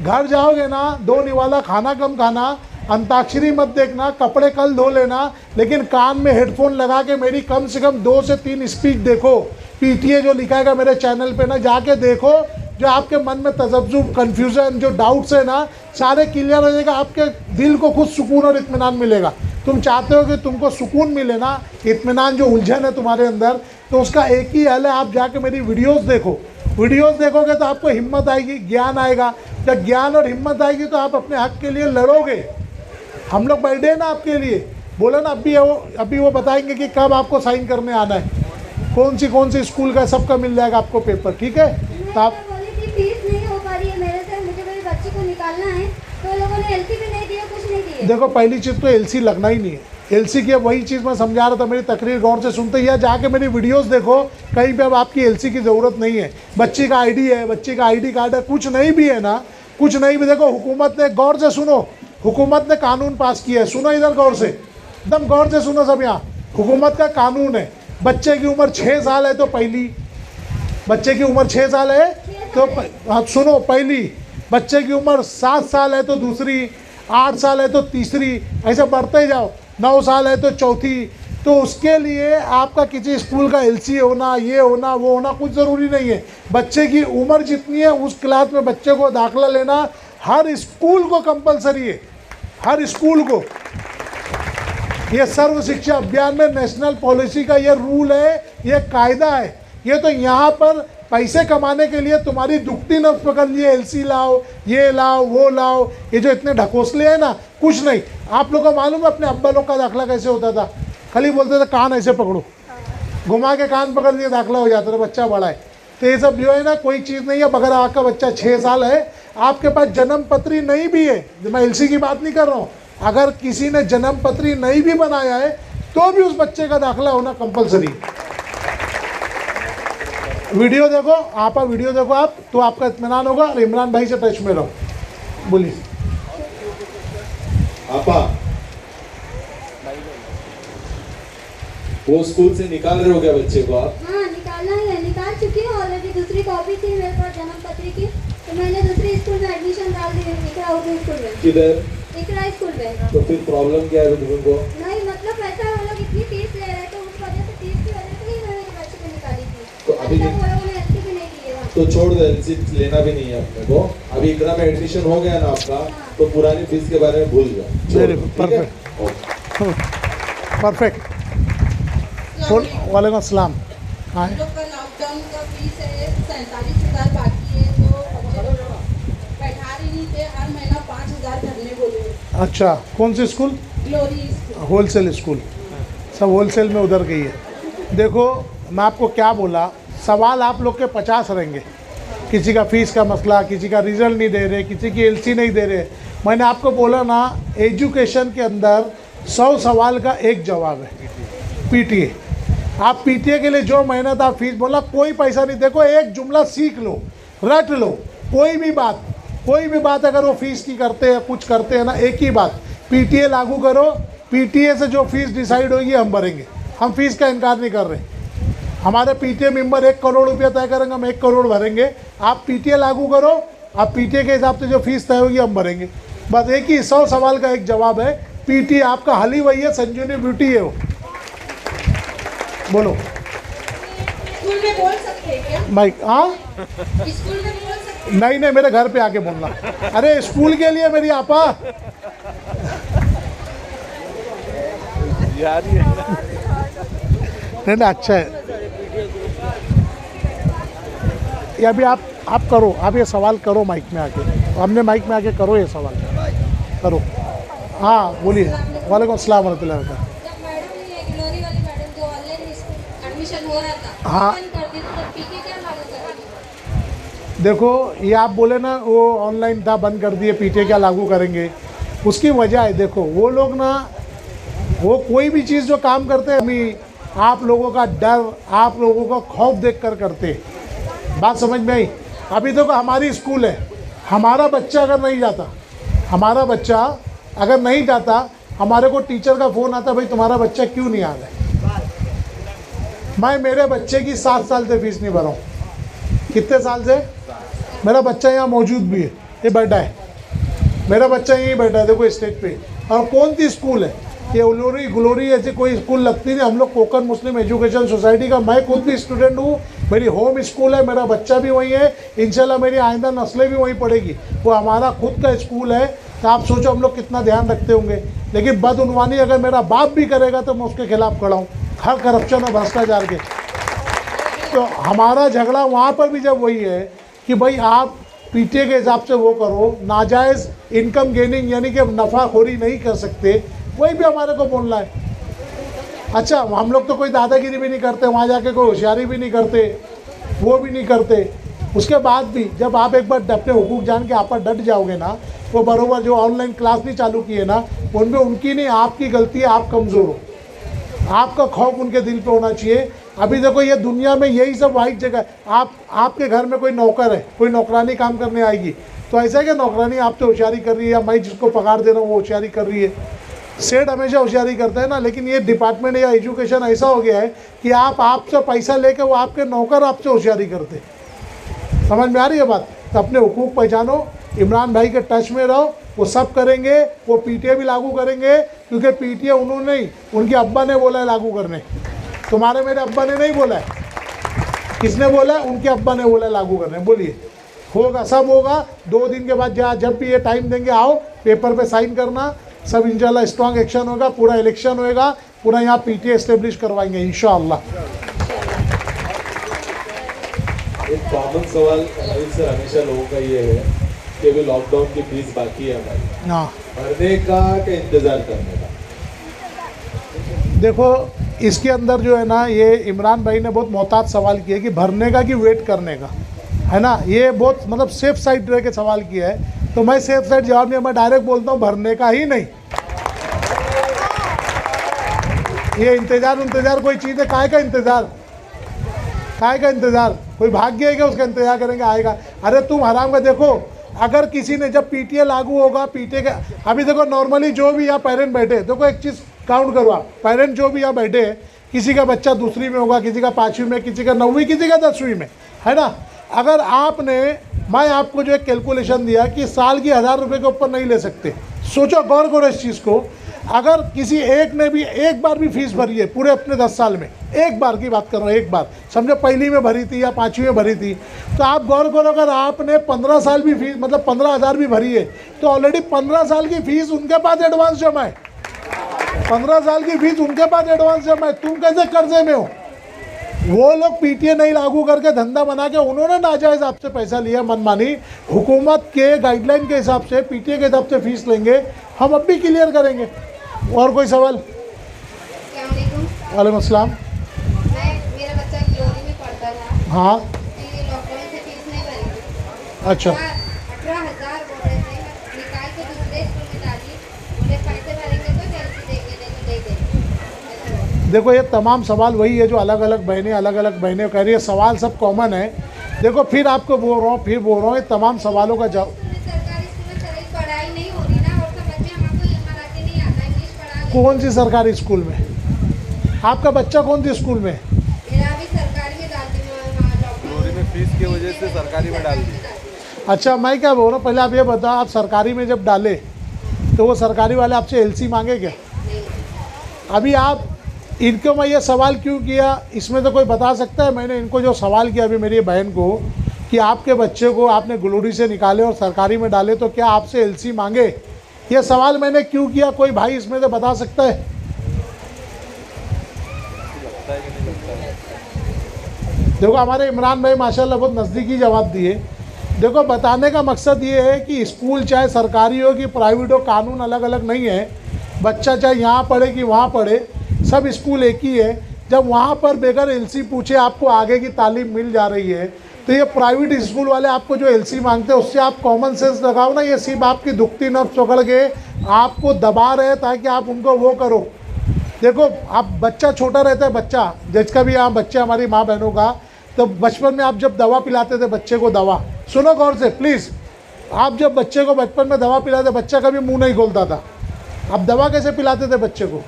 घर जाओगे ना, 2 निवाला खाना कम खाना, अंताक्षरी मत देखना, कपड़े कल धो लेना, लेकिन कान में हेडफोन लगा के मेरी कम से कम 2 से 3 स्पीच देखो। पीटीए जो लिखाएगा मेरे चैनल पे ना, जाके देखो, जो आपके मन में तजब्जुब, कन्फ्यूज़न, जो डाउट्स है ना, सारे क्लियर हो जाएगा। आपके दिल को खुद सुकून और इत्मीनान मिलेगा। तुम चाहते हो कि तुमको सुकून मिले ना, इत्मीनान, जो उलझन है तुम्हारे अंदर, तो उसका एक ही हल है, आप जाके मेरी वीडियोस देखो। वीडियोस देखोगे तो आपको हिम्मत आएगी, ज्ञान आएगा। जब ज्ञान और हिम्मत आएगी तो आप अपने हक के लिए लड़ोगे। हम लोग बैठे हैं ना आपके लिए, बोला ना, अभी वो बताएंगे कि कब आपको साइन करने आना है, कौन सी स्कूल का, सबका मिल जाएगा आपको पेपर। ठीक है? तो आप बोली थी फीस नहीं हो पा रही है मेरे से, मुझे मेरी बच्ची को निकालना है, तो लोगों ने एलसी भी नहीं दिया, कुछ नहीं दिया। देखो, पहली चीज़ तो एलसी लगना ही नहीं है। एलसी की वही चीज़ मैं समझा रहा था, मेरी तकरीर गौर से सुनते ही, या जाके मेरी वीडियोस देखो, कहीं पे अब आपकी एलसी की ज़रूरत नहीं है। बच्ची का आईडी है, बच्ची का आईडी कार्ड है, कुछ नहीं भी है ना, कुछ नहीं भी। देखो, हुकूमत ने, गौर से सुनो, हुकूमत ने कानून पास किया है, सुनो इधर गौर से, एकदम गौर से सुनो सब। यहाँ हुकूमत का कानून है, बच्चे की उम्र 6 साल है तो पहली, बच्चे की उम्र 6 साल है तो हाँ सुनो, पहली, बच्चे की उम्र 7 साल है तो दूसरी, 8 साल है तो तीसरी, ऐसे बढ़ते ही जाओ, 9 साल है तो चौथी, तो उसके लिए आपका किसी स्कूल का एलसी होना, ये होना, वो होना कुछ ज़रूरी नहीं है। बच्चे की उम्र जितनी है उस क्लास में बच्चे को दाखिला लेना हर स्कूल को कंपलसरी है, हर स्कूल को। ये सर्व शिक्षा अभियान में नेशनल पॉलिसी का ये रूल है, ये कायदा है। ये तो यहाँ पर पैसे कमाने के लिए तुम्हारी दुखती नफ्स पकड़ लिए, एलसी लाओ, ये लाओ, वो लाओ, ये जो इतने ढकोसले हैं ना, कुछ नहीं। आप लोग को मालूम है अपने अब्बा लोग का दाखिला कैसे होता था? खाली बोलते थे कान ऐसे पकड़ो, घुमा के कान पकड़ लिए दाखिला हो जाता था, बच्चा बड़ा है। तो ये सब जो है ना कोई चीज़ नहीं है। अगर आपका बच्चा 6 साल है, आपके पास जन्म पत्री नहीं भी है, मैं एलसी की बात नहीं कर रहा हूँ, अगर किसी ने जन्म पत्री नहीं भी बनाया है तो भी उस बच्चे का दाखिला होना कंपलसरी है। वीडियो देखो आप, वीडियो देखो आप, तो आपका इत्मीनान होगा। और इमरान भाई से टच में रहो। बोलिए आपा, वो स्कूल से निकाल रहे हो क्या बच्चे को आप? हाँ निकाला है, निकाल चुकी हूँ ऑलरेडी। दूसरी कॉपी थी मेरे पास जन्म पत्री की, तो मैंने दूसरी स्कूल में एडमिशन डाल दी, इकरा उर्दू स्कूल में। किधर? इकरा स्कूल में। तो फिर प्रॉब्लम क्या है तुमको? नहीं मतलब ऐसा वो लोग इतनी फीस ले रहे थे, उस वजह से फीस की वजह से ही मैंने मेरे बच्चे को निकाली थी। तो अभी वो लोगों ने एलसी भी नहीं दी है। तो छोड़ दो, एलसी लेना भी नहीं है अपने को। अभी इकरा में एडमिशन हो गया ना आपका, तो पुरानी फीस के बारे में भूल जाओ। Very good, perfect. वालेकुम अस्सलाम। हाँ हम लोग का लॉकडाउन का फीस है 47,000 बाकी है, तो बच्चे लोग बैठा रही नहीं थे, हर महीना 5,000 भरने बोले। अच्छा, कौन सी school? Glory school. Wholesale school, सब होलसेल में उधर गई है। देखो मैं आपको क्या बोला, सवाल आप लोग के 50 रहेंगे। किसी का फीस का मसला, किसी का रिजल्ट नहीं दे रहे, किसी की एलसी नहीं दे रहे। मैंने आपको बोला ना, एजुकेशन के अंदर 100 सवाल का एक जवाब है, पीटीए। आप पीटीए के लिए जो मेहनत आप फीस बोला, कोई पैसा नहीं। देखो एक जुमला सीख लो, रट लो, कोई भी बात अगर वो फीस की करते हैं, कुछ करते हैं ना, एक ही बात, पीटीए लागू करो। पीटीए से जो फीस डिसाइड होगी हम भरेंगे, हम फीस का इनकार नहीं कर रहे। हमारे पीटीए मेंबर 1 करोड़ रुपया तय करेंगे, हम 1 करोड़ भरेंगे। आप पीटीए लागू करो, आप पीटीए के हिसाब से जो फीस तय होगी हम भरेंगे। बस एक ही 100 सवाल का एक जवाब है। पीटीए आपका हल ही वही है, संजीवनी ब्यूटी है वो। बोलो। स्कूल में बोल सकते हैं क्या? माइक, हाँ स्कूल में बोल सकते नहीं, मेरे घर पे आके बोलना। अरे स्कूल के लिए मेरी आपा नहीं, अच्छा है। ये अभी आप करो, आप ये सवाल करो माइक में आके, हमने माइक में आके करो ये सवाल, करो। हाँ बोलिए। वालेकुम अस्सलाम वरहमतुल्लाहि वबरकातुहू। जब मैडम ये ग्लोरी वाली मैडम जो ऑनलाइन एडमिशन हो रहा था, हाँ। बंद कर दी, तो पीके क्या लागू करेंगे? देखो ये आप बोले ना वो ऑनलाइन था, बंद कर दिए, पीटीए क्या लागू करेंगे, उसकी वजह है। देखो वो लोग ना, वो कोई भी चीज़ जो काम करते हैं, अभी आप लोगों का डर, आप लोगों का खौफ देख कर करते हैं। बात समझ में आई? अभी देखो हमारी स्कूल है, हमारा बच्चा अगर नहीं जाता, हमारे को टीचर का फ़ोन आता, भाई तुम्हारा बच्चा क्यों नहीं आ रहा है। मैं मेरे बच्चे की 7 साल से फीस नहीं भरा हूँ। कितने साल से? मेरा बच्चा यहाँ मौजूद भी है, ये बैठा है, मेरा बच्चा यहीं बैठा है, देखो स्टेज पे। और कौन सी स्कूल है ये? ग्लोरी ऐसी कोई स्कूल लगती नहीं। हम लोग कोकन मुस्लिम एजुकेशन सोसाइटी का, मैं खुद भी स्टूडेंट हूँ, मेरी होम स्कूल है, मेरा बच्चा भी वहीं है, इंशाल्लाह मेरी आइंदा नस्लें भी वहीं पढ़ेगी। वो हमारा खुद का स्कूल है। तो आप सोचो हम लोग कितना ध्यान रखते होंगे। लेकिन बदउनवानी अगर मेरा बाप भी करेगा तो मैं उसके खिलाफ खड़ा हूँ, हर करप्शन और भ्रष्टाचार के। तो हमारा झगड़ा वहाँ पर भी जब वही है कि भाई आप पीटीए के हिसाब से वो करो, नाजायज़ इनकम गेनिंग यानी कि नफ़ाखोरी नहीं कर सकते, वही भी हमारे को बोलना है। अच्छा हम लोग तो कोई दादागिरी भी नहीं करते, वहाँ जाके कोई होशियारी भी नहीं करते, वो भी नहीं करते। उसके बाद भी जब आप एक बार अपने हुकूक जान के आप डट जाओगे ना, वो बरोबर जो ऑनलाइन क्लास भी चालू किए ना, उनमें उनकी नहीं आपकी गलती है, आप कमज़ोर हो, आपका खौफ उनके दिल पे होना चाहिए। अभी देखो ये दुनिया में यही सब वाइट जगह है। आपके घर में कोई नौकर है, कोई नौकरानी काम करने आएगी, तो ऐसा है कि नौकरानी आपसे होशियारी कर रही है, या मैं जिसको पगार दे रहा हूँ वो होशियारी कर रही है। सेठ हमेशा होशियारी करता है ना। लेकिन ये डिपार्टमेंट या एजुकेशन ऐसा हो गया है कि आपसे पैसा लेकर वो आपके नौकर आपसे होशियारी करते। समझ में आ रही है बात? तो अपने हुकूक पहचानो, इमरान भाई के टच में रहो, वो सब करेंगे, वो पीटीए भी लागू करेंगे, क्योंकि पीटीए उन्होंने नहीं, उनके अब्बा ने बोला है लागू करने। तुम्हारे मेरे अब्बा ने नहीं बोला है। किसने बोला है? उनके अब्बा ने बोला है लागू करने। बोलिए, होगा, सब होगा। 2 दिन के बाद जब भी ये टाइम देंगे, आओ पेपर पे साइन करना, सब इंशाल्लाह स्ट्रॉन्ग एक्शन होगा, पूरा इलेक्शन होएगा, पूरा यहाँ पीटीए एस्टेब्लिश करवाएंगे इंशाल्लाह। एक कॉमन सवाल अनिल सर हमेशा लोगों का ये है कि अभी लॉकडाउन की फीस बाकी है हमारी, हाँ, भरने का कि इंतजार करने का? देखो इसके अंदर जो है ना, ये इमरान भाई ने बहुत मोहतात सवाल किया कि भरने का कि वेट करने का, है ना। ये बहुत मतलब सेफ साइड रह के सवाल किया है, तो मैं सेफ साइड जवाब नहीं, मैं डायरेक्ट बोलता हूँ भरने का ही नहीं। ये इंतज़ार कोई चीज़ है? काय का इंतज़ार? काय का इंतज़ार? कोई भाग्य है क्या उसका इंतज़ार करेंगे आएगा? अरे तुम हराम का देखो, अगर किसी ने जब पीटीए लागू होगा, पीटीए का अभी देखो नॉर्मली जो भी यहाँ पेरेंट बैठे, देखो एक चीज़ काउंट करो आप, पेरेंट जो भी यहाँ बैठे, किसी का बच्चा दूसरी में होगा, किसी का 5वीं में, किसी का 9वीं, किसी का 10वीं में, है ना। अगर आपने, मैं आपको जो एक कैलकुलेशन दिया कि साल की 1000 रुपये के ऊपर नहीं ले सकते, सोचो, गौर करो इस चीज़ को। अगर किसी एक ने भी एक बार भी फीस भरी है पूरे अपने 10 साल में, एक बार की बात कर रहा हूँ, एक बार समझो पहली में भरी थी या 5वीं में भरी थी, तो आप गौर करो, अगर आपने 15 साल भी फीस मतलब 15,000 भी भरी है, तो ऑलरेडी 15 साल की फीस उनके पास एडवांस जमा है। 15 साल की फीस उनके पास एडवांस जमा है। तुम कैसे कर्जे में हो? वो लोग पीटीए नहीं लागू करके धंधा बना के उन्होंने नाजायज़ आपसे पैसा लिया, मनमानी। हुकूमत के गाइडलाइन के हिसाब से, पीटीए के हिसाब से फीस लेंगे, हम अब भी क्लियर करेंगे। और कोई सवाल? वालेकुम अस्सलाम। मेरा बच्चा लोरी में पढ़ता था। हाँ, लॉकडाउन से फीस नहीं भरी। अच्छा, 18,000 बोल रहे थे, निकाल के दूसरे स्कूल में डाली, बोले पैसे भरेंगे तो जल्दी देंगे, नहीं तो दे देंगे। देखो ये तमाम सवाल वही है जो अलग अलग बहनें कह रही है, सवाल सब कॉमन है। देखो फिर आपको बोल रहा हूँ, ये तमाम सवालों का जवाब, सरकारी स्कूल में सही पढ़ाई नहीं हो रही ना, और समझ में हमको मराठी नहीं आता, इंग्लिश पढ़ा। कौन सी सरकारी स्कूल में? आपका बच्चा कौन सी स्कूल में? मेरा भी सरकारी में डाल दी, लोरी में फीस की वजह से सरकारी में डाल दी। अच्छा, मैं क्या बोल रहा हूँ, पहले आप ये बताओ, आप सरकारी में जब डाले तो वो सरकारी वाले आपसे एलसी मांगे क्या? अभी आप इनको, मैं ये सवाल क्यों किया, इसमें तो कोई बता सकता है? मैंने इनको जो सवाल किया अभी मेरी बहन को कि आपके बच्चे को आपने ग्लोरी से निकाले और सरकारी में डाले, तो क्या आपसे एलसी मांगे? ये सवाल मैंने क्यों किया, कोई भाई इसमें तो बता सकता है? देखो हमारे इमरान भाई माशाल्लाह बहुत नज़दीकी जवाब दिए। देखो बताने का मकसद ये है कि स्कूल चाहे सरकारी हो कि प्राइवेट हो, कानून अलग अलग नहीं है। बच्चा चाहे यहाँ पढ़े कि वहाँ पढ़े, सब स्कूल एक ही है। जब वहाँ पर बगैर एलसी पूछे आपको आगे की तालीम मिल जा रही है, तो ये प्राइवेट स्कूल वाले आपको जो एलसी मांगते हैं उससे आप कॉमन सेंस लगाओ ना। ये सिर्फ आपकी दुखती नब्ज़ पकड़ के आपको दबा रहे ताकि आप उनको वो करो। देखो आप, बच्चा छोटा रहता है, बच्चा जिसका भी यहाँ बच्चे हमारी माँ बहनों का, तो बचपन में आप जब दवा पिलाते थे बच्चे को, दवा सुनो गौर से प्लीज़, आप जब बच्चे को बचपन में दवा पिलाते, बच्चा कभी मुंह नहीं खोलता था। आप दवा कैसे पिलाते थे बच्चे को?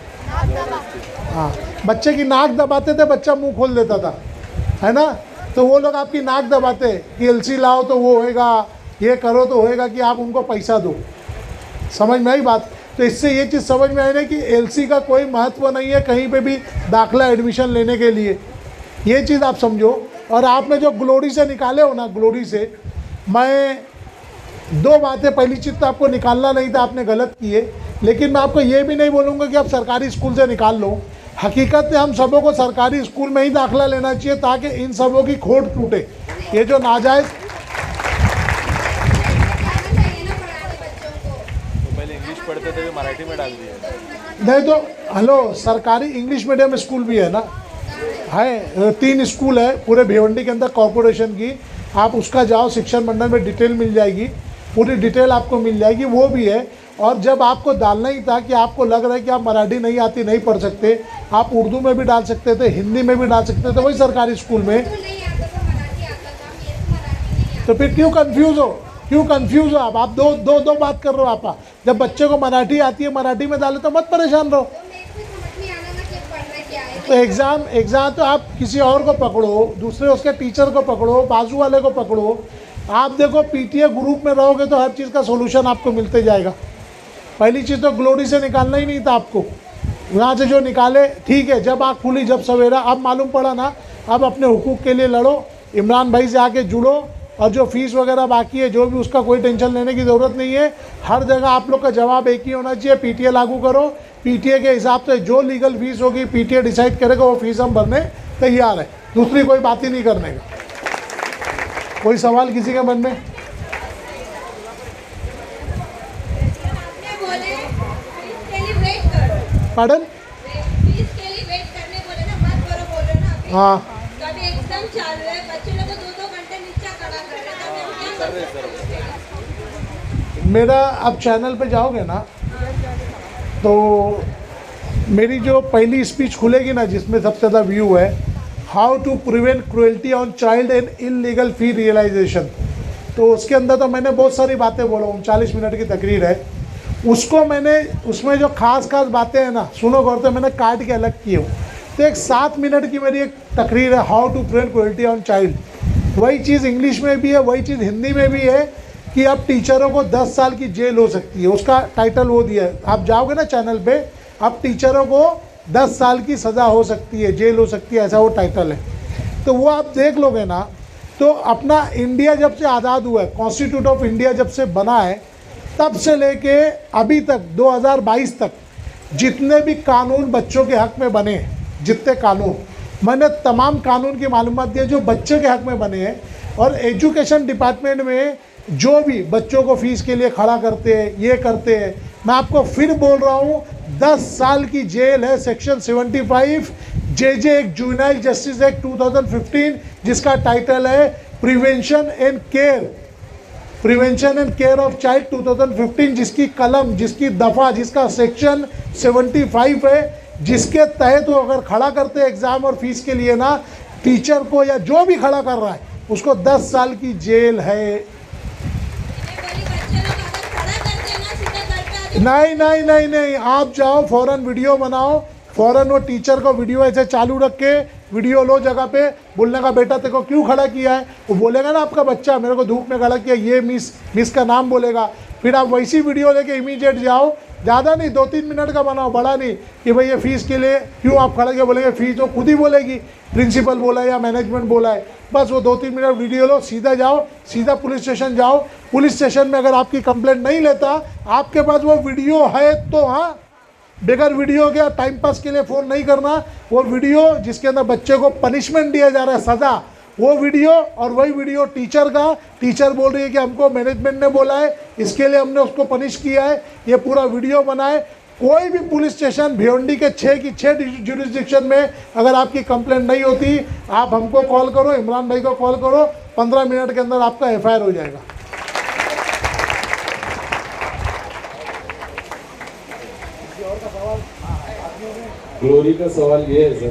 हाँ, बच्चे की नाक दबाते थे, बच्चा मुंह खोल देता था, है ना। तो वो लोग आपकी नाक दबाते कि एलसी लाओ तो वो होएगा, ये करो तो होएगा, कि आप उनको पैसा दो। समझ में आई बात? तो इससे ये चीज़ समझ में आई ना कि एलसी का कोई महत्व नहीं है कहीं पे भी दाखिला एडमिशन लेने के लिए, ये चीज़ आप समझो। और आपने जो ग्लोरी से निकाले हो ना, ग्लोरी से, मैं 2 बातें, पहली चीज़ तो आपको निकालना नहीं था, आपने गलत किए, लेकिन मैं आपको ये भी नहीं बोलूँगा कि आप सरकारी स्कूल से निकाल लो। हकीकत में हम सबों को सरकारी स्कूल में ही दाखिला लेना चाहिए ताकि इन सबों की खोट टूटे। ये जो नाजायज़, पहले इंग्लिश पढ़ते थे, मराठी में डाल दिया। नहीं तो हेलो, सरकारी इंग्लिश मीडियम स्कूल भी है ना, है 3 स्कूल है पूरे भिवंडी के अंदर कॉरपोरेशन की। आप उसका जाओ, शिक्षण मंडल में डिटेल मिल जाएगी, पूरी डिटेल आपको मिल जाएगी, वो भी है। और जब आपको डालना ही था कि आपको लग रहा है कि आप मराठी नहीं आती, नहीं पढ़ सकते, आप उर्दू में भी डाल सकते थे, हिंदी में भी डाल सकते थे, वही सरकारी स्कूल में। तो फिर क्यों कंफ्यूज हो, क्यों कंफ्यूज हो आप दो बात कर रहे हो आप। जब बच्चे को मराठी आती है, मराठी में डाले तो मत परेशान रहो। तो एग्ज़ाम तो आप किसी और को पकड़ो, दूसरे उसके टीचर को पकड़ो, बाजू वाले को पकड़ो, आप देखो पीटीए ग्रुप में रहोगे तो हर चीज़ का सोल्यूशन आपको मिलते जाएगा। पहली चीज़ तो ग्लोरी से निकालना ही नहीं था आपको, यहाँ से जो निकाले ठीक है, जब आँख खुली जब सवेरा, अब मालूम पड़ा ना, अब अपने हुकूक के लिए लड़ो, इमरान भाई से आके जुड़ो, और जो फीस वगैरह बाकी है जो भी उसका कोई टेंशन लेने की ज़रूरत नहीं है। हर जगह आप लोग का जवाब एक ही होना चाहिए, पीटीए लागू करो, पीटीए के हिसाब से जो लीगल फीस होगी पीटीए डिसाइड करेगा, वो फीस हम भरने तैयार है, दूसरी कोई बात ही नहीं करने का। कोई सवाल किसी के मन में? आपने बोले फीस के लिए वेट करो, पार्डन? फीस के लिए वेट करने बोले ना, मत करो बोल रहे ना अभी। हाँ, कभी एग्जाम चाल रहा है, बच्चे लोग को 2-2 घंटे नीचे खड़ा कर रहे हैं, तो हम क्या कर सकते हैं? मेरा आप चैनल पे जाओगे ना तो मेरी जो पहली स्पीच खुलेगी ना जिसमें सबसे ज़्यादा व्यू है, how to prevent cruelty on child and illegal fee realization, तो उसके अंदर तो मैंने बहुत सारी बातें बोला हूँ, 40 मिनट की तकरीर है। उसको मैंने उसमें जो खास बातें हैं ना, सुनो गौर से, मैंने काट के अलग किए हूँ। तो एक 7 मिनट की मेरी एक तकरीर है, how to prevent cruelty on child. वही चीज़ इंग्लिश में भी है, वही चीज़ हिंदी में भी है कि अब टीचरों को 10 साल की जेल हो सकती है, उसका टाइटल वो दिया है। आप जाओगे ना चैनल पे, अब टीचरों को 10 साल की सज़ा हो सकती है, जेल हो सकती है, ऐसा वो टाइटल है। तो वो आप देख लोगे ना, तो अपना इंडिया जब से आज़ाद हुआ है, कॉन्स्टिट्यूट ऑफ इंडिया जब से बना है, तब से लेके अभी तक 2022 तक जितने भी कानून बच्चों के हक़ में बने हैं, जितने कानून, मैंने तमाम कानून की मालूमात दी है जो बच्चे के हक़ में बने हैं। और एजुकेशन डिपार्टमेंट में जो भी बच्चों को फ़ीस के लिए खड़ा करते हैं, ये करते हैं, मैं आपको फिर बोल रहा हूँ, 10 साल की जेल है। सेक्शन 75 जे एक जुवेनाइल जस्टिस एक्ट 2015 जिसका टाइटल है prevention and care of child 2015, जिसकी कलम, जिसकी दफ़ा, जिसका सेक्शन 75 है, जिसके तहत वो अगर खड़ा करते हैं एग्ज़ाम और फीस के लिए ना, टीचर को या जो भी खड़ा कर रहा है उसको 10 साल की जेल है। नहीं, आप जाओ फ़ौरन वीडियो बनाओ, फ़ौरन वो टीचर को वीडियो ऐसे चालू रख के वीडियो लो जगह पे, बोलने का बेटा तेरे को क्यों खड़ा किया है, वो बोलेगा ना आपका बच्चा मेरे को धूप में खड़ा किया, ये मिस का नाम बोलेगा, फिर आप वैसी वीडियो लेके इमीडिएट जाओ, ज़्यादा नहीं 2-3 मिनट का बनाओ, बड़ा नहीं कि भाई ये फ़ीस के लिए क्यों आप खड़ा किया, बोलेंगे फ़ीस, वो खुद ही बोलेगी प्रिंसिपल बोला है या मैनेजमेंट बोला है, बस वो 2-3 मिनट वीडियो लो, सीधा जाओ, सीधा पुलिस स्टेशन जाओ। पुलिस स्टेशन में अगर आपकी कंप्लेंट नहीं लेता, आपके पास वो वीडियो है तो हाँ, बगैर वीडियो के टाइम पास के लिए फ़ोन नहीं करना। वो वीडियो जिसके अंदर बच्चे को पनिशमेंट दिया जा रहा है, सज़ा, वो वीडियो, और वही वीडियो टीचर का, टीचर बोल रही है कि हमको मैनेजमेंट ने बोला है, इसके लिए हमने उसको पनिश किया है, ये पूरा वीडियो बनाए। कोई भी पुलिस स्टेशन भिवंडी के 6 जुरिस्डिक्शन में अगर आपकी कंप्लेंट नहीं होती, आप हमको कॉल करो, इमरान भाई को कॉल करो, 15 मिनट के अंदर आपका FIR हो जाएगा। ग्लोरी का सवाल ये है सर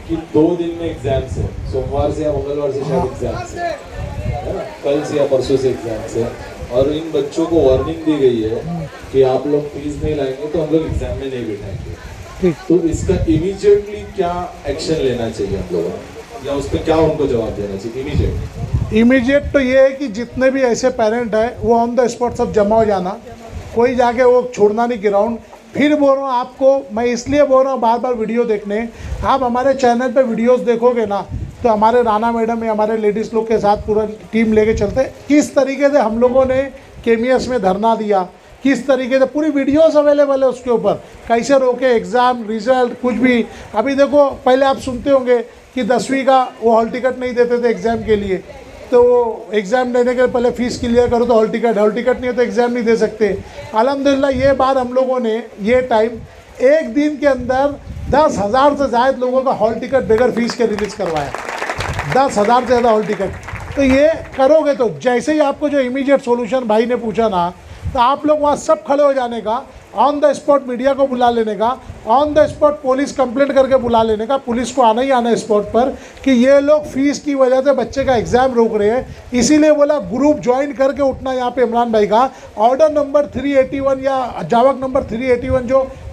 कि 2 दिन में एग्जाम्स है, सोमवार से या मंगलवार से शायद एग्जाम्स है ना, कल से या परसों से एग्जाम्स है, और इन बच्चों को वार्निंग दी गई है कि आप लोग फीस नहीं लाएंगे तो हम लोग एग्जाम में नहीं बैठाएंगे। तो इसका इमीडिएटली क्या एक्शन लेना चाहिए हम लोगों को, या उस पर क्या उनको जवाब देना चाहिए इमीडिएट? तो ये है कि जितने भी ऐसे पेरेंट हैं वो ऑन द स्पॉट सब जमा हो जाना, कोई जाके वो छोड़ना नहीं ग्राउंड। फिर बोल रहा हूँ आपको, मैं इसलिए बोल रहा हूँ बार बार वीडियो देखने, आप हमारे चैनल पे वीडियोस देखोगे ना, तो हमारे राना मैडम या हमारे लेडीज़ लोग के साथ पूरा टीम लेके चलते, किस तरीके से हम लोगों ने केमियस में धरना दिया, किस तरीके से, पूरी वीडियोस अवेलेबल है उसके ऊपर, कैसे रोके एग्ज़ाम रिजल्ट कुछ भी। अभी देखो, पहले आप सुनते होंगे कि 10वीं का वो हॉल टिकट नहीं देते थे एग्ज़ाम के लिए, तो एग्ज़ाम देने के पहले फ़ीस क्लियर करो तो हॉल टिकट नहीं है तो एग्ज़ाम नहीं दे सकते। अल्हम्दुलिल्लाह ये बार हम लोगों ने ये टाइम एक दिन के अंदर 10,000 से ज़्यादा लोगों का हॉल टिकट बगैर फ़ीस के रिलीज़ करवाया, 10,000 से ज़्यादा हॉल टिकट। तो ये करोगे तो जैसे ही आपको जो इमीडिएट सोल्यूशन भाई ने पूछा ना, तो आप लोग वहाँ सब खड़े हो जाने का, ऑन द स्पॉट मीडिया को बुला लेने का, on the spot police complaint करके बुला लेने का, पुलिस को आना ही आना है स्पॉट पर कि ये लोग फीस की वजह से बच्चे का एग्ज़ाम रोक रहे हैं। इसीलिए बोला ग्रुप ज्वाइन करके उठना यहाँ पे इमरान भाई का ऑर्डर नंबर 381 या जावक नंबर 381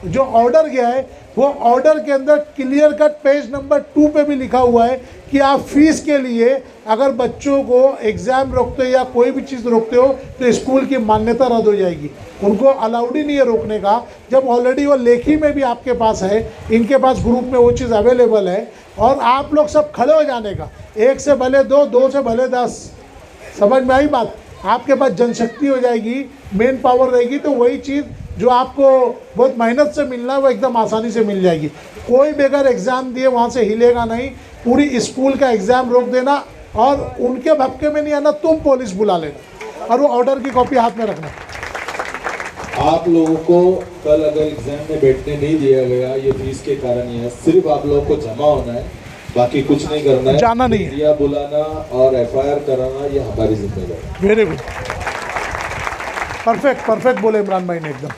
जो ऑर्डर गया है, वो ऑर्डर के अंदर क्लियर कट पेज नंबर 2 पे भी लिखा हुआ है कि आप फीस के लिए अगर बच्चों को एग्ज़ाम रोकते हो या कोई भी चीज़ रोकते हो तो स्कूल की मान्यता रद्द हो जाएगी। उनको अलाउड ही नहीं है रोकने का, जब ऑलरेडी वो लेखी में भी आपके पास है, इनके पास ग्रुप में वो चीज़ अवेलेबल है। और आप लोग सब खड़े हो जाने का, 1 से भले 2, 2 से भले 10, समझ में आई बात। आपके पास जनशक्ति हो जाएगी, मेन पावर रहेगी, तो वही चीज़ जो आपको बहुत मेहनत से मिलना है वो एकदम आसानी से मिल जाएगी। कोई बगैर एग्ज़ाम दिए वहाँ से हिलेगा नहीं, पूरी स्कूल का एग्ज़ाम रोक देना और उनके भपके में नहीं आना, तुम पुलिस बुला लेना और वो ऑर्डर की कॉपी हाथ में रखना। आप लोगों को कल अगर एग्जाम में बैठने नहीं दिया गया ये फीस के कारण ही है, सिर्फ आप लोगों को जमा होना है, बाकी कुछ नहीं करना है, जाना नहीं है, दिया बुलाना और FIR कराना ये हमारी जिम्मेदारी। वेरी गुड, परफेक्ट बोले इमरान भाई ने एकदम।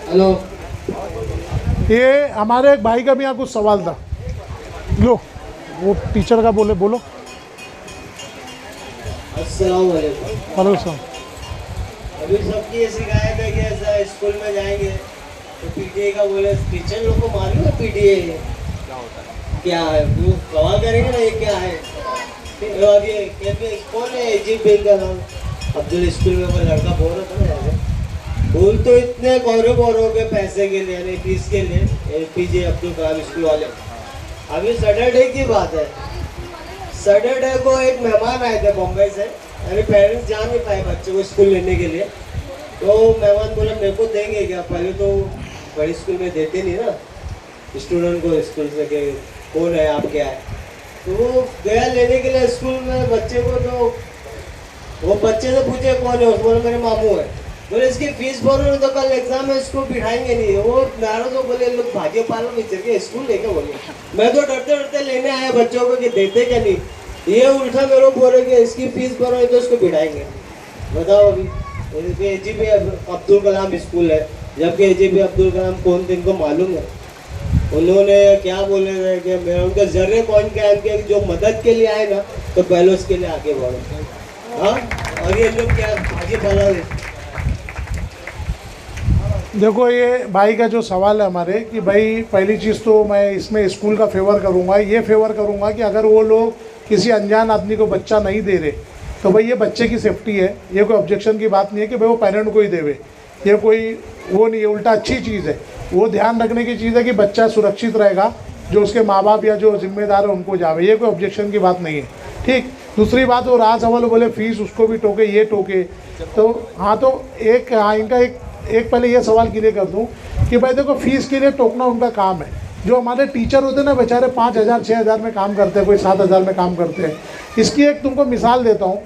हेलो, ये हमारे एक भाई का भी यहाँ कुछ सवाल था, लो वो टीचर का बोलो। अस्सलाम वालेकुम। हेलो। अभी सबकी ये शिकायत है कि ऐसा स्कूल में जाएंगे तो PTA का बोले, टीचर लोग को मालूम है PTA क्या है, वो सवाल करेंगे ना ये क्या है। तो अब ये कहते कौन है अजीब बेल का नाम, अब्दुल स्कूल में कोई लड़का बोल रहा था ना, बोल तो इतने कौरों के पैसे के लिए यानी फीस के लिए APJ अब्दुल कलाम स्कूल वाले। अभी सैटरडे की बात है, सैटरडे को एक मेहमान आए थे बॉम्बे से, यानी पेरेंट्स जा नहीं पाए बच्चे को स्कूल लेने के लिए, तो मेहमान बोला मेरे को देंगे क्या, पहले तो बड़ी स्कूल में देते नहीं ना स्टूडेंट को स्कूल से कि कौन है आप क्या है। तो वो गया लेने के लिए स्कूल में बच्चे को, तो वो बच्चे से पूछे कौन है, उसको बोले मेरे मामू है। बोले इसकी फीस भरो तो कल एग्जाम में इसको बिठाएंगे नहीं। वो नाराज हो बोले लोग भाग्य पालो विचर के स्कूल लेके बोले, मैं तो डरते डरते लेने आया बच्चों को कि देते क्या नहीं, ये उल्टा मेरे को बोले कि इसकी फीस भरो तो इसको बिठाएंगे। बताओ अभी AJP अब्दुल कलाम स्कूल है, जबकि AJP अब्दुल कलाम कौन थे इनको मालूम है। उन्होंने क्या बोले थे कि मेरा उनका जर्रे कौन क्या है, जो मदद के लिए आए ना तो पहले उसके लिए आगे बढ़ो। हाँ, और ये लोग क्या आगे बढ़ा रहे। देखो ये भाई का जो सवाल है हमारे कि भाई पहली चीज़ तो मैं इसमें स्कूल का फेवर करूँगा, ये फेवर करूँगा कि अगर वो लोग किसी अनजान आदमी को बच्चा नहीं दे रहे तो भाई ये बच्चे की सेफ्टी है, ये कोई ऑब्जेक्शन की बात नहीं है कि भाई वो पेरेंट को ही देवे, ये कोई वो नहीं है, उल्टा अच्छी चीज़ है। वो ध्यान रखने की चीज़ है कि बच्चा सुरक्षित रहेगा, जो उसके माँ बाप या जो जिम्मेदार है उनको जावे, ये कोई ऑब्जेक्शन की बात नहीं है। ठीक, दूसरी बात वो राज अवल बोले फीस उसको भी टोके ये टोके, तो हाँ तो एक इनका एक पहले ये सवाल क्लियर कर दूं कि भाई देखो फीस के लिए टोकना उनका काम है। जो हमारे टीचर होते हैं ना बेचारे 5,000 6,000 में काम करते हैं, कोई 7,000 में काम करते हैं। इसकी एक तुमको मिसाल देता हूँ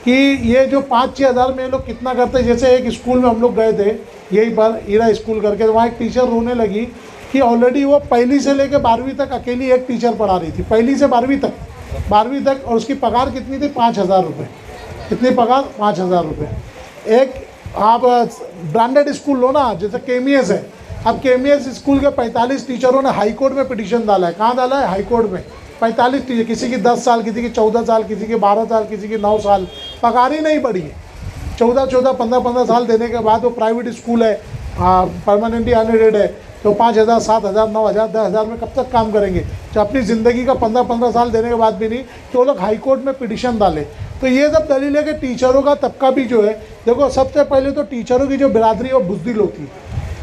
कि ये जो 5-6 हज़ार में ये लोग कितना करते हैं। जैसे एक स्कूल में हम लोग गए थे यहीं पर ईरा स्कूल करके, तो वहाँ एक टीचर रोने लगी कि ऑलरेडी वो पहली से लेकर 12वीं तक अकेली एक टीचर पढ़ा रही थी, पहली से 12वीं तक, और उसकी पगार कितनी थी 5,000 रुपये। कितनी पगार 5,000 रुपये। एक आप ब्रांडेड स्कूल लो ना, जैसे KMS है, अब KMS स्कूल के 45 टीचरों ने हाई कोर्ट में पिटीशन डाला है। कहाँ डाला है? हाई कोर्ट में। 45 टीचर, किसी की 10 साल, किसी की 14 साल, किसी की 12 साल, किसी की 9 साल, पगार ही नहीं बढ़ी है। 14, 15 साल देने के बाद वो प्राइवेट स्कूल है, परमानेंटली अनएडेड है, तो 5,000, 7,000, 9,000, 10,000 में कब तक काम करेंगे? जो अपनी ज़िंदगी का 15 साल देने के बाद भी नहीं, तो वो लोग हाई कोर्ट में पिटीशन डाले। तो ये सब दलील है कि टीचरों का तबका भी जो है, देखो सबसे पहले तो टीचरों की जो बिरादरी है वो बुज़दिल होती है,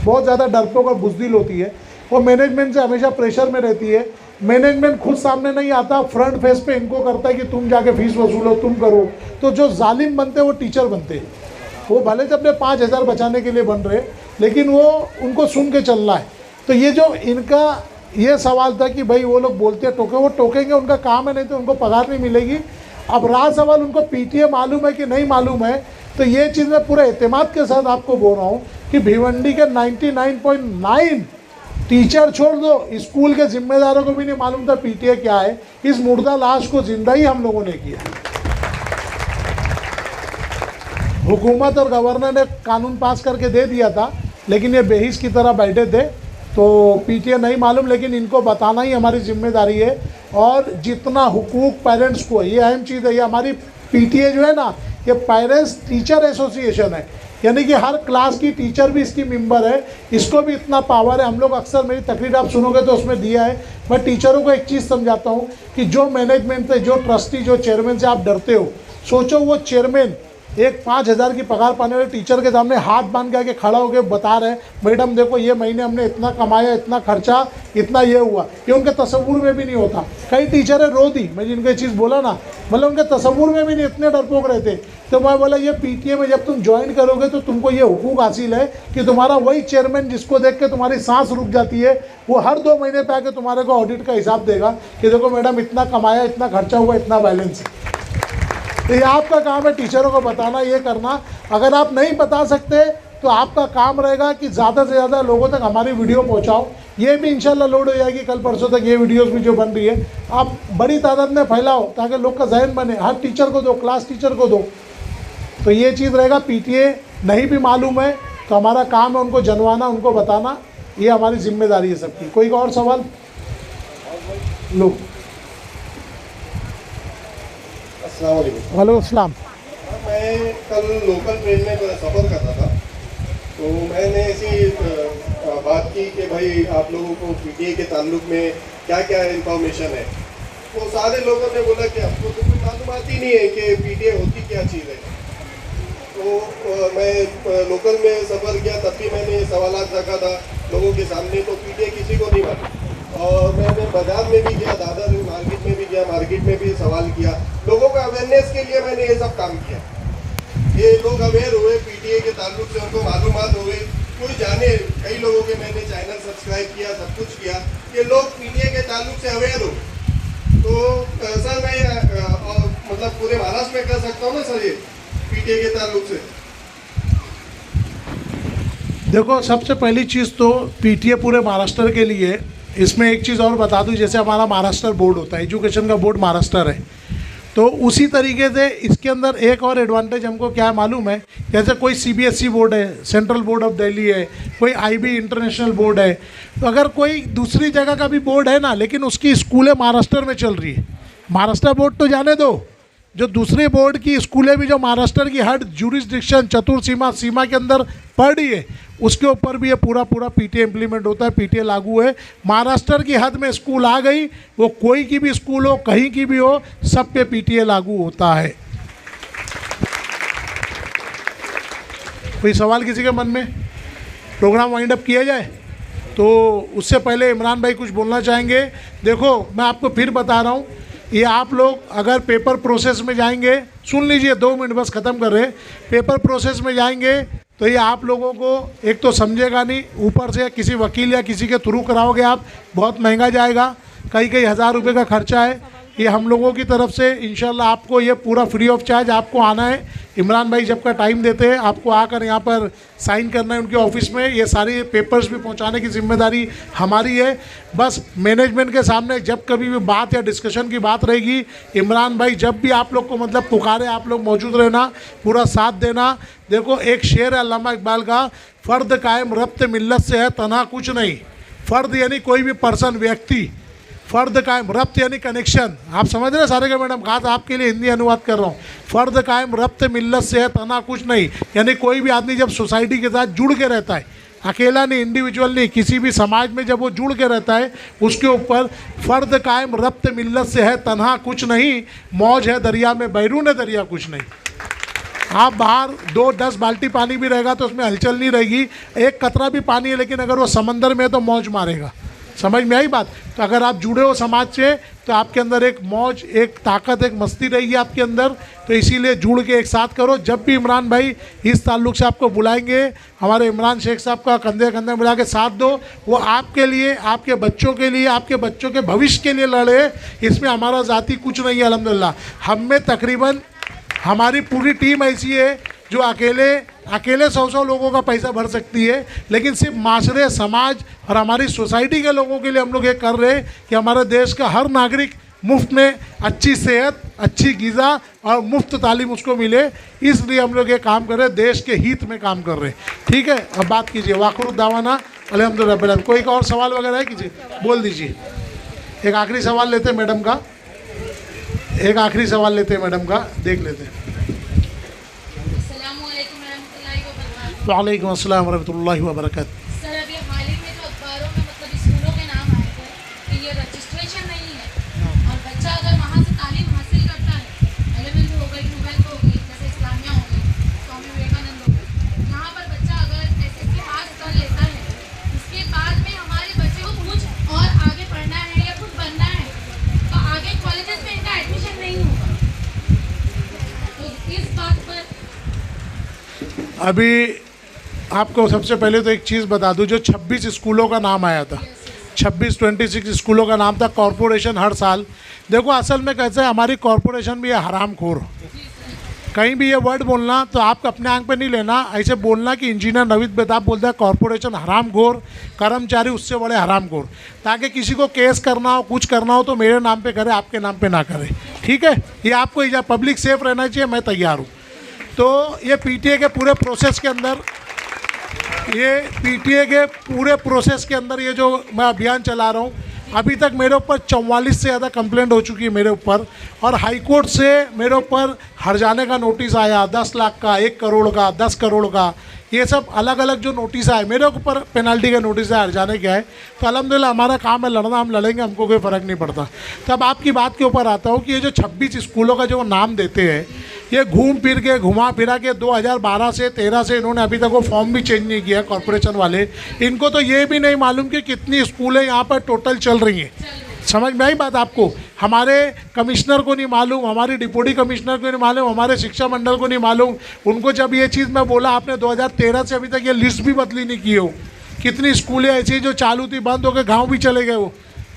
बहुत ज़्यादा डरपोक और बुज़दिल होती है। वो मैनेजमेंट से हमेशा प्रेशर में रहती है। मैनेजमेंट खुद सामने नहीं आता, फ्रंट फेस पे इनको करता है कि तुम जाके फीस वसूलो, तुम करो। तो जो जालिम बनते हैं वो टीचर बनते हैं। वो भले से अपने 5,000 बचाने के लिए बन रहे, लेकिन वो उनको सुन के चलना है। तो ये जो इनका ये सवाल था कि भाई वो लोग बोलते हैं टोके, वो टोकेंगे, उनका काम है, नहीं तो उनको पगार नहीं मिलेगी। अब रहा सवाल उनको PTA मालूम है कि नहीं मालूम है, तो ये चीज़ मैं पूरे एतमाद के साथ आपको बोल रहा हूँ कि भिवंडी के 99.9 टीचर छोड़ दो, स्कूल के जिम्मेदारों को भी नहीं मालूम था PTA क्या है। इस मुर्दा लाश को जिंदा ही हम लोगों ने किया। हुकूमत और गवर्नर ने कानून पास करके दे दिया था लेकिन ये बेहिस की तरह बैठे थे। तो पीटीए नहीं मालूम, लेकिन इनको बताना ही हमारी जिम्मेदारी है। और जितना हुकूक पेरेंट्स को, ये अहम चीज़ है, ये हमारी पीटीए जो है ना, ये पेरेंट्स टीचर एसोसिएशन है, यानी कि हर क्लास की टीचर भी इसकी मेंबर है। इसको भी इतना पावर है। हम लोग अक्सर मेरी तकरीर आप सुनोगे तो उसमें दिया है। मैं टीचरों को एक चीज़ समझाता हूँ कि जो मैनेजमेंट से, जो ट्रस्टी, जो चेयरमैन से आप डरते हो, सोचो वो चेयरमैन एक 5,000 की पगार पाने वाले टीचर के सामने हाथ बांध के आके खड़ा होकर बता रहे हैं, मैडम देखो ये महीने हमने इतना कमाया, इतना खर्चा, इतना ये हुआ, ये उनके तसव्वुर में भी नहीं होता। कई टीचरें रो दी, मैं जिनको ये चीज़ बोला ना, मतलब उनके तसव्वुर में भी नहीं, इतने डरपोक रहते। तो मैं बोला ये पीटीए में जब तुम ज्वाइन करोगे तो तुमको ये हुकूक हासिल है कि तुम्हारा वही चेयरमैन जिसको देख के तुम्हारी सांस रुक जाती है, वो हर 2 महीने पे आके तुम्हारे को ऑडिट का हिसाब देगा कि देखो मैडम इतना कमाया, इतना खर्चा हुआ, इतना बैलेंस है। तो ये आपका काम है टीचरों को बताना, ये करना। अगर आप नहीं बता सकते तो आपका काम रहेगा कि ज़्यादा से ज़्यादा लोगों तक हमारी वीडियो पहुंचाओ। ये भी इंशाल्लाह लोड हो जाएगी कल परसों तक, ये वीडियोस भी जो बन रही है आप बड़ी तादाद में फैलाओ ताकि लोग का जहन बने। हर टीचर को दो, क्लास टीचर को दो। तो ये चीज़ रहेगा। पीटीए नहीं भी मालूम है तो हमारा काम है उनको जनवाना, उनको बताना, ये हमारी जिम्मेदारी है सबकी। कोई और सवाल? लो। अस्सलाम वालेकुम। वालेकुम अस्सलाम। मैं कल लोकल ट्रेन में सफ़र कर रहा था, तो मैंने ऐसी बात की कि भाई आप लोगों को पीटीए के ताल्लुक में क्या क्या इंफॉर्मेशन है। तो सारे लोगों ने बोला कि हमको तो कोई मालूमात ही नहीं है कि पीटीए होती क्या चीज़ है। तो मैं लोकल में सफ़र किया तब भी मैंने सवालात रखा था लोगों के सामने, तो पीटीए किसी को नहीं मालूम। और मैंने बाजार में भी गया, दादर मार्केट में भी गया, मार्केट में भी सवाल किया, लोगों का अवेयरनेस के लिए मैंने ये सब काम किया। ये लोग अवेयर हुए पीटीए के ताल्लुक से, उनको मालूमात हुए, कोई जाने। कई लोगों के मैंने चैनल सब्सक्राइब किया, सब कुछ किया कि लोग पीटीए के ताल्लुक से अवेयर हो। तो सर मैं मतलब पूरे महाराष्ट्र में कर सकता हूँ ना सर ये पीटीए के ताल्लुक से? देखो सबसे पहली चीज़ तो पीटीए पूरे महाराष्ट्र के लिए। इसमें एक चीज़ और बता दूं, जैसे हमारा महाराष्ट्र बोर्ड होता है, एजुकेशन का बोर्ड महाराष्ट्र है, तो उसी तरीके से इसके अंदर एक और एडवांटेज हमको क्या है मालूम है। जैसे कोई सीबीएसई बोर्ड है, सेंट्रल बोर्ड ऑफ दिल्ली है, कोई आईबी इंटरनेशनल बोर्ड है, तो अगर कोई दूसरी जगह का भी बोर्ड है ना, लेकिन उसकी स्कूलें महाराष्ट्र में चल रही है, महाराष्ट्र बोर्ड तो जाने दो, जो दूसरे बोर्ड की स्कूलें भी जो महाराष्ट्र की हर जुरिस्डिक्शन सीमा के अंदर पड़ रही है, उसके ऊपर भी ये पूरा पीटीए इम्प्लीमेंट होता है, पीटीए लागू है। महाराष्ट्र की हद में स्कूल आ गई, वो कोई की भी स्कूल हो, कहीं की भी हो, सब पे पीटीए लागू होता है। कोई सवाल किसी के मन में? प्रोग्राम वाइंड अप किया जाए तो उससे पहले इमरान भाई कुछ बोलना चाहेंगे। देखो मैं आपको फिर बता रहा हूँ, ये आप लोग अगर पेपर प्रोसेस में जाएंगे, सुन लीजिए 2 मिनट बस ख़त्म कर रहे, पेपर प्रोसेस में जाएंगे तो ये आप लोगों को एक तो समझेगा नहीं, ऊपर से किसी वकील या किसी के थ्रू कराओगे आप, बहुत महंगा जाएगा, कई हज़ार रुपये का खर्चा है। ये हम लोगों की तरफ से इंशाल्लाह आपको ये पूरा फ्री ऑफ चार्ज आपको आना है। इमरान भाई जब का टाइम देते हैं आपको आकर यहाँ पर साइन करना है उनके ऑफिस में, ये सारे पेपर्स भी पहुँचाने की जिम्मेदारी हमारी है। बस मैनेजमेंट के सामने जब कभी भी बात या डिस्कशन की बात रहेगी, इमरान भाई जब भी आप लोग को मतलब पुकारे, आप लोग मौजूद रहना, पूरा साथ देना। देखो एक शेर है अल्लामा इकबाल का, फ़र्द कायम रब्त मिल्लत से है तना कुछ नहीं। फ़र्द यानी कोई भी पर्सन, व्यक्ति, फ़र्द कायम, रब्त यानी कनेक्शन, आप समझ रहे हैं सारे का मैडम, खास आपके लिए हिंदी अनुवाद कर रहा हूँ। फ़र्द कायम रब्त मिल्लत से है तना कुछ नहीं, यानी कोई भी आदमी जब सोसाइटी के साथ जुड़ के रहता है, अकेला नहीं, इंडिविजुअल नहीं, किसी भी समाज में जब वो जुड़ के रहता है, उसके ऊपर फ़र्द कायम रब्त मिल्लत से है तन्हा कुछ नहीं, मौज है दरिया में बैरून दरिया कुछ नहीं। आप बाहर 2-10 बाल्टी पानी भी रहेगा तो उसमें हलचल नहीं रहेगी, एक कतरा भी पानी है, लेकिन अगर वो समंदर में है तो मौज मारेगा। समझ में आई बात? तो अगर आप जुड़े हो समाज से तो आपके अंदर एक मौज, एक ताकत, एक मस्ती रहेगी आपके अंदर। तो इसीलिए जुड़ के एक साथ करो। जब भी इमरान भाई इस ताल्लुक से आपको बुलाएंगे, हमारे इमरान शेख साहब का कंधे कंधे मिला के साथ दो। वो आपके लिए, आपके बच्चों के लिए, आपके बच्चों के भविष्य के लिए लड़े, इसमें हमारा ज़ाती कुछ नहीं है। अल्हम्दुलिल्लाह हम में तकरीबन हमारी पूरी टीम ऐसी है जो अकेले 100 लोगों का पैसा भर सकती है, लेकिन सिर्फ माशरे, समाज और हमारी सोसाइटी के लोगों के लिए हम लोग ये कर रहे हैं कि हमारे देश का हर नागरिक मुफ्त में अच्छी सेहत, अच्छी ग़िज़ा और मुफ्त तालीम उसको मिले, इसलिए हम लोग ये काम कर रहे हैं, देश के हित में काम कर रहे हैं। ठीक है, अब बात कीजिए। वाखिर दावाना अल्हम्दुलिल्लाह रब्बिल आलमीन। कोई और सवाल वगैरह है कीजिए, बोल दीजिए। एक आखिरी सवाल लेते हैं मैडम का, एक आखिरी सवाल लेते हैं मैडम का, देख लेते हैं। वालेकुम अस्सलाम रहमतुल्लाहि व बरकातहू। सर अभी हाल ही में जो अखबारों में मतलब स्कूलों के नाम आए थे कि ये रजिस्ट्रेशन नहीं है, और बच्चा अगर वहाँ से तालीम हासिल करता है, 11th हो गई, 12th हो गई, जैसे इस्लामिया हो गई, स्वामी विवेकानंद हो गई, यहाँ पर बच्चा अगर SSC पास कर लेता है, उसके बाद में हमारे बच्चे को कुछ और आगे पढ़ना है या कुछ बनना है, तो आगे कॉलेजेस में इनका एडमिशन नहीं होगा। तो इस बात पर अभी आपको सबसे पहले तो एक चीज़ बता दूं, जो 26 स्कूलों का नाम आया था, 26 स्कूलों का नाम था कॉरपोरेशन हर साल। देखो असल में कैसे है, हमारी कॉरपोरेशन भी है हरामखोर। कहीं भी ये वर्ड बोलना तो आप अपने आंख पे नहीं लेना, ऐसे बोलना कि इंजीनियर नवीद बेताब बोलता है कॉरपोरेशन हरामखोर, कर्मचारी उससे बड़े हरामखोर, ताकि किसी को केस करना हो, कुछ करना हो तो मेरे नाम पे करे, आपके नाम पे ना करे। ठीक है, ये आपको पब्लिक सेफ रहना चाहिए, मैं तैयार हूँ। तो ये PTA के पूरे प्रोसेस के अंदर, ये PTA के पूरे प्रोसेस के अंदर ये जो मैं अभियान चला रहा हूँ, अभी तक मेरे ऊपर 44 से ज़्यादा कंप्लेंट हो चुकी है मेरे ऊपर, और हाई कोर्ट से मेरे ऊपर हर्जाने का नोटिस आया, 10 लाख का, 1 करोड़ का, 10 करोड़ का, ये सब अलग अलग जो नोटिस आए मेरे ऊपर, पेनल्टी के नोटिस है, हर्जाने के है। तो अल्हम्दुलिल्लाह हमारा काम है लड़ना, हम लड़ेंगे, हमको कोई फ़र्क नहीं पड़ता। तब आपकी बात के ऊपर आता हूँ कि ये जो 26 स्कूलों का जो नाम देते हैं, ये घूम फिर के घुमा फिरा के 2012 से 13 से इन्होंने अभी तक वो फॉर्म भी चेंज नहीं किया कॉरपोरेशन वाले। इनको तो ये भी नहीं मालूम कि कितनी स्कूलें यहाँ पर टोटल चल रही हैं। समझ में आई बात आपको? हमारे कमिश्नर को नहीं मालूम, हमारी डिप्टी कमिश्नर को नहीं मालूम, हमारे शिक्षा मंडल को नहीं मालूम। उनको जब ये चीज़ मैं बोला, आपने 2013 से अभी तक ये लिस्ट भी बदली नहीं की हो, कितनी स्कूलें ऐसी जो चालू थी, बंद होकर गाँव भी चले गए। वो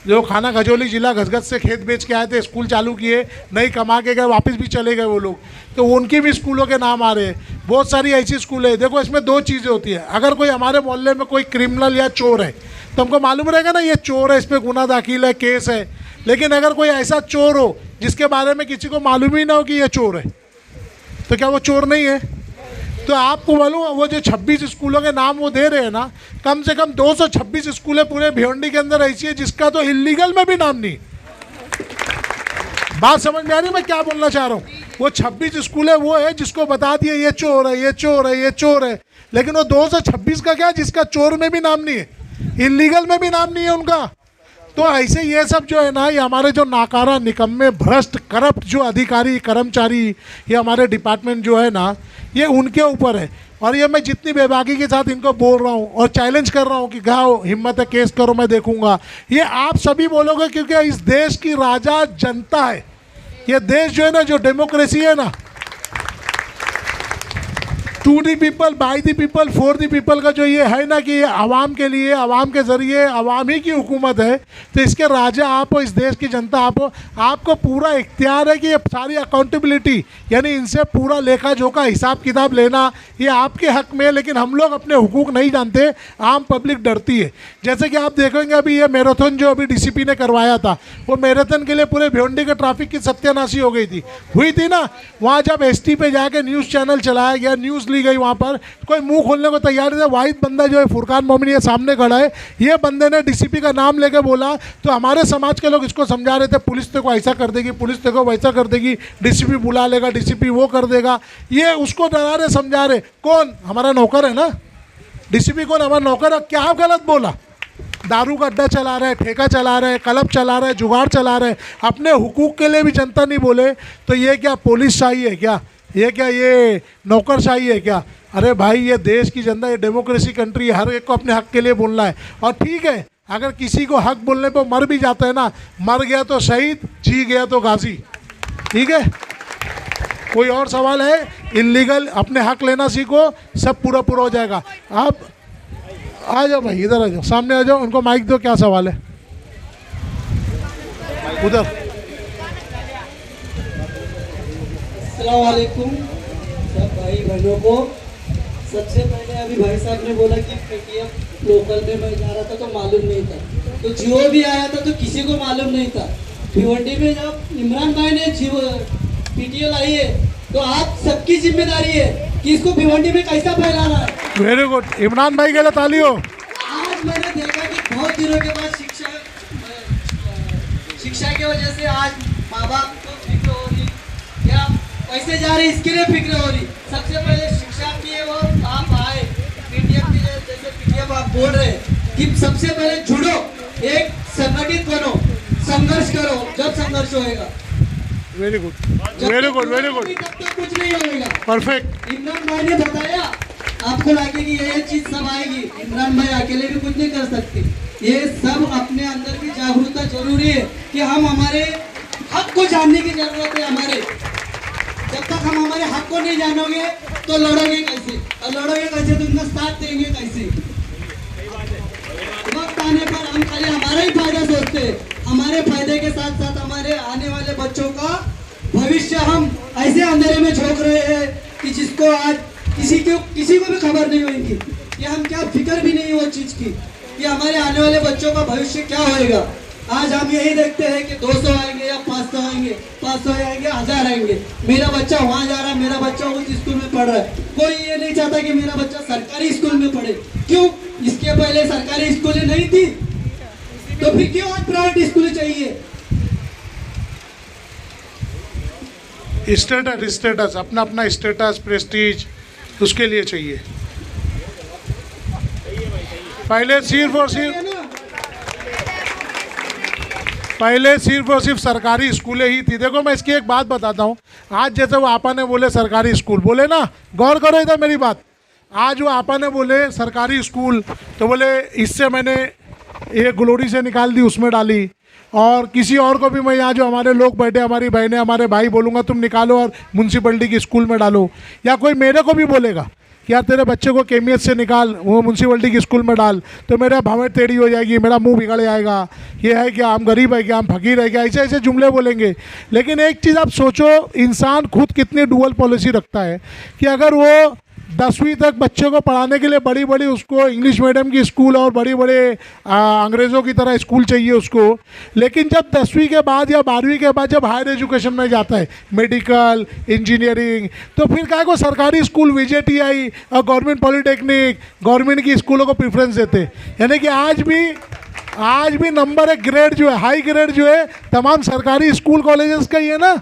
जो खाना खजौली जिला घसघस से खेत बेच के आए थे, स्कूल चालू किए, नहीं कमा के गए, वापस भी चले गए वो लोग, तो उनकी भी स्कूलों के नाम आ रहे हैं। बहुत सारी ऐसी स्कूलें हैं। देखो इसमें 2 चीज़ें होती है, अगर कोई हमारे मोहल्ले में कोई क्रिमिनल या चोर है तो हमको मालूम रहेगा ना ये चोर है, इस पर गुना दाखिल है, केस है। लेकिन अगर कोई ऐसा चोर हो जिसके बारे में किसी को मालूम ही ना हो कि ये चोर है, तो क्या वो चोर नहीं है? तो आपको मालूम वो जो 26 स्कूलों के नाम वो दे रहे हैं ना, कम से कम 226 स्कूलें पूरे भिवंडी के अंदर ऐसी है जिसका तो इलीगल में भी नाम नहीं। बात समझ में आ रही है मैं क्या बोलना चाह रहा हूँ? वो 26 स्कूलें वो है जिसको बता दिए ये चोर है, ये चोर है, ये चोर है, लेकिन वो 226 का क्या, जिसका चोर में भी नाम नहीं है, इलीगल में भी नाम नहीं है उनका। तो ऐसे ये सब जो है ना, ये हमारे जो नाकारा, निकम्मे, भ्रष्ट, करप्ट जो अधिकारी, कर्मचारी, ये हमारे डिपार्टमेंट जो है ना, ये उनके ऊपर है। और ये मैं जितनी बेबाकी के साथ इनको बोल रहा हूँ और चैलेंज कर रहा हूँ कि गाओ, हिम्मत है, केस करो, मैं देखूंगा। ये आप सभी बोलोगे क्योंकि इस देश की राजा जनता है। ये देश जो है ना, जो डेमोक्रेसी है ना, to the people, by the people, for the people का जो ये है ना कि ये आवाम के लिए, आवाम के ज़रिए, आवाम ही की हुकूमत है। तो इसके राजा आप हो, इस देश की जनता आप हो, आपको पूरा इख्तियार है कि ये सारी अकाउंटेबिलिटी, यानी इनसे पूरा लेखा जोखा, हिसाब किताब लेना, ये आपके हक में है। लेकिन हम लोग अपने हुकूक नहीं जानते, आम पब्लिक डरती है। जैसे कि आप देखेंगे अभी ये मैराथन जो अभी DCP ने करवाया था, वो मैराथन के लिए पूरे भिवंडी के ट्रैफिक की सत्यानाशी हो गई थी, हुई थी ना। वहाँ जब ST पे जाके न्यूज़ चैनल चलाया गया, न्यूज़ ली गई, वहाँ पर कोई मुंह खोलने को तैयार नहीं था। वाहिद बंदा जो है फुरकान मोमिन ये सामने खड़ा है, ये बंदे ने DCP का नाम लेके बोला, तो हमारे समाज के लोग इसको समझा रहे थे पुलिस तेको ऐसा कर देगी, पुलिस तेको वैसा कर देगी, DCP बुला लेगा, DCP वो कर देगा। ये उसको डरा रहे, समझा रहे। कौन? हमारा नौकर है ना DCP। कौन? हमारा नौकर है। क्या गलत बोला? दारू का अड्डा चला रहा है, ठेका चला रहा है, क्लब चला रहा है, जुगाड़ चला रहा है, अपने हुकूक के लिए भी जनता नहीं बोले तो ये क्या पुलिस शाही है क्या? ये क्या ये नौकरशाही है क्या? अरे भाई, ये देश की जनता, ये डेमोक्रेसी कंट्री है, हर एक को अपने हक के लिए बोलना है। और ठीक है, अगर किसी को हक बोलने पर मर भी जाता है ना, मर गया तो शहीद, जी गया तो गाजी। ठीक है, कोई और सवाल है? इलीगल अपने हक लेना सीखो, सब पूरा पूरा हो जाएगा। आप आ जाओ भाई, इधर आ जाओ, सामने आ जाओ, उनको माइक दो। क्या सवाल है? उधर। अस्सलाम वालेकुम सब भाई बहनों को। सबसे पहले अभी भाई साहब ने बोला कि PTF लोकल में मैं जा रहा था तो मालूम नहीं था, तो जियो भी आया था तो किसी को मालूम नहीं था। भिवंडी में जब इमरान भाई ने पीटीए लाई है तो आप सबकी जिम्मेदारी है कि इसको भिवंडी में कैसा फैलाना है। वेरी गुड, इमरान भाई के लिए ताली हो। आज मैंने देखा कि बहुत दिनों के बाद शिक्षा की वजह से आज माँ बाप को फिक्र हो रही, क्या पैसे जा रहे इसके लिए फिक्र हो रही। सबसे पहले शिक्षा की वो आप आए पीटीएफ की जैसे पीटीएफ आप बोल रहे कि सबसे पहले जुड़ो, एक संगठित बनो, संघर्ष करो, जब संघर्ष होएगा। Very good, very good, very good, तब तक कुछ नहीं होएगा। परफेक्ट। इमरान भाई ने बताया आपको लगे कि ये चीज सब आएगी, इमरान भाई अकेले भी कुछ नहीं कर सकते। ये सब अपने अंदर की जागरूकता जरूरी है कि हम हमारे हक को जानने की जरूरत है। हमारे जब तक हम हमारे हक को नहीं जानोगे तो लड़ोगे कैसे, और लड़ोगे कैसे तो उनका साथ देंगे कैसे। वक्त आने पर हम खाली हमारा ही फायदा सोचते हैं, हमारे फायदे के साथ साथ हमारे आने वाले बच्चों का भविष्य हम ऐसे अंधेरे में झोंक रहे हैं कि जिसको आज किसी को भी खबर नहीं होगी कि हम क्या फिक्र भी नहीं वो चीज़ की कि हमारे आने वाले बच्चों का भविष्य क्या होएगा। आज हम यही देखते हैं कि 200 आएंगे या 500 आएंगे, 500 आएंगे, 1000 आएंगे। मेरा बच्चा वहाँ जा रहा है, मेरा बच्चा उस स्कूल में पढ़ रहा है। कोई ये नहीं चाहता कि मेरा बच्चा सरकारी स्कूल में पढ़े। क्यों? इसके पहले सरकारी स्कूलें नहीं थी, तो फिर क्यों आज प्राइवेट स्कूल चाहिए? स्टेटस अपना अपना स्टेटस, प्रेस्टीज उसके लिए चाहिए। पहले सिर्फ और सिर्फ सरकारी स्कूलें ही थी। देखो मैं इसकी एक बात बताता हूँ। आज जैसे वो आपा ने बोले सरकारी स्कूल, बोले ना, गौर करो इधर मेरी बात। आज वो आपा ने बोले सरकारी स्कूल, तो बोले इससे मैंने ये ग्लोरी से निकाल दी, उसमें डाली। और किसी और को भी मैं यहाँ जो हमारे लोग बैठे, हमारी बहनें, हमारे भाई, बोलूँगा तुम निकालो और म्यूनसिपलिटी की स्कूल में डालो। या कोई मेरे को भी बोलेगा कि यार तेरे बच्चे को केमियत से निकाल, वो म्यूनसिपलिटी की स्कूल में डाल, तो मेरा भवें टेढ़ी हो जाएगी, मेरा मुंह बिगड़ जाएगा, ये है कि हम गरीब है, क्या हम फकीर है, क्या ऐसे ऐसे जुमले बोलेंगे। लेकिन एक चीज़ आप सोचो, इंसान खुद कितनी डुअल पॉलिसी रखता है कि अगर वो 10वीं तक बच्चे को पढ़ाने के लिए बड़ी बड़ी उसको इंग्लिश मीडियम की स्कूल और बड़े बड़े अंग्रेज़ों की तरह स्कूल चाहिए उसको, लेकिन जब 10वीं के बाद या 12वीं के बाद जब हायर एजुकेशन में जाता है, मेडिकल, इंजीनियरिंग, तो फिर क्या को सरकारी स्कूल, VJTI और गवर्नमेंट पॉलिटेक्निक, गवर्नमेंट की स्कूलों को प्रेफरेंस देते। यानी कि आज भी नंबर 1 ग्रेड जो है, हाई ग्रेड जो है, तमाम सरकारी स्कूल कॉलेजेस का ही है ना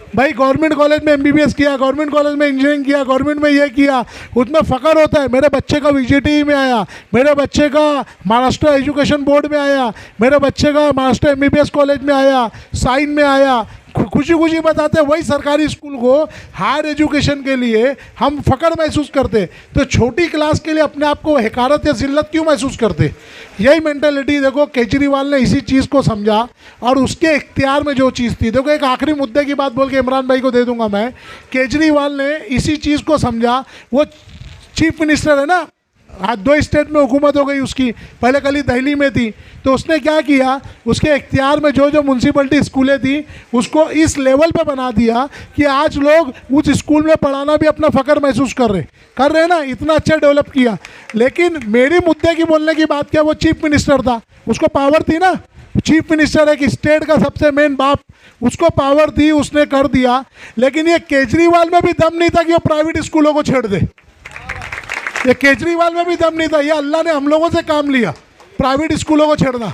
भाई। गवर्नमेंट कॉलेज में MBBS किया, गवर्नमेंट कॉलेज में इंजीनियरिंग किया, गवर्नमेंट में ये किया, उसमें फ़ख्र होता है। मेरे बच्चे का VJTI में आया, मेरे बच्चे का महाराष्ट्र एजुकेशन बोर्ड में आया, मेरे बच्चे का महाराष्ट्र MBBS कॉलेज में आया, साइन में आया, खुशी खुशी बताते हैं। वही सरकारी स्कूल को हायर एजुकेशन के लिए हम फ़ख्र महसूस करते, तो छोटी क्लास के लिए अपने आप को हकारत या ज़िल्लत क्यों महसूस करते? यही मेंटालिटी देखो केजरीवाल ने इसी चीज़ को समझा और उसके इख्तियार में जो चीज़ थी। देखो एक आखिरी मुद्दे की बात बोल के इमरान भाई को दे दूंगा मैं। केजरीवाल ने इसी चीज़ को समझा, वो चीफ मिनिस्टर है ना, आज 2 स्टेट में हुकूमत हो गई उसकी, पहले कल ही दिल्ली में थी, तो उसने क्या किया, उसके इख्तियार में जो जो म्यूनसिपलिटी स्कूलें थी उसको इस लेवल पे बना दिया कि आज लोग उस स्कूल में पढ़ाना भी अपना फ़ख्र महसूस कर रहे हैं ना, इतना अच्छा डेवलप किया। लेकिन मेरी मुद्दे की बोलने की बात क्या, वो चीफ मिनिस्टर था, उसको पावर थी ना, चीफ मिनिस्टर है कि स्टेट का सबसे मेन बाप, उसको पावर थी, उसने कर दिया। लेकिन ये केजरीवाल में भी दम नहीं था कि वो प्राइवेट स्कूलों को छेड़ दे। ये केजरीवाल में भी दम नहीं था, ये अल्लाह ने हम लोगों से काम लिया प्राइवेट स्कूलों को छेड़ना।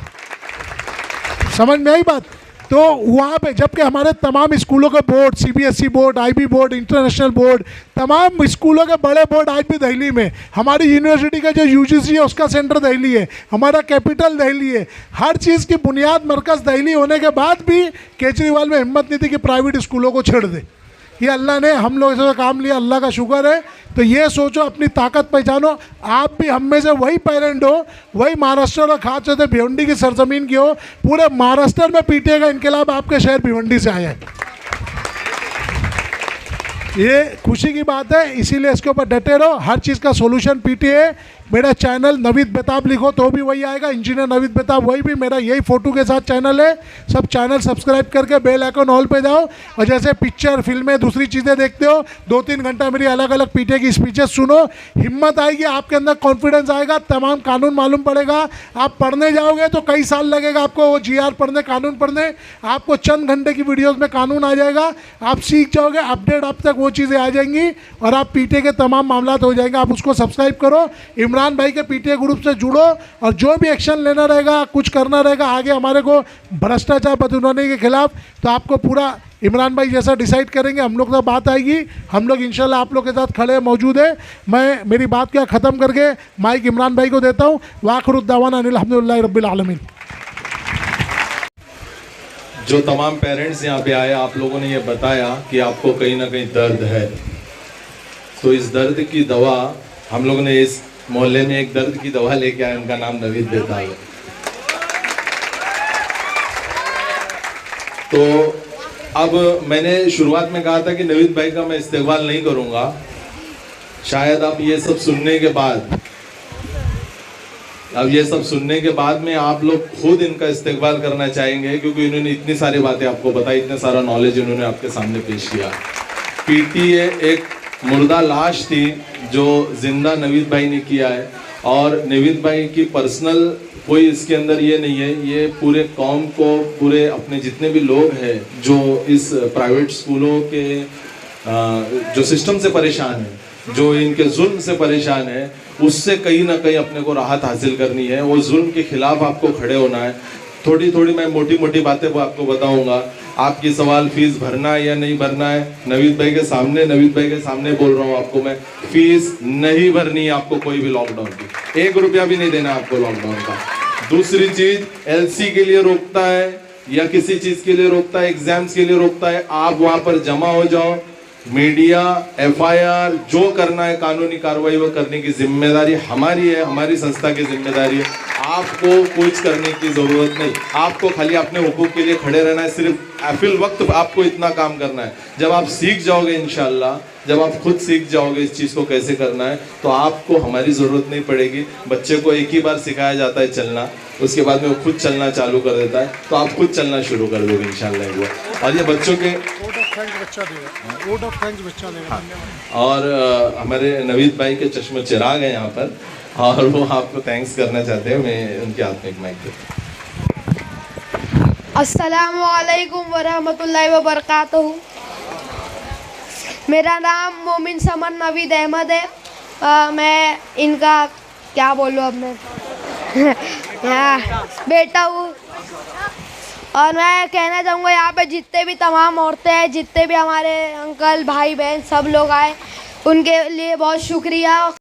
समझ में आई बात? तो वहाँ पे जबकि हमारे तमाम स्कूलों के board, CBSE board, IB board, international board, तमाम स्कूलों के बड़े बोर्ड आज भी दिल्ली में, हमारी यूनिवर्सिटी का जो UGC है उसका सेंटर दिल्ली है, हमारा कैपिटल दिल्ली है, हर चीज़ की बुनियाद मरकज़ दिल्ली होने के बाद भी केजरीवाल में हिम्मत नहीं थी कि प्राइवेट स्कूलों को छेड़ दे। ये अल्लाह ने हम लोग से काम लिया, अल्लाह का शुक्र है। तो ये सोचो, अपनी ताकत पहचानो, आप भी हम में से वही पेरेंट हो, वही महाराष्ट्र और खास तौर से भिवंडी की सरजमीन की हो। पूरे महाराष्ट्र में PTI का इनकलाब आपके शहर भिवंडी से आया है। ये खुशी की बात है, इसीलिए इसके ऊपर डटे रहो। हर चीज़ का सोल्यूशन पीटीए। मेरा चैनल नवीद बेताब लिखो तो भी वही आएगा, इंजीनियर नवीद बेताब, वही भी मेरा यही फ़ोटो के साथ चैनल है। सब चैनल सब्सक्राइब करके बेल आइकन ऑल पे जाओ, और जैसे पिक्चर फिल्में दूसरी चीज़ें देखते हो 2-3 घंटा मेरी अलग अलग पीटीए की स्पीचेस सुनो। हिम्मत आएगी, आपके अंदर कॉन्फिडेंस आएगा, तमाम कानून मालूम पड़ेगा। आप पढ़ने जाओगे तो कई साल लगेगा आपको वो GR पढ़ने, कानून पढ़ने। आपको चंद घंटे की वीडियोज़ में कानून आ जाएगा, आप सीख जाओगे, अपडेट आप तक वो चीज़ें आ जाएंगी, और आप पीटीए के तमाम मामला हो जाएंगे। आप उसको सब्सक्राइब करो, इमरान भाई के पीटीए ग्रुप से जुड़ो, और जो भी एक्शन लेना रहेगा, कुछ करना रहेगा आगे हमारे को भ्रष्टाचार बदुनाने के खिलाफ, तो आपको पूरा इमरान भाई जैसा डिसाइड करेंगे, हम लोग तो बात आएगी। हम लोग इंशाल्लाह आप लोग के साथ खड़े मौजूद है। मैं मेरी बात क्या ख़त्म करके माइक इमरान भाई को देता हूँ। वाखिरुद्दावाना अल्हम्दुलिल्लाहि रब्बिल आलमीन। जो तमाम पेरेंट्स यहाँ पे आए, आप लोगों ने ये बताया कि आपको कहीं ना कहीं दर्द है, तो इस दर्द की दवा हम लोग ने इस मोहल्ले में एक दर्द की दवा लेके आए, उनका नाम नवीद बेताब है। तो अब मैंने शुरुआत में कहा था कि नवीद भाई का मैं इस्तेकबाल नहीं करूंगा, शायद अब ये सब सुनने के बाद में आप लोग खुद इनका इस्तेकबाल करना चाहेंगे, क्योंकि इन्होंने इतनी सारी बातें आपको बताई, इतना सारा नॉलेज इन्होंने आपके सामने पेश किया। पीटीए एक मुर्दा लाश थी जो जिंदा नवीद भाई ने किया है, और नवीद भाई की पर्सनल कोई इसके अंदर ये नहीं है, ये पूरे कौम को, पूरे अपने जितने भी लोग हैं जो इस प्राइवेट स्कूलों के जो सिस्टम से परेशान है, जो इनके जुल्म से परेशान है, उससे कहीं ना कहीं अपने को राहत हासिल करनी है। वो जुल्म के खिलाफ आपको खड़े होना है। थोड़ी थोड़ी मैं मोटी मोटी बातें वो आपको बताऊंगा। आपकी सवाल फीस भरना है या नहीं भरना है, नवीद भाई के सामने बोल रहा हूँ आपको मैं, फीस नहीं भरनी है आपको, कोई भी लॉकडाउन की 1 रुपया भी नहीं देना आपको लॉकडाउन का। दूसरी चीज, LC के लिए रोकता है या किसी चीज के लिए रोकता है, एग्जाम्स के लिए रोकता है, आप वहां पर जमा हो जाओ। मीडिया, FIR जो करना है कानूनी कार्रवाई वो करने की जिम्मेदारी हमारी है, हमारी संस्था की जिम्मेदारी है। आपको कुछ करने की जरूरत नहीं, आपको खाली अपने हुकूक के लिए खड़े रहना है। सिर्फ फिल वक्त आपको इतना काम करना है। जब आप सीख जाओगे इंशाल्लाह, जब आप खुद सीख जाओगे इस चीज़ को कैसे करना है, तो आपको हमारी ज़रूरत नहीं पड़ेगी। बच्चे को एक ही बार सिखाया जाता है चलना, उसके बाद में वो खुद चलना चालू कर देता है, तो आप खुद चलना शुरू कर दोगे इंशाल्लाह वो। और ये बच्चों के और हमारे नवीद भाई के चश्मे चिराग हैं यहाँ पर, और वो आपको थैंक्स करना चाहते हैं। मैं उनके हाथ में एक माइक देता हूँ। अस्सलामु अलैकुम वरहमतुल्लाहि वबरकातुहू। मेरा नाम मोमिन समन नवीद अहमद है। मैं इनका क्या बोलूँ अब मैं बेटा हूँ, और मैं कहना चाहूँगा यहाँ पे जितने भी तमाम औरतें हैं, जितने भी हमारे अंकल भाई बहन सब लोग आए, उनके लिए बहुत शुक्रिया।